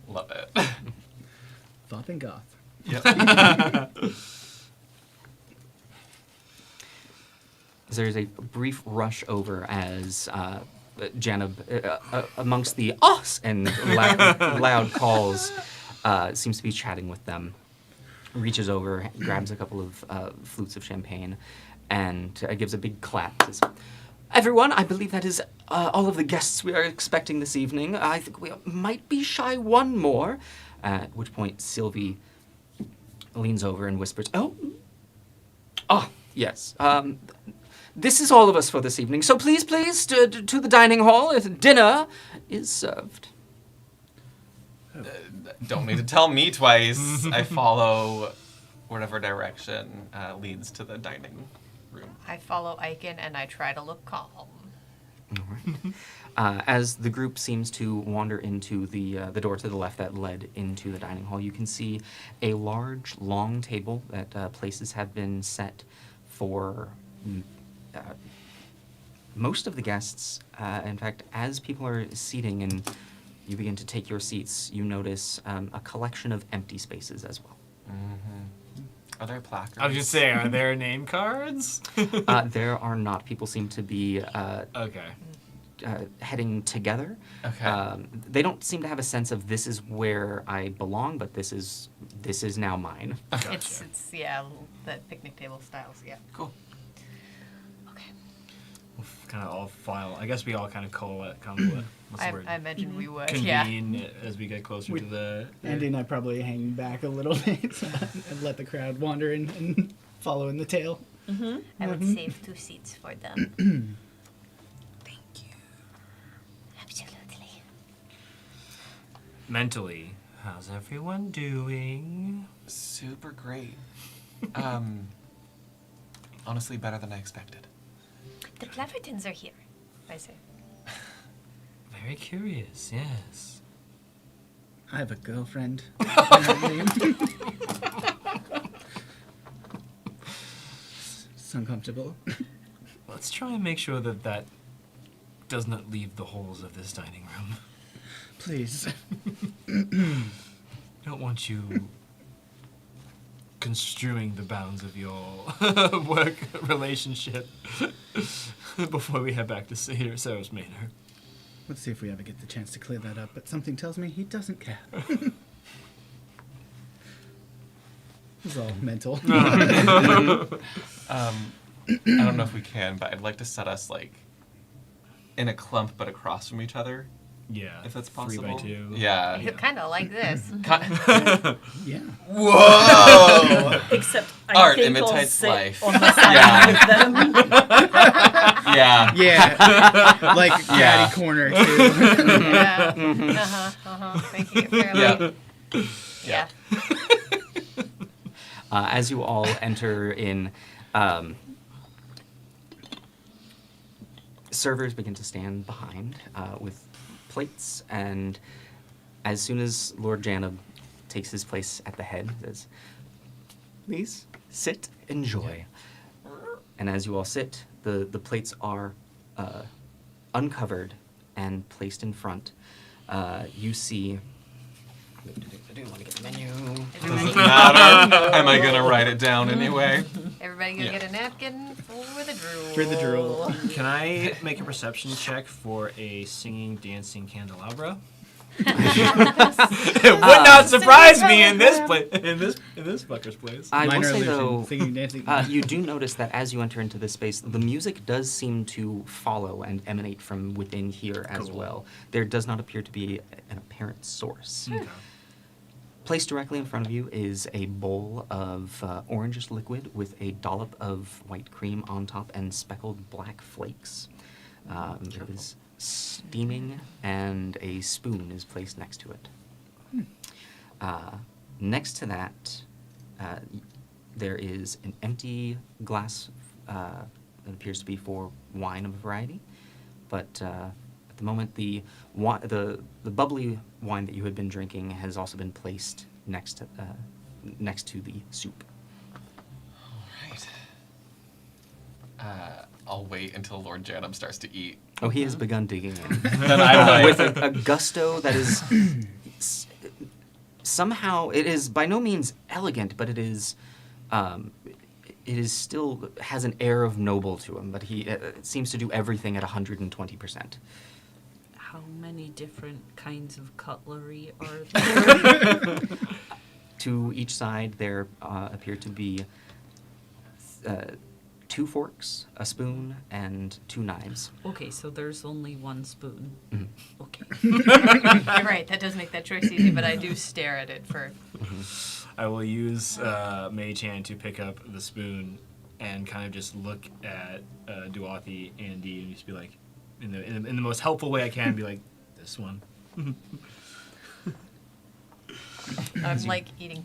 Love it. Thought and goth. Yep. There's a brief rush over as Janab, amongst the ohs and loud calls, seems to be chatting with them. Reaches over, grabs a couple of flutes of champagne, and gives a big clap. Says, "Everyone, I believe that is all of the guests we are expecting this evening. I think we might be shy one more." At which point Sylvie leans over and whispers, "Oh, yes. This is all of us for this evening. So please, to the dining hall. Dinner is served." Don't need to tell me twice. I follow whatever direction leads to the dining room. I follow Aiken and I try to look calm. All right. As the group seems to wander into the door to the left that led into the dining hall, you can see a large, long table that places have been set for most of the guests, in fact, as people are seating and you begin to take your seats, you notice a collection of empty spaces as well. Are there placards? I was just saying, are there name cards? There are not. People seem to be Okay. heading together. Okay. They don't seem to have a sense of this is where I belong, but this is now mine. Gotcha. It's that picnic table styles. Yeah. Cool. Okay. We'll kind of all file. I guess we all kind of what's the word? I imagine we would. Yeah. Convene as we get closer to the. Andy and I probably hang back a little bit and let the crowd wander and follow in the tail. I would save 2 seats for them. Thank you. Absolutely. Mentally, how's everyone doing? Super great. Honestly, better than I expected. The Clevertons are here, I say. Very curious, yes. I have a girlfriend. It's uncomfortable. Let's try and make sure that does not leave the holes of this dining room. Please. Don't want you construing the bounds of your work relationship before we head back to Sarah's Manor. Let's see if we ever get the chance to clear that up, but something tells me he doesn't care. It's all mental. I don't know if we can, but I'd like to set us like in a clump but across from each other, Yeah. if that's possible. 3x2. Yeah. Kind of like this. Yeah. Whoa! Except I Art think I'll imitates sit life. on the side Yeah. with them. Yeah. Yeah. Like Yeah. catty corner, too. Yeah. Making it fairly. Yeah. Yeah. As you all enter in, servers begin to stand behind with plates, and as soon as Lord Janab takes his place at the head, says, "Please sit, enjoy." And as you all sit, the plates are uncovered and placed in front. You see. I do want to get the menu. Doesn't matter. Am I gonna write it down anyway? Everybody go Yeah. get a napkin for the drool. For the drool. Can I make a perception check for a singing, dancing candelabra? It would not surprise me in this place. In this fucker's place. I will Minor say, illusion, though, singing, dancing. you do notice that as you enter into this space, the music does seem to follow and emanate from within here as Cool. well. There does not appear to be an apparent source. Okay. Placed directly in front of you is a bowl of orangish liquid with a dollop of white cream on top and speckled black flakes. It is steaming, and a spoon is placed next to it. Next to that, there is an empty glass that appears to be for wine of a variety, but at the moment, the bubbly wine that you had been drinking has also been placed next to the soup. Alright. I'll wait until Lord Janum starts to eat. Oh, he has begun digging in. Then I With like. a gusto that is somehow, it is by no means elegant, but it is still has an air of noble to him, but he seems to do everything at 120%. How many different kinds of cutlery are there? To each side, there appear to be 2 forks, a spoon, and 2 knives. Okay, so there's only 1 spoon. Mhm. Okay. You're right. That does make that choice easy, but I do stare at it for. I will use Mage Hand to pick up the spoon and kind of just look at Duathi and Dee and just be like, in the most helpful way I can, be like, this one. I'm like eating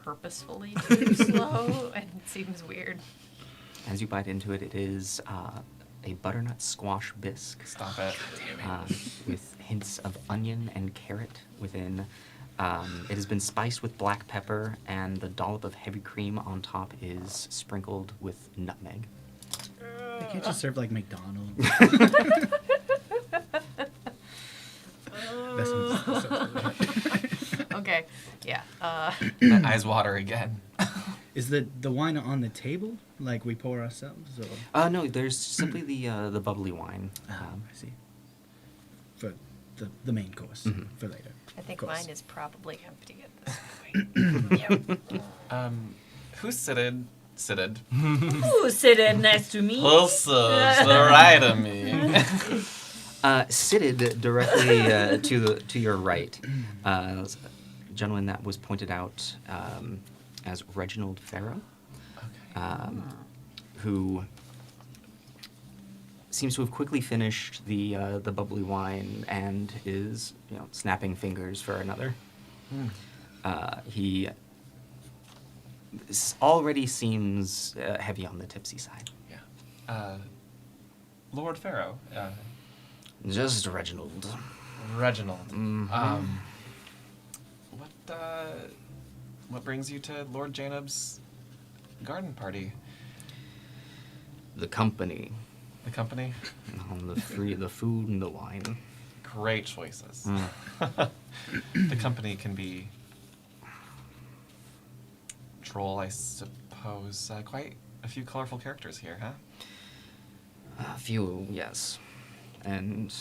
purposefully too slow, and it seems weird. As you bite into it, it is a butternut squash bisque Stop it. with hints of onion and carrot within. It has been spiced with black pepper, and the dollop of heavy cream on top is sprinkled with nutmeg. They can't just serve like McDonald's. Okay. Yeah. My eyes water again. Is the wine on the table, like we pour ourselves, or? No, there's simply the bubbly wine. I see. For the main course for later. I think Of course. mine is probably empty at this point. Who's sitted? Ooh, Sid, nice to meet you. Closer, right of me. Seated directly to your right, a gentleman that was pointed out as Reginald Farrow, who seems to have quickly finished the bubbly wine and is snapping fingers for another. He already seems heavy on the tipsy side. Yeah. Lord Pharaoh. Just Reginald. Reginald. What brings you to Lord Janob's garden party? The company. The company? The food and the wine. Great choices. The company can be droll, I suppose. Quite a few colorful characters here, huh? A few, yes. And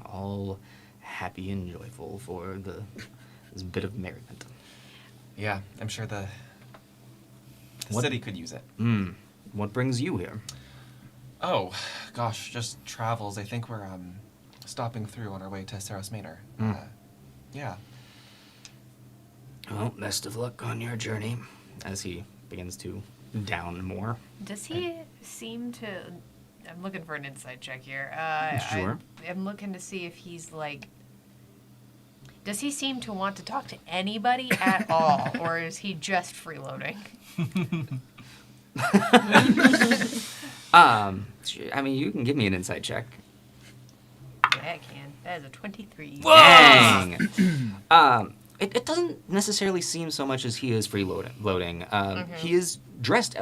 all happy and joyful for this bit of merriment. Yeah, I'm sure the What- city could use it. What brings you here? Oh, gosh, just travels. I think we're stopping through on our way to Saros Manor. Yeah. Well, best of luck on your journey, as he begins to down more. Does he seem to? I'm looking for an insight check here. Sure. I'm looking to see if he's like. Does he seem to want to talk to anybody at all, or is he just freeloading? I mean, you can give me an insight check. Yeah, I can. That is a 23. Dang! It doesn't necessarily seem so much as he is freeloading. He is dressed,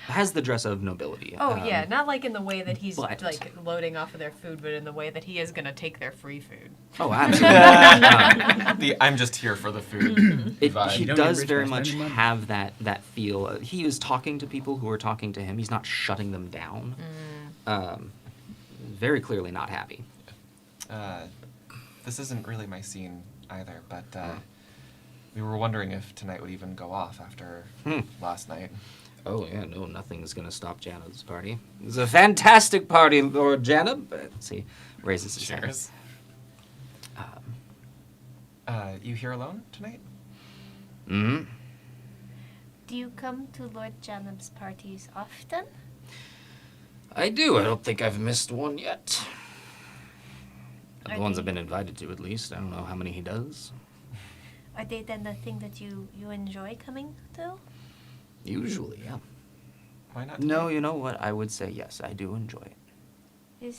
has the dress of nobility. Oh yeah, not like in the way that he's but- like loading off of their food, but in the way that he is gonna take their free food. Oh, absolutely. The I'm just here for the food He vibe. don't get does rich very by much spending money. have that feel. He is talking to people who are talking to him. He's not shutting them down. Very clearly not happy. This isn't really my scene either, but we were wondering if tonight would even go off after last night. Oh, yeah, no, nothing's going to stop Janob's party. It's a fantastic party, Lord Janob. He raises his hand. Cheers. You here alone tonight? Hmm. Do you come to Lord Janob's parties often? I do. I don't think I've missed one yet. Are The ones they- I've been invited to, at least. I don't know how many he does. Are they then the thing that you enjoy coming to? Usually, yeah. Why not? No, you know what? I would say yes. I do enjoy it.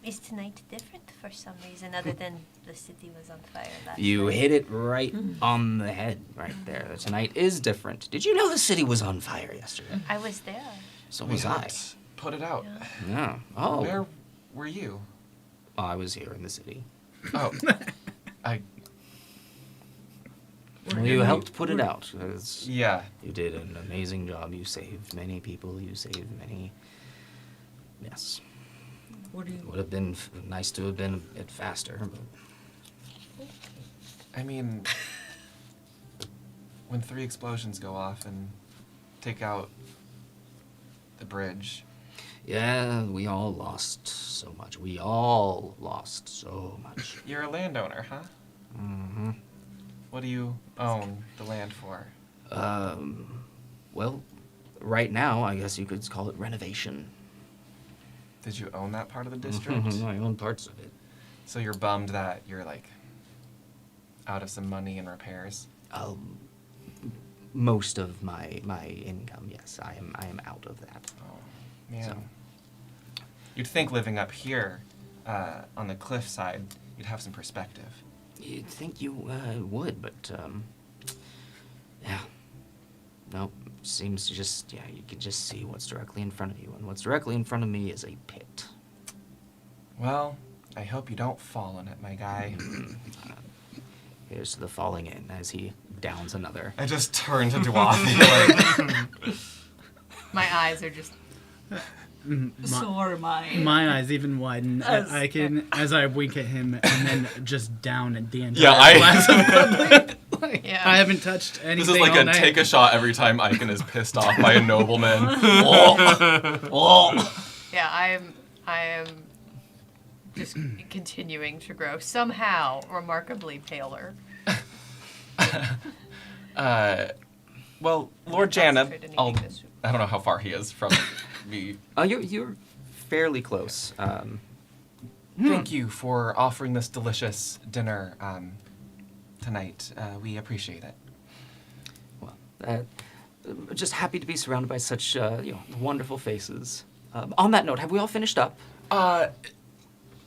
Is tonight different for some reason other than the city was on fire last You night? hit it right on the head, right there. Tonight is different. Did you know the city was on fire yesterday? I was there. So We was I. helped put it out. Yeah. Yeah. Oh. Where were you? I was here in the city. Oh, I Well, you helped put it out. yeah. You did an amazing job. You saved many people. You saved many. Yes. What do you? Would have been nice to have been a bit faster, but I mean, when 3 explosions go off and take out the bridge. yeah, we all lost so much. We all lost so much. You're a landowner, huh? Mm-hmm. What do you own the land for? Well, right now, I guess you could call it renovation. Did you own that part of the district? I own parts of it. So you're bummed that you're like out of some money and repairs? Most of my income, yes, I am out of that. Oh, man. So. You'd think living up here on the cliffside, you'd have some perspective. You'd think you would, but yeah, no, seems to just, you can just see what's directly in front of you. And what's directly in front of me is a pit. Well, I hope you don't fall in it, my guy. Here's to the falling in as he downs another. I just turn to Dwathi, like, My eyes are just. So are mine. My eyes even widen. As- I can, as I wink at him, and then just down at the entire Yeah, glass of Gauntlet. Like, Yeah. I haven't touched anything this is like all a night. take a shot every time Icon is pissed off by a nobleman. Yeah, I am just continuing to grow somehow remarkably paler. Well, Lord Janab, Concentrate in I eating this soup. don't know how far he is from me. You're fairly close. Thank you for offering this delicious dinner tonight. We appreciate it. Well, just happy to be surrounded by such wonderful faces. On that note, have we all finished up?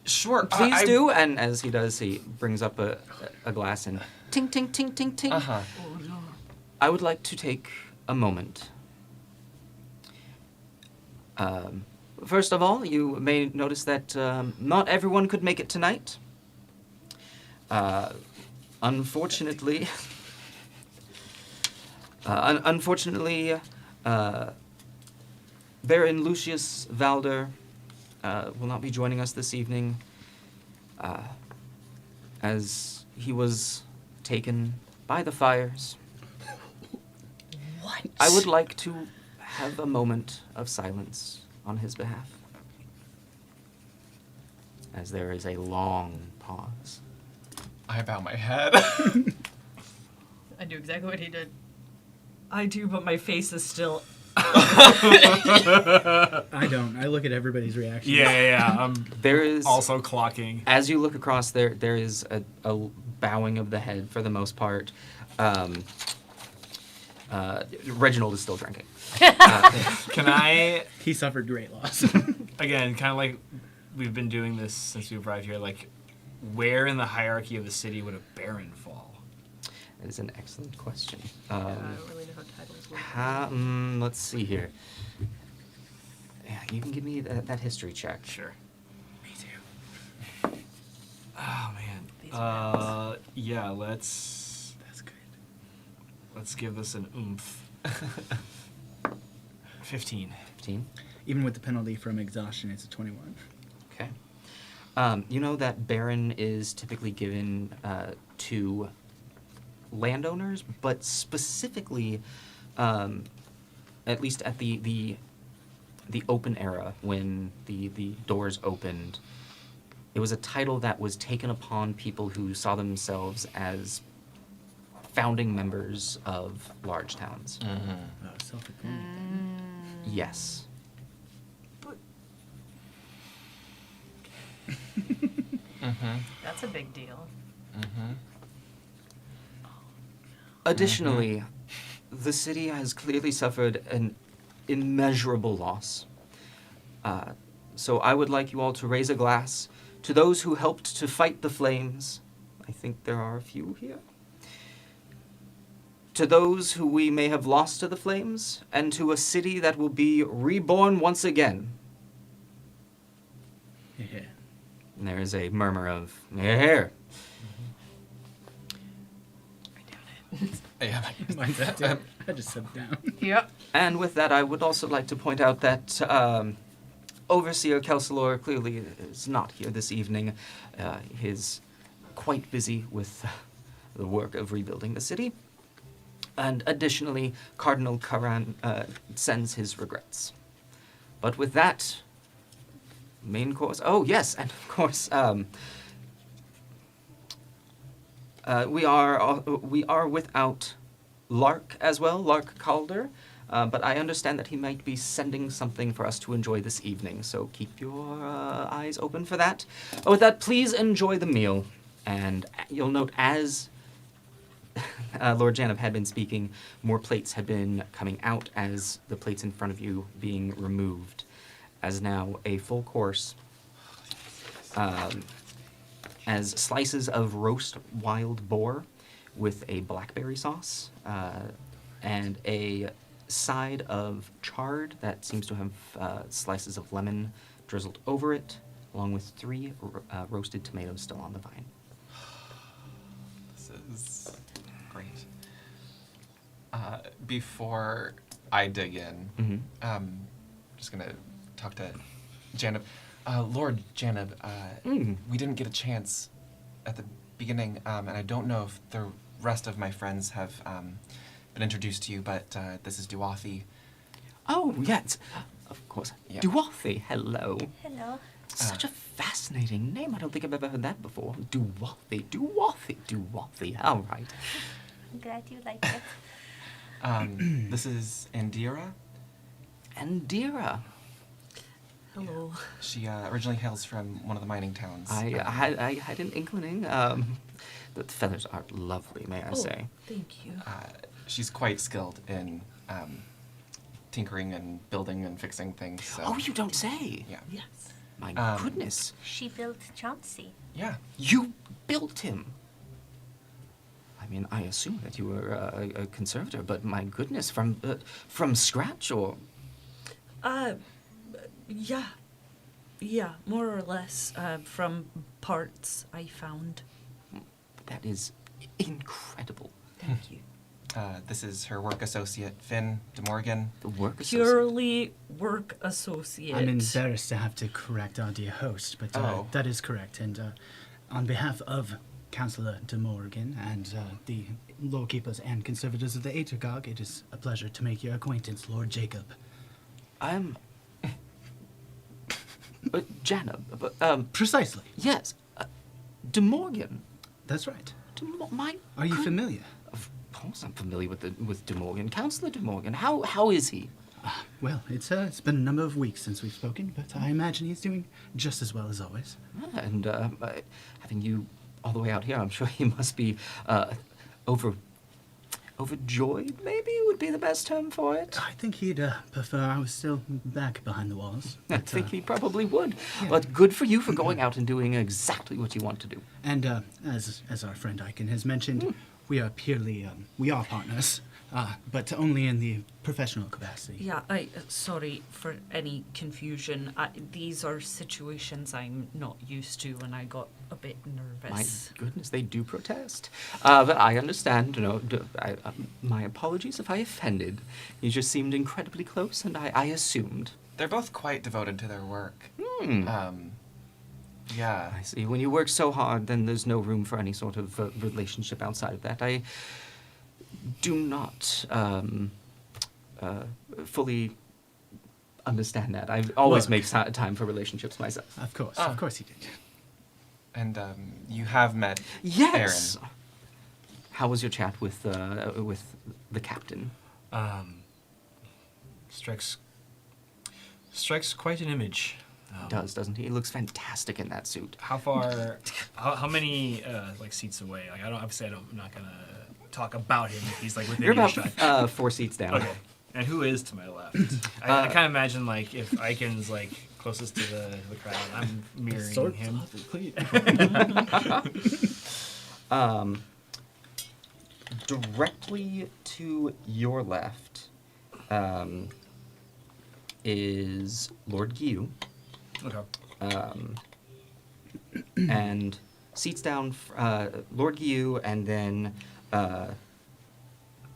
Sure. Please do. And as he does, he brings up a glass and ting, ting, ting, ting, ting. Uh-huh. I would like to take a moment. First of all, you may notice that not everyone could make it tonight. Unfortunately, Baron Lucius Valder will not be joining us this evening, as he was taken by the fires. What? I would like to have a moment of silence on his behalf, as there is a long pause. I bow my head. I do exactly what he did. I do, but my face is still. I don't. I look at everybody's reaction. Yeah. There is Also clocking. As you look across, there is a bowing of the head for the most part. Reginald is still drinking. Can I, He suffered great loss. again, kind of like we've been doing this since we arrived here, like, where in the hierarchy of the city would a baron fall? That is an excellent question. I don't really know how titles work. Let's see here. Yeah, you can give me that history check. Sure. Me too. Oh, man. These are Yeah, let's That's good. give this an oomph. 15. 15. Even with the penalty from exhaustion, it's a 21. Okay. You know that Baron is typically given to landowners, but specifically, at least at the open era, when the doors opened, it was a title that was taken upon people who saw themselves as founding members of large towns. Self-appointed. Yes. That's a big deal. Additionally, the city has clearly suffered an immeasurable loss. So I would like you all to raise a glass to those who helped to fight the flames. I think there are a few here. To those who we may have lost to the flames, and to a city that will be reborn once again. Yeah. And there is a murmur of, here. Yeah. Mine's that too. I just sat down. Yep. And with that, I would also like to point out that Overseer Kelsalor clearly is not here this evening. He's quite busy with the work of rebuilding the city. And additionally, Cardinal Karan sends his regrets. But with that, main course... Oh, yes, and of course... we are without Lark as well, Lark Calder, but I understand that he might be sending something for us to enjoy this evening, so keep your eyes open for that. But with that, please enjoy the meal, and you'll note as Lord Janov had been speaking, more plates had been coming out as the plates in front of you being removed, as now a full course. As slices of roast wild boar with a blackberry sauce and a side of chard that seems to have slices of lemon drizzled over it, along with 3 roasted tomatoes still on the vine. This is great. Before I dig in, just gonna talk to Janib. Lord Janib, we didn't get a chance at the beginning, and I don't know if the rest of my friends have been introduced to you, but this is Duathi. Oh, yes, of course. Yeah. Duathi, hello. Hello. Such a fascinating name. I don't think I've ever heard that before. Duathi. All right. I'm glad you like it. This is Indira. Indira. Hello. She originally hails from one of the mining towns. I had an inkling. The feathers are lovely, may I say. Thank you. She's quite skilled in tinkering and building and fixing things. So. Oh, you don't say. Yeah. Yes. My goodness. She built Chauncey. Yeah. You built him. I mean, I assume that you were a conservator, but my goodness, from scratch or? Yeah, more or less, from parts I found. That is incredible. Thank you. This is her work associate, Finn De Morgan. The work associate. Purely work associate. I'm embarrassed to have to correct our dear host, but that is correct. And on behalf of Councillor De Morgan and the lawkeepers and conservators of the Aethergog, it is a pleasure to make your acquaintance, Lord Jacob. I'm... Janib, Precisely. yes, De Morgan. That's right. Are you familiar? Of course I'm familiar with De Morgan. Councillor De Morgan, how is he? Well, it's been a number of weeks since we've spoken, but I imagine he's doing just as well as always. And having you all the way out here, I'm sure he must be overjoyed, maybe would be the best term for it. I think he'd prefer I was still back behind the walls. I think he probably would. Yeah. But good for you for going out and doing exactly what you want to do. And as our friend Aiken has mentioned, we are we are partners, but only in the professional capacity. Yeah, sorry for any confusion. These are situations I'm not used to, and I got a bit nervous. My goodness, they do protest. But I understand, my apologies if I offended. You just seemed incredibly close, and I assumed. They're both quite devoted to their work. Yeah. I see. When you work so hard, then there's no room for any sort of relationship outside of that. I do not fully understand that. I always make time for relationships myself. Of course you did. And you have met Yes. Aaron. How was your chat with the captain? Strikes quite an image. He does, doesn't he? He looks fantastic in that suit. How far? how many seats away? Like I'm not gonna talk about him if he's like within You're about earshot. 4 seats down. Okay. And who is to my left? I kind of imagine like if Aiken's like closest to the crowd, I'm mirroring him. Directly to your left is Lord Gyu. Okay. And seats down Lord Gyu, and then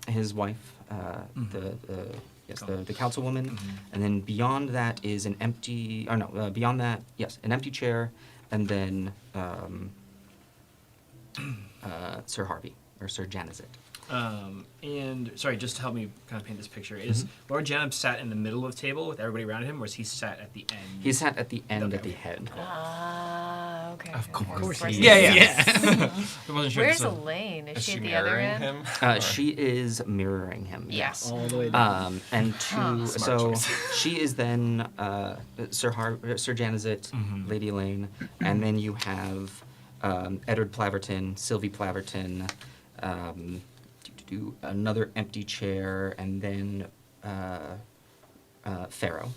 his wife, the councilwoman, and then beyond that is an empty, beyond that, yes, an empty chair, and then Sir Harvey, or Sir Janizet. And sorry, just to help me kind of paint this picture, is Lord Janib sat in the middle of the table with everybody around him, or is he sat at the end? He sat at the end at the head. Okay. Of course. Yeah. I wasn't sure. Where's Elaine? Is she at the other mirroring end? him? She is mirroring him. Yes. All the way down. And to Smart choice. she is then Sir Janizet, Lady Elaine, and then you have Edward Plaverton, Sylvie Plaverton, another empty chair, and then Pharaoh,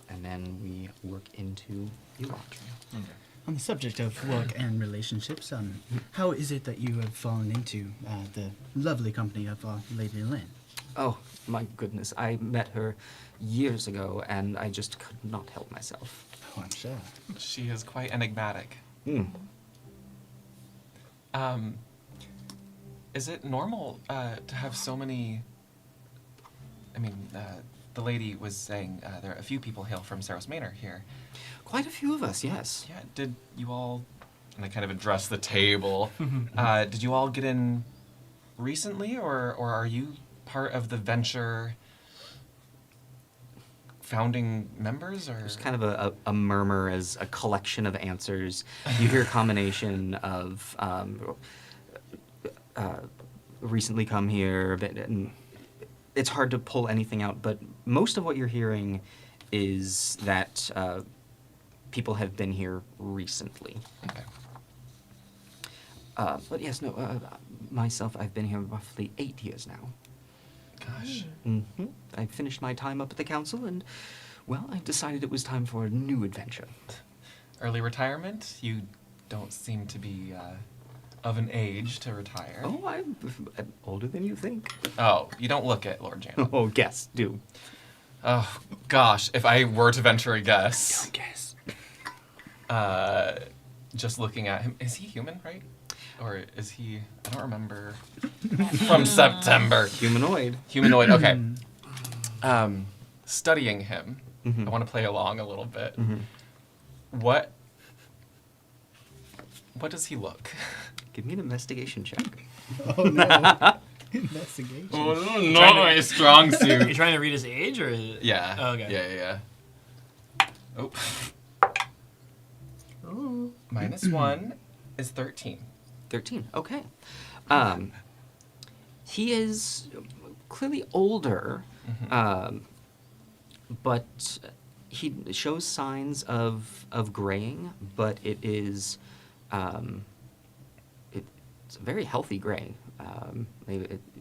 and then we work into you, Audrey. Okay. On the subject of work and relationships, how is it that you have fallen into the lovely company of Lady Elaine? Oh, my goodness. I met her years ago, and I just could not help myself. Oh, I'm sure. She is quite enigmatic. Hmm. Is it normal to have so many? I mean, the lady was saying there are a few people hail from Saros Manor here. Quite a few of us, yes. Yeah. Did you all? And I kind of address the table. Did you all get in recently, or are you part of the venture founding members? Or There's kind of a murmur as a collection of answers. You hear a combination of recently come here, and it's hard to pull anything out, but most of what you're hearing is that people have been here recently. okay. But yes, no, myself, I've been here roughly 8 years now. Gosh. Mm-hmm. I finished my time up at the council, and, well, I decided it was time for a new adventure. Early retirement? You don't seem to be of an age to retire. Oh, I'm older than you think. Oh, you don't look it, Lord Janet. Oh, guess, do. Oh, gosh, if I were to venture a guess. Don't guess. Just looking at him, is he human, right? Or is he, I don't remember, from September. Humanoid. Humanoid, okay. Studying him, Mhm. I want to play along a little bit. Mhm. What does he look? Give me an investigation check. Oh, no. Investigation. not my strong Are suit. you trying to read his age, or? Yeah. Oh, okay. Yeah. Oh. Ooh. -1 is 13. 13, okay. He is clearly older, but he shows signs of graying, but it is it's a very healthy gray.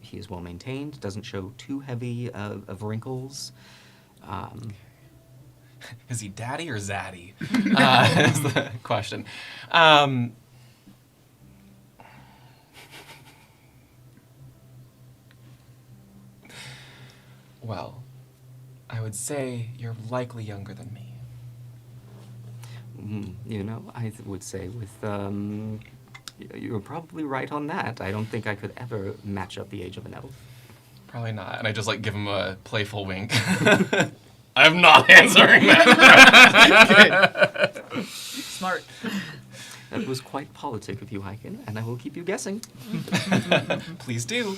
He is well maintained, doesn't show too heavy of wrinkles. Is he daddy or zaddy? Is the question. Well, I would say you're likely younger than me. You know, would say with you're probably right on that. I don't think I could ever match up the age of an elf. Probably not. And I just give him a playful wink. I'm not answering that. Smart. That was quite politic of you, Hyken, and I will keep you guessing. Please do.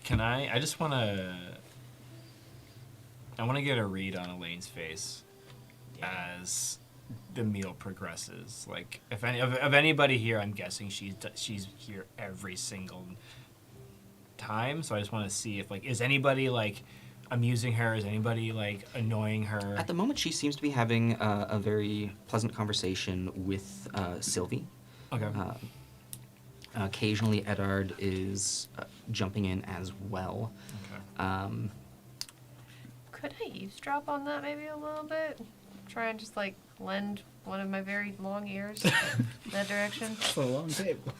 Can I just want to. I want to get a read on Elaine's face as the meal progresses. Like, if any of anybody here, I'm guessing she's here every single time. So I just want to see if is anybody amusing her? Is anybody annoying her? At the moment, she seems to be having a very pleasant conversation with Sylvie. Okay. Occasionally, Eddard is jumping in as well. Okay. Could I eavesdrop on that maybe a little bit? Try and just lend one of my very long ears that direction. It's a long table.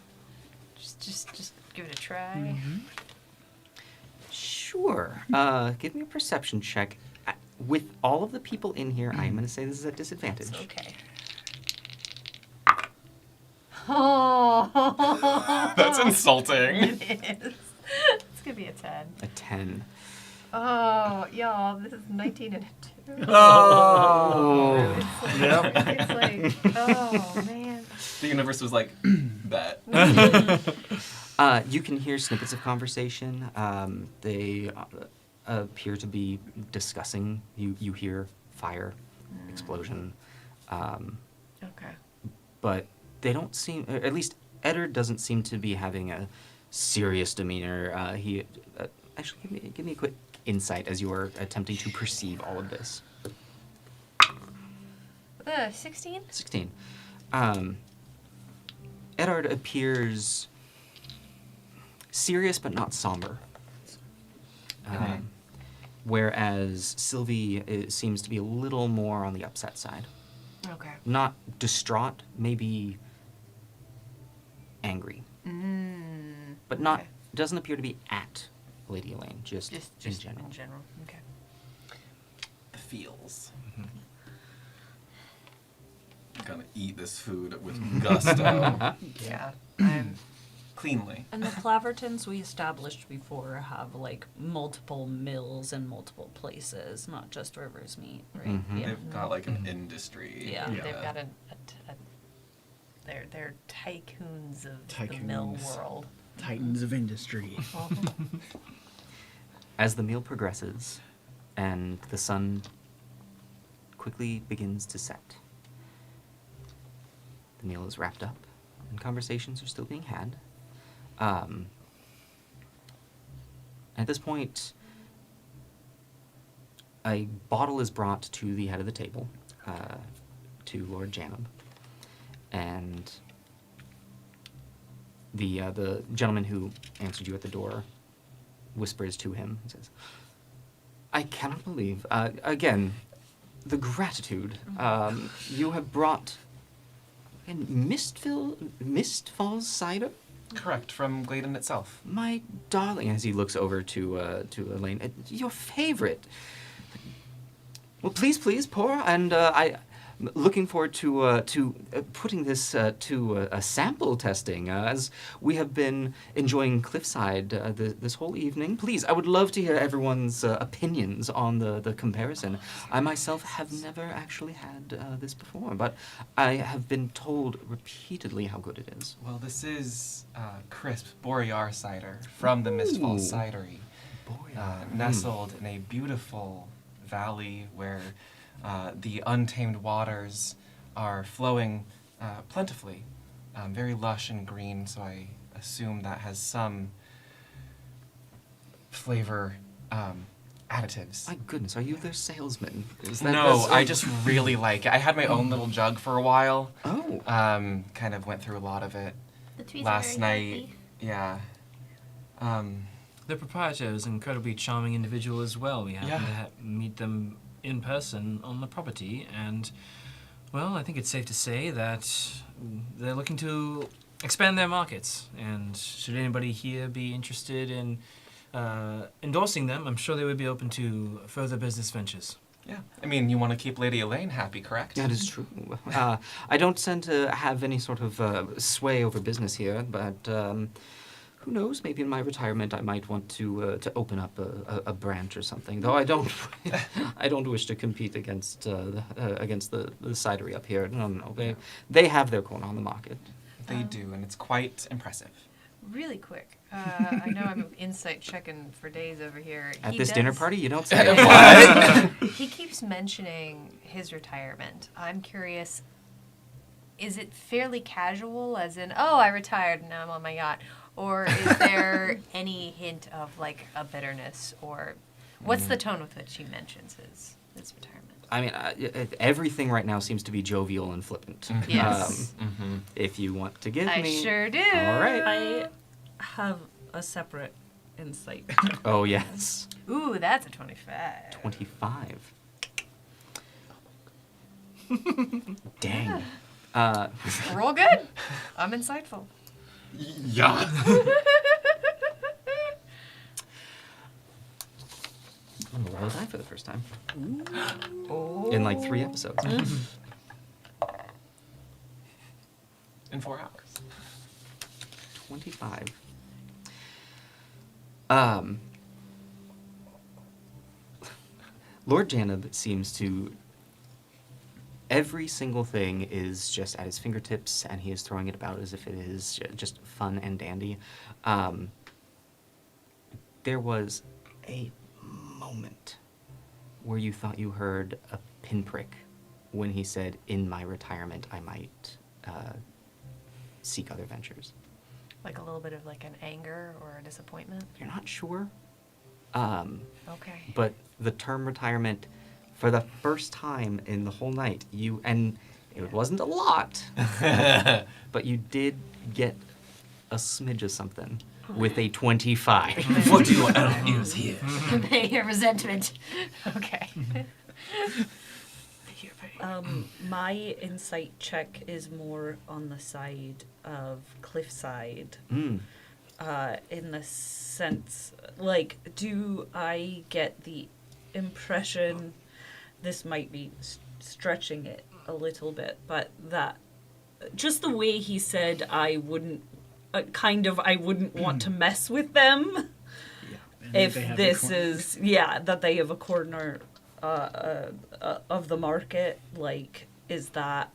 Just give it a try. Sure. Give me a perception check. With all of the people in here, I am going to say this is at disadvantage. It's okay. Oh. That's insulting. It is. It's gonna be a 10. A 10. Oh, y'all, this is 19 and a 2. Oh. It's oh man. The universe was bet. You can hear snippets of conversation. They appear to be discussing. You hear fire, explosion. Okay. But they don't seem, or at least Eddard doesn't seem to be having a serious demeanor. He actually give me a quick insight as you are attempting to perceive all of this. 16? 16. Eddard appears serious but not somber. Okay. Whereas Sylvie seems to be a little more on the upset side. Okay. Not distraught, maybe angry. But not Okay. doesn't appear to be at Lady Elaine, just Just in general. In general. Okay. The feels. I'm gonna eat this food with gusto. Yeah. I'm Cleanly. And the Clavertons we established before have like multiple mills in multiple places, not just Rivers Meat, right? Mhm. Yeah. They've got like an industry. Yeah. they've got they're tycoons of the mill Tycoons. world. Titans of industry. As the meal progresses and the sun quickly begins to set, the meal is wrapped up and conversations are still being had. At this point, a bottle is brought to the head of the table, to Lord Janab, and the gentleman who answered you at the door whispers to him and says, "I cannot believe, again, the gratitude. You have brought Mistfall's cider? Correct, from Gladen itself. My darling," as he looks over to Elaine, "your favorite. Well, please, pour, and I'm looking forward to putting this to a sample testing, as we have been enjoying Cliffside this whole evening. Please, I would love to hear everyone's opinions on the comparison. I myself have never actually had this before, but I have been told repeatedly how good it is." Well, this is crisp Borear cider from the Mistfall Ooh. Cidery. Nestled in a beautiful valley where the untamed waters are flowing plentifully, very lush and green, so I assume that has some flavor additives. My goodness, are you their salesman? No, I just really like it. I had my own little jug for a while. Oh. Kind of went through a lot of it The trees last are very night. happy. Yeah. The proprietor is an incredibly charming individual as well. We happened to meet them in person on the property, and, well, I think it's safe to say that they're looking to expand their markets, and should anybody here be interested in endorsing them, I'm sure they would be open to further business ventures. Yeah. I mean, you want to keep Lady Elaine happy, correct? That is true. I don't tend to have any sort of sway over business here, but who knows? Maybe in my retirement I might want to open up a branch or something. Though I don't, I don't wish to compete against the cidery up here. No. They have their corner on the market. They do, and it's quite impressive. Really quick. I know I'm insight checking for days over here. At He this dinner does- party, you don't say. He keeps mentioning his retirement. I'm curious, is it fairly casual, as in, oh, I retired and now I'm on my yacht? Or is there any hint of, like, a bitterness? Or what's the tone with which he mentions his retirement? I mean, everything right now seems to be jovial and flippant. Yes. If you want to give I me. sure do. All right. I have a separate insight. Oh, yes. Ooh, that's a 25. 25. Dang. Roll good. I'm insightful. Yeah. I'm gonna roll a die for the first time. In like 3 episodes. In 4 hours. 25. Lord Janab seems to. Every single thing is just at his fingertips, and he is throwing it about as if it is just fun and dandy. There was a moment where you thought you heard a pinprick when he said, "In my retirement, I might seek other ventures." Like a little bit of like an anger or a disappointment. You're not sure, Okay. but the term retirement, for the first time in the whole night, it wasn't a lot, but you did get a smidge of something with a 25. What do you want out of news here? Your resentment. Okay. here, babe. My insight check is more on the side of cliffside. Mm. In the sense, like, do I get the impression, this might be stretching it a little bit, but that just the way he said I wouldn't, I wouldn't want to mess with them And if they have this the is, that they have a corner of the market, like, is that,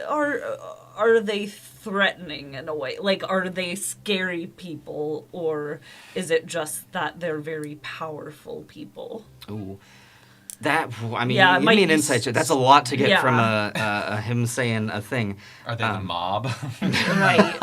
are they threatening in a way? Like, are they scary people, or is it just that they're very powerful people? Ooh. That, I mean, Yeah, it give might me an be insight check. That's a lot to get from yeah. him saying a thing. Are they the mob? Right.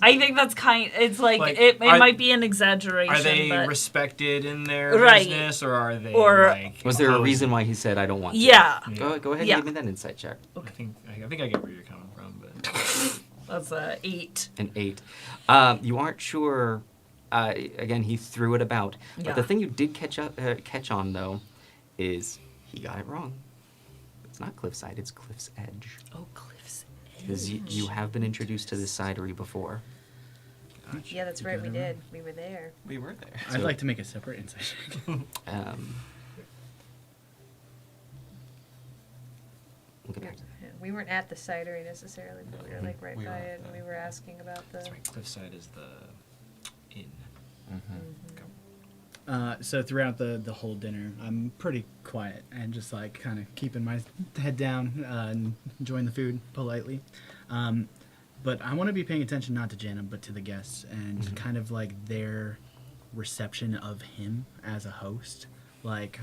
I think that's it's like it might be an exaggeration. Are they but respected in their Right. business, or are they Or- like? Was there a opposed? reason why he said, I don't want to? Yeah. Go ahead Yeah. and give me that insight check. I think I get where you're coming from, but That's a 8. An 8. You aren't sure. Again, he threw it about. But Yeah. the thing you did catch on, though, is he got it wrong. It's not Cliffside, it's Cliff's Edge. Oh, Cliff's Because you have been introduced to this cidery before. Yeah, that's right. We did. We were there. We were there. I'd So- like to make a separate insight check. Look at that. Yeah, we weren't at the cidery necessarily, but we were like right We were by at it, and the- we were asking about the. that's right. Cliffside is the inn. So throughout the whole dinner, I'm pretty quiet and just like kind of keeping my head down and enjoying the food politely. But I want to be paying attention not to Jana, but to the guests and kind of like their reception of him as a host. Like,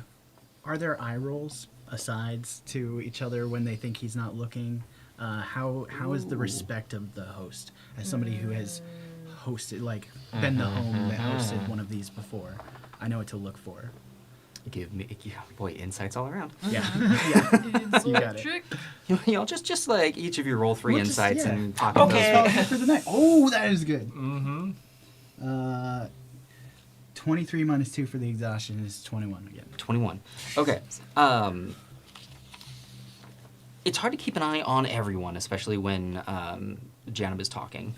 are there eye rolls, asides to each other when they think he's not looking? How is the respect of the host as somebody who has hosted, like, been the home that hosted one of these before? I know what to look for. Give me, boy, insights all around. Yeah, yeah. You got it. Y'all just like each of you roll 3 Well, just- insights yeah. and talk Okay. about those. For the night. Oh, that is good. Mm-hmm. 23 minus 2 for the exhaustion is 21 again. 21. Okay. It's hard to keep an eye on everyone, especially when Janib is talking.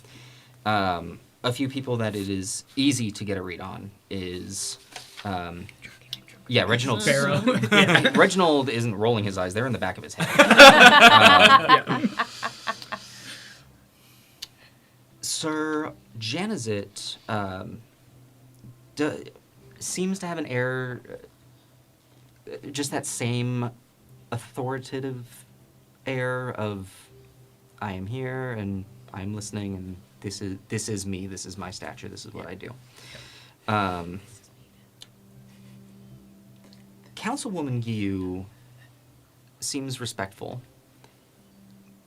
A few people that it is easy to get a read on is, Reginald. Barrow. Reginald isn't rolling his eyes; they're in the back of his head. Sir Janizit seems to have an air, just that same authoritative air of, I am here and I'm listening and this is me, this is my stature, this is what I do. Councilwoman Giyu seems respectful.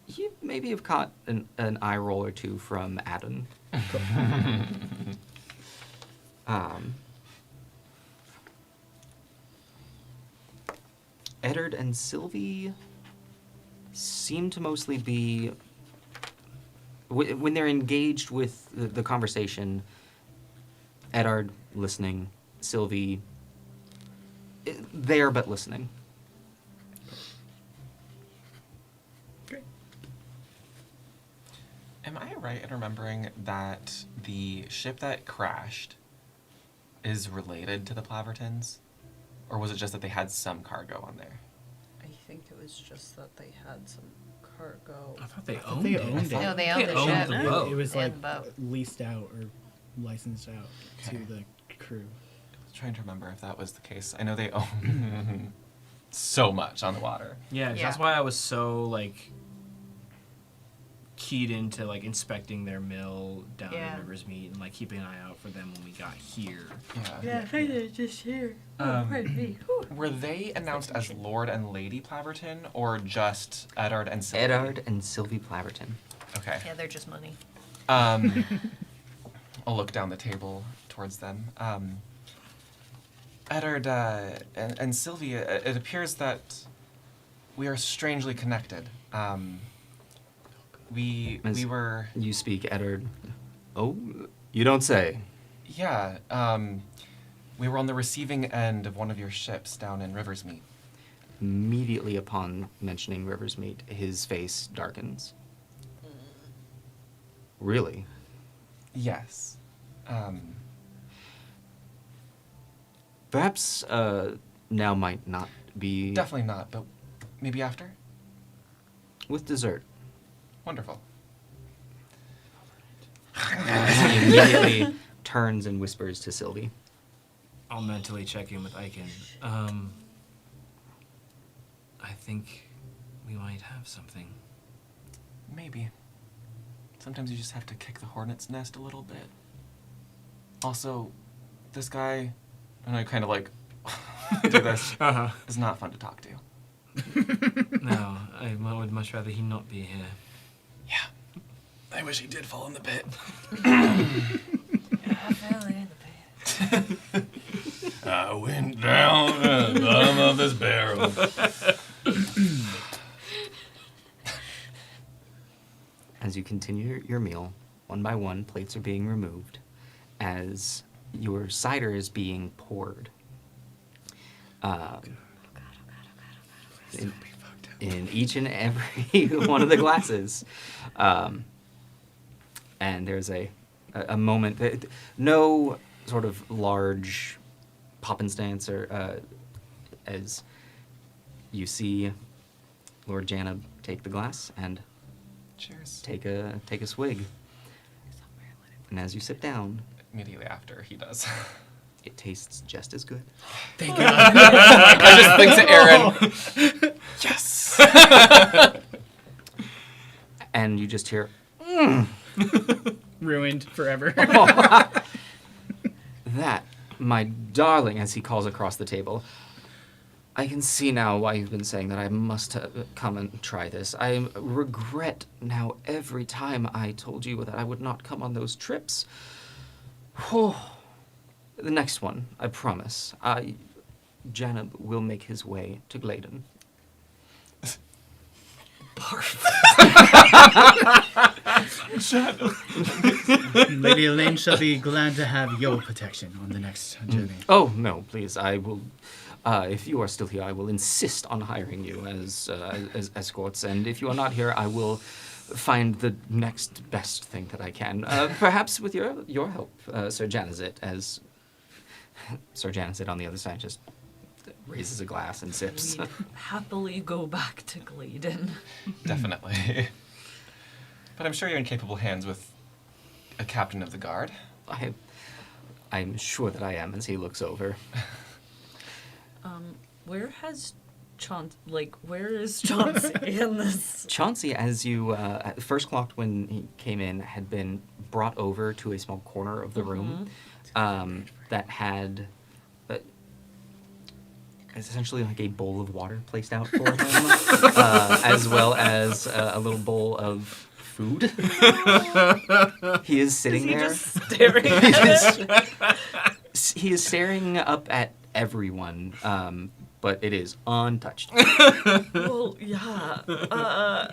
You maybe have caught an eye roll or two from Adam. Eddard and Sylvie seem to mostly be, when they're engaged with the conversation, Eddard listening, Sylvie there but listening. Great. Am I right in remembering that the ship that crashed is related to the Plavertons? Or was it just that they had some cargo on there? I think it was just that they had some cargo. I thought they thought owned they it. owned it. No, they owned the owned ship. the It, boat. it was They like owned the boat. leased out or licensed out Okay. to the crew. I was trying to remember if that was the case. I know they own so much on the water. Yeah, 'cause that's Yeah. why I was so like keyed into like inspecting their mill down Yeah. in Rivers Meat and like keeping an eye out for them when we got here. Yeah. just here. Were they announced as Lord and Lady Plaverton or just Eddard and Sylvie? Eddard and Sylvie Plaverton. Okay. Yeah, they're just money. I'll look down the table towards them. Eddard and Sylvia, it appears that we are strangely connected. We As were, You speak, Eddard. Oh, you don't say. yeah, we were on the receiving end of one of your ships down in Riversmeet. immediately upon mentioning River's Meat, his face darkens. Really? Yes. Perhaps now might not be Definitely not, but maybe after? with dessert. Wonderful. He immediately turns and whispers to Sylvie. I'll mentally check in with Aiken. I think we might have something. Maybe. Sometimes you just have to kick the hornet's nest a little bit. Also, this guy, and I kind of like do this, is not fun to talk to. No, I would much rather he not be here. Yeah. I wish he did fall in the pit. I fell in the pit. I went down at the bottom of this barrel. As you continue your meal, one by one, plates are being removed as your cider is being poured. In each and every one of the glasses. And there's a moment, no sort of large pop and stance or as you see Lord Janab take the glass and Cheers. take a swig. And as you sit down, Immediately after he does. it tastes just as good. Thank God. I just think to Aaron, yes! And you just hear, Ruined forever. that, my darling, as he calls across the table. I can see now why you've been saying that I must come and try this. I regret now every time I told you that I would not come on those trips. The next one, I promise. Janab will make his way to Gladen. Lady Elaine shall be glad to have your protection on the next journey. Oh, no, please. I will. If you are still here, I will insist on hiring you as escorts. And if you are not here, I will find the next best thing that I can. Perhaps with your help, Sir Janazit, as Sir Janazit on the other side just raises a glass and sips. We'd happily go back to Gladen. Definitely. But I'm sure you're in capable hands with a captain of the guard. I'm sure that I am, as he looks over. Where has where is Chauncey in this? Chauncey, as you first clocked when he came in, had been brought over to a small corner of the room that had essentially like a bowl of water placed out for him, as well as a little bowl of food. He is sitting there. Just staring at it? He is staring up at everyone, but it is untouched. Well, yeah.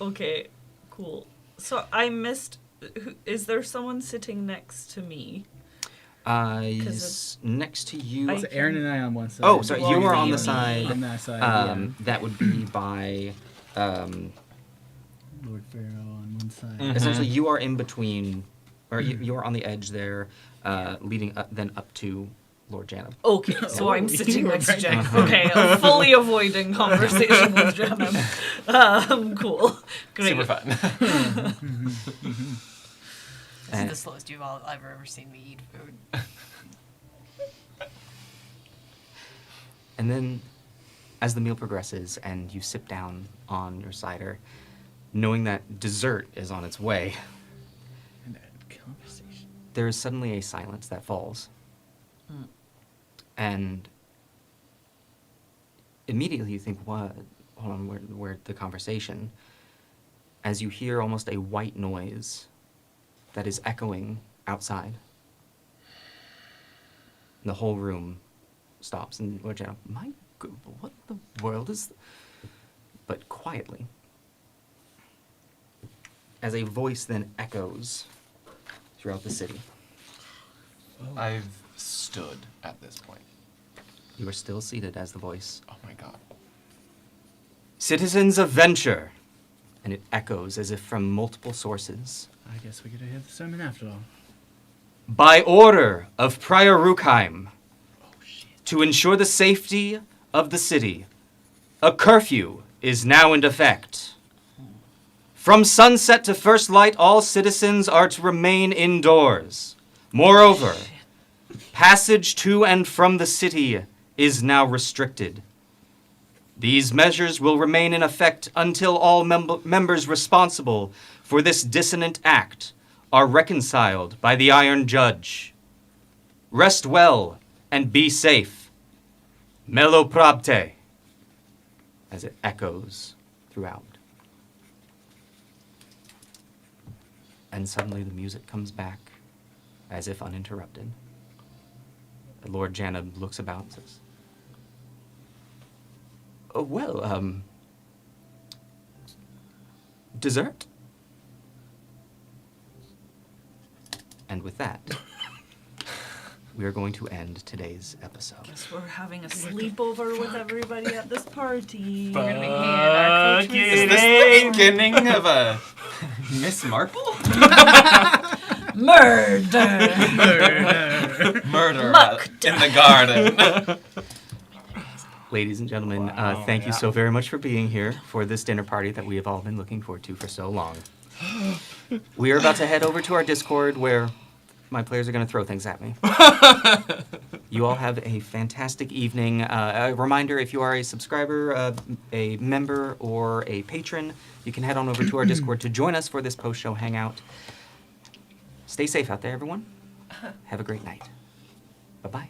Okay, cool. So I missed. Is there someone sitting next to me? He's next to you. So Aaron and I on one side. Oh, sorry, Well, you are on you the side. On that side, That would be by. Lord Pharaoh on one side. Essentially, you are in between, or you are on the edge there, leading up, then up to Lord Janab. Okay, so I'm sitting you were next to right Jen. next Okay, I'm fully avoiding conversation with Janab. Cool. Great. Super fun. This is the slowest you've all ever seen me eat food. And then, as the meal progresses and you sip down on your cider, knowing that dessert is on its way, And that conversation. there is suddenly a silence that falls. And immediately you think, what? Hold on, where'd the conversation? As you hear almost a white noise that is echoing outside. The whole room stops and Lord Janab, my good, what the world is... But quietly, as a voice then echoes throughout the city. I've stood at this point. You are still seated as the voice Oh my god. Citizens of Venture. And it echoes as if from multiple sources. I guess we get to hear the sermon after all. By order of Prior Ruckheim, to ensure the safety of the city, a curfew is now in effect. From sunset to first light, all citizens are to remain indoors. Moreover, passage to and from the city is now restricted. These measures will remain in effect until all members responsible for this dissonant act are reconciled by the Iron Judge. Rest well and be safe. Meloprabte, as it echoes throughout. And suddenly the music comes back, as if uninterrupted. Lord Janab looks about and says, "Oh, well, dessert?" And with that, we are going to end today's episode. Guess we're having a sleepover with everybody at this party. We're gonna be handing our coach Is this the beginning of a Miss Marple? Murder! Murder Muck in the garden. Ladies and gentlemen, thank you so very much for being here for this dinner party that we have all been looking forward to for so long. We are about to head over to our Discord where my players are going to throw things at me. You all have a fantastic evening. A reminder, if you are a subscriber, a member, or a patron, you can head on over to our Discord to join us for this post-show hangout. Stay safe out there, everyone. Have a great night. Bye-bye.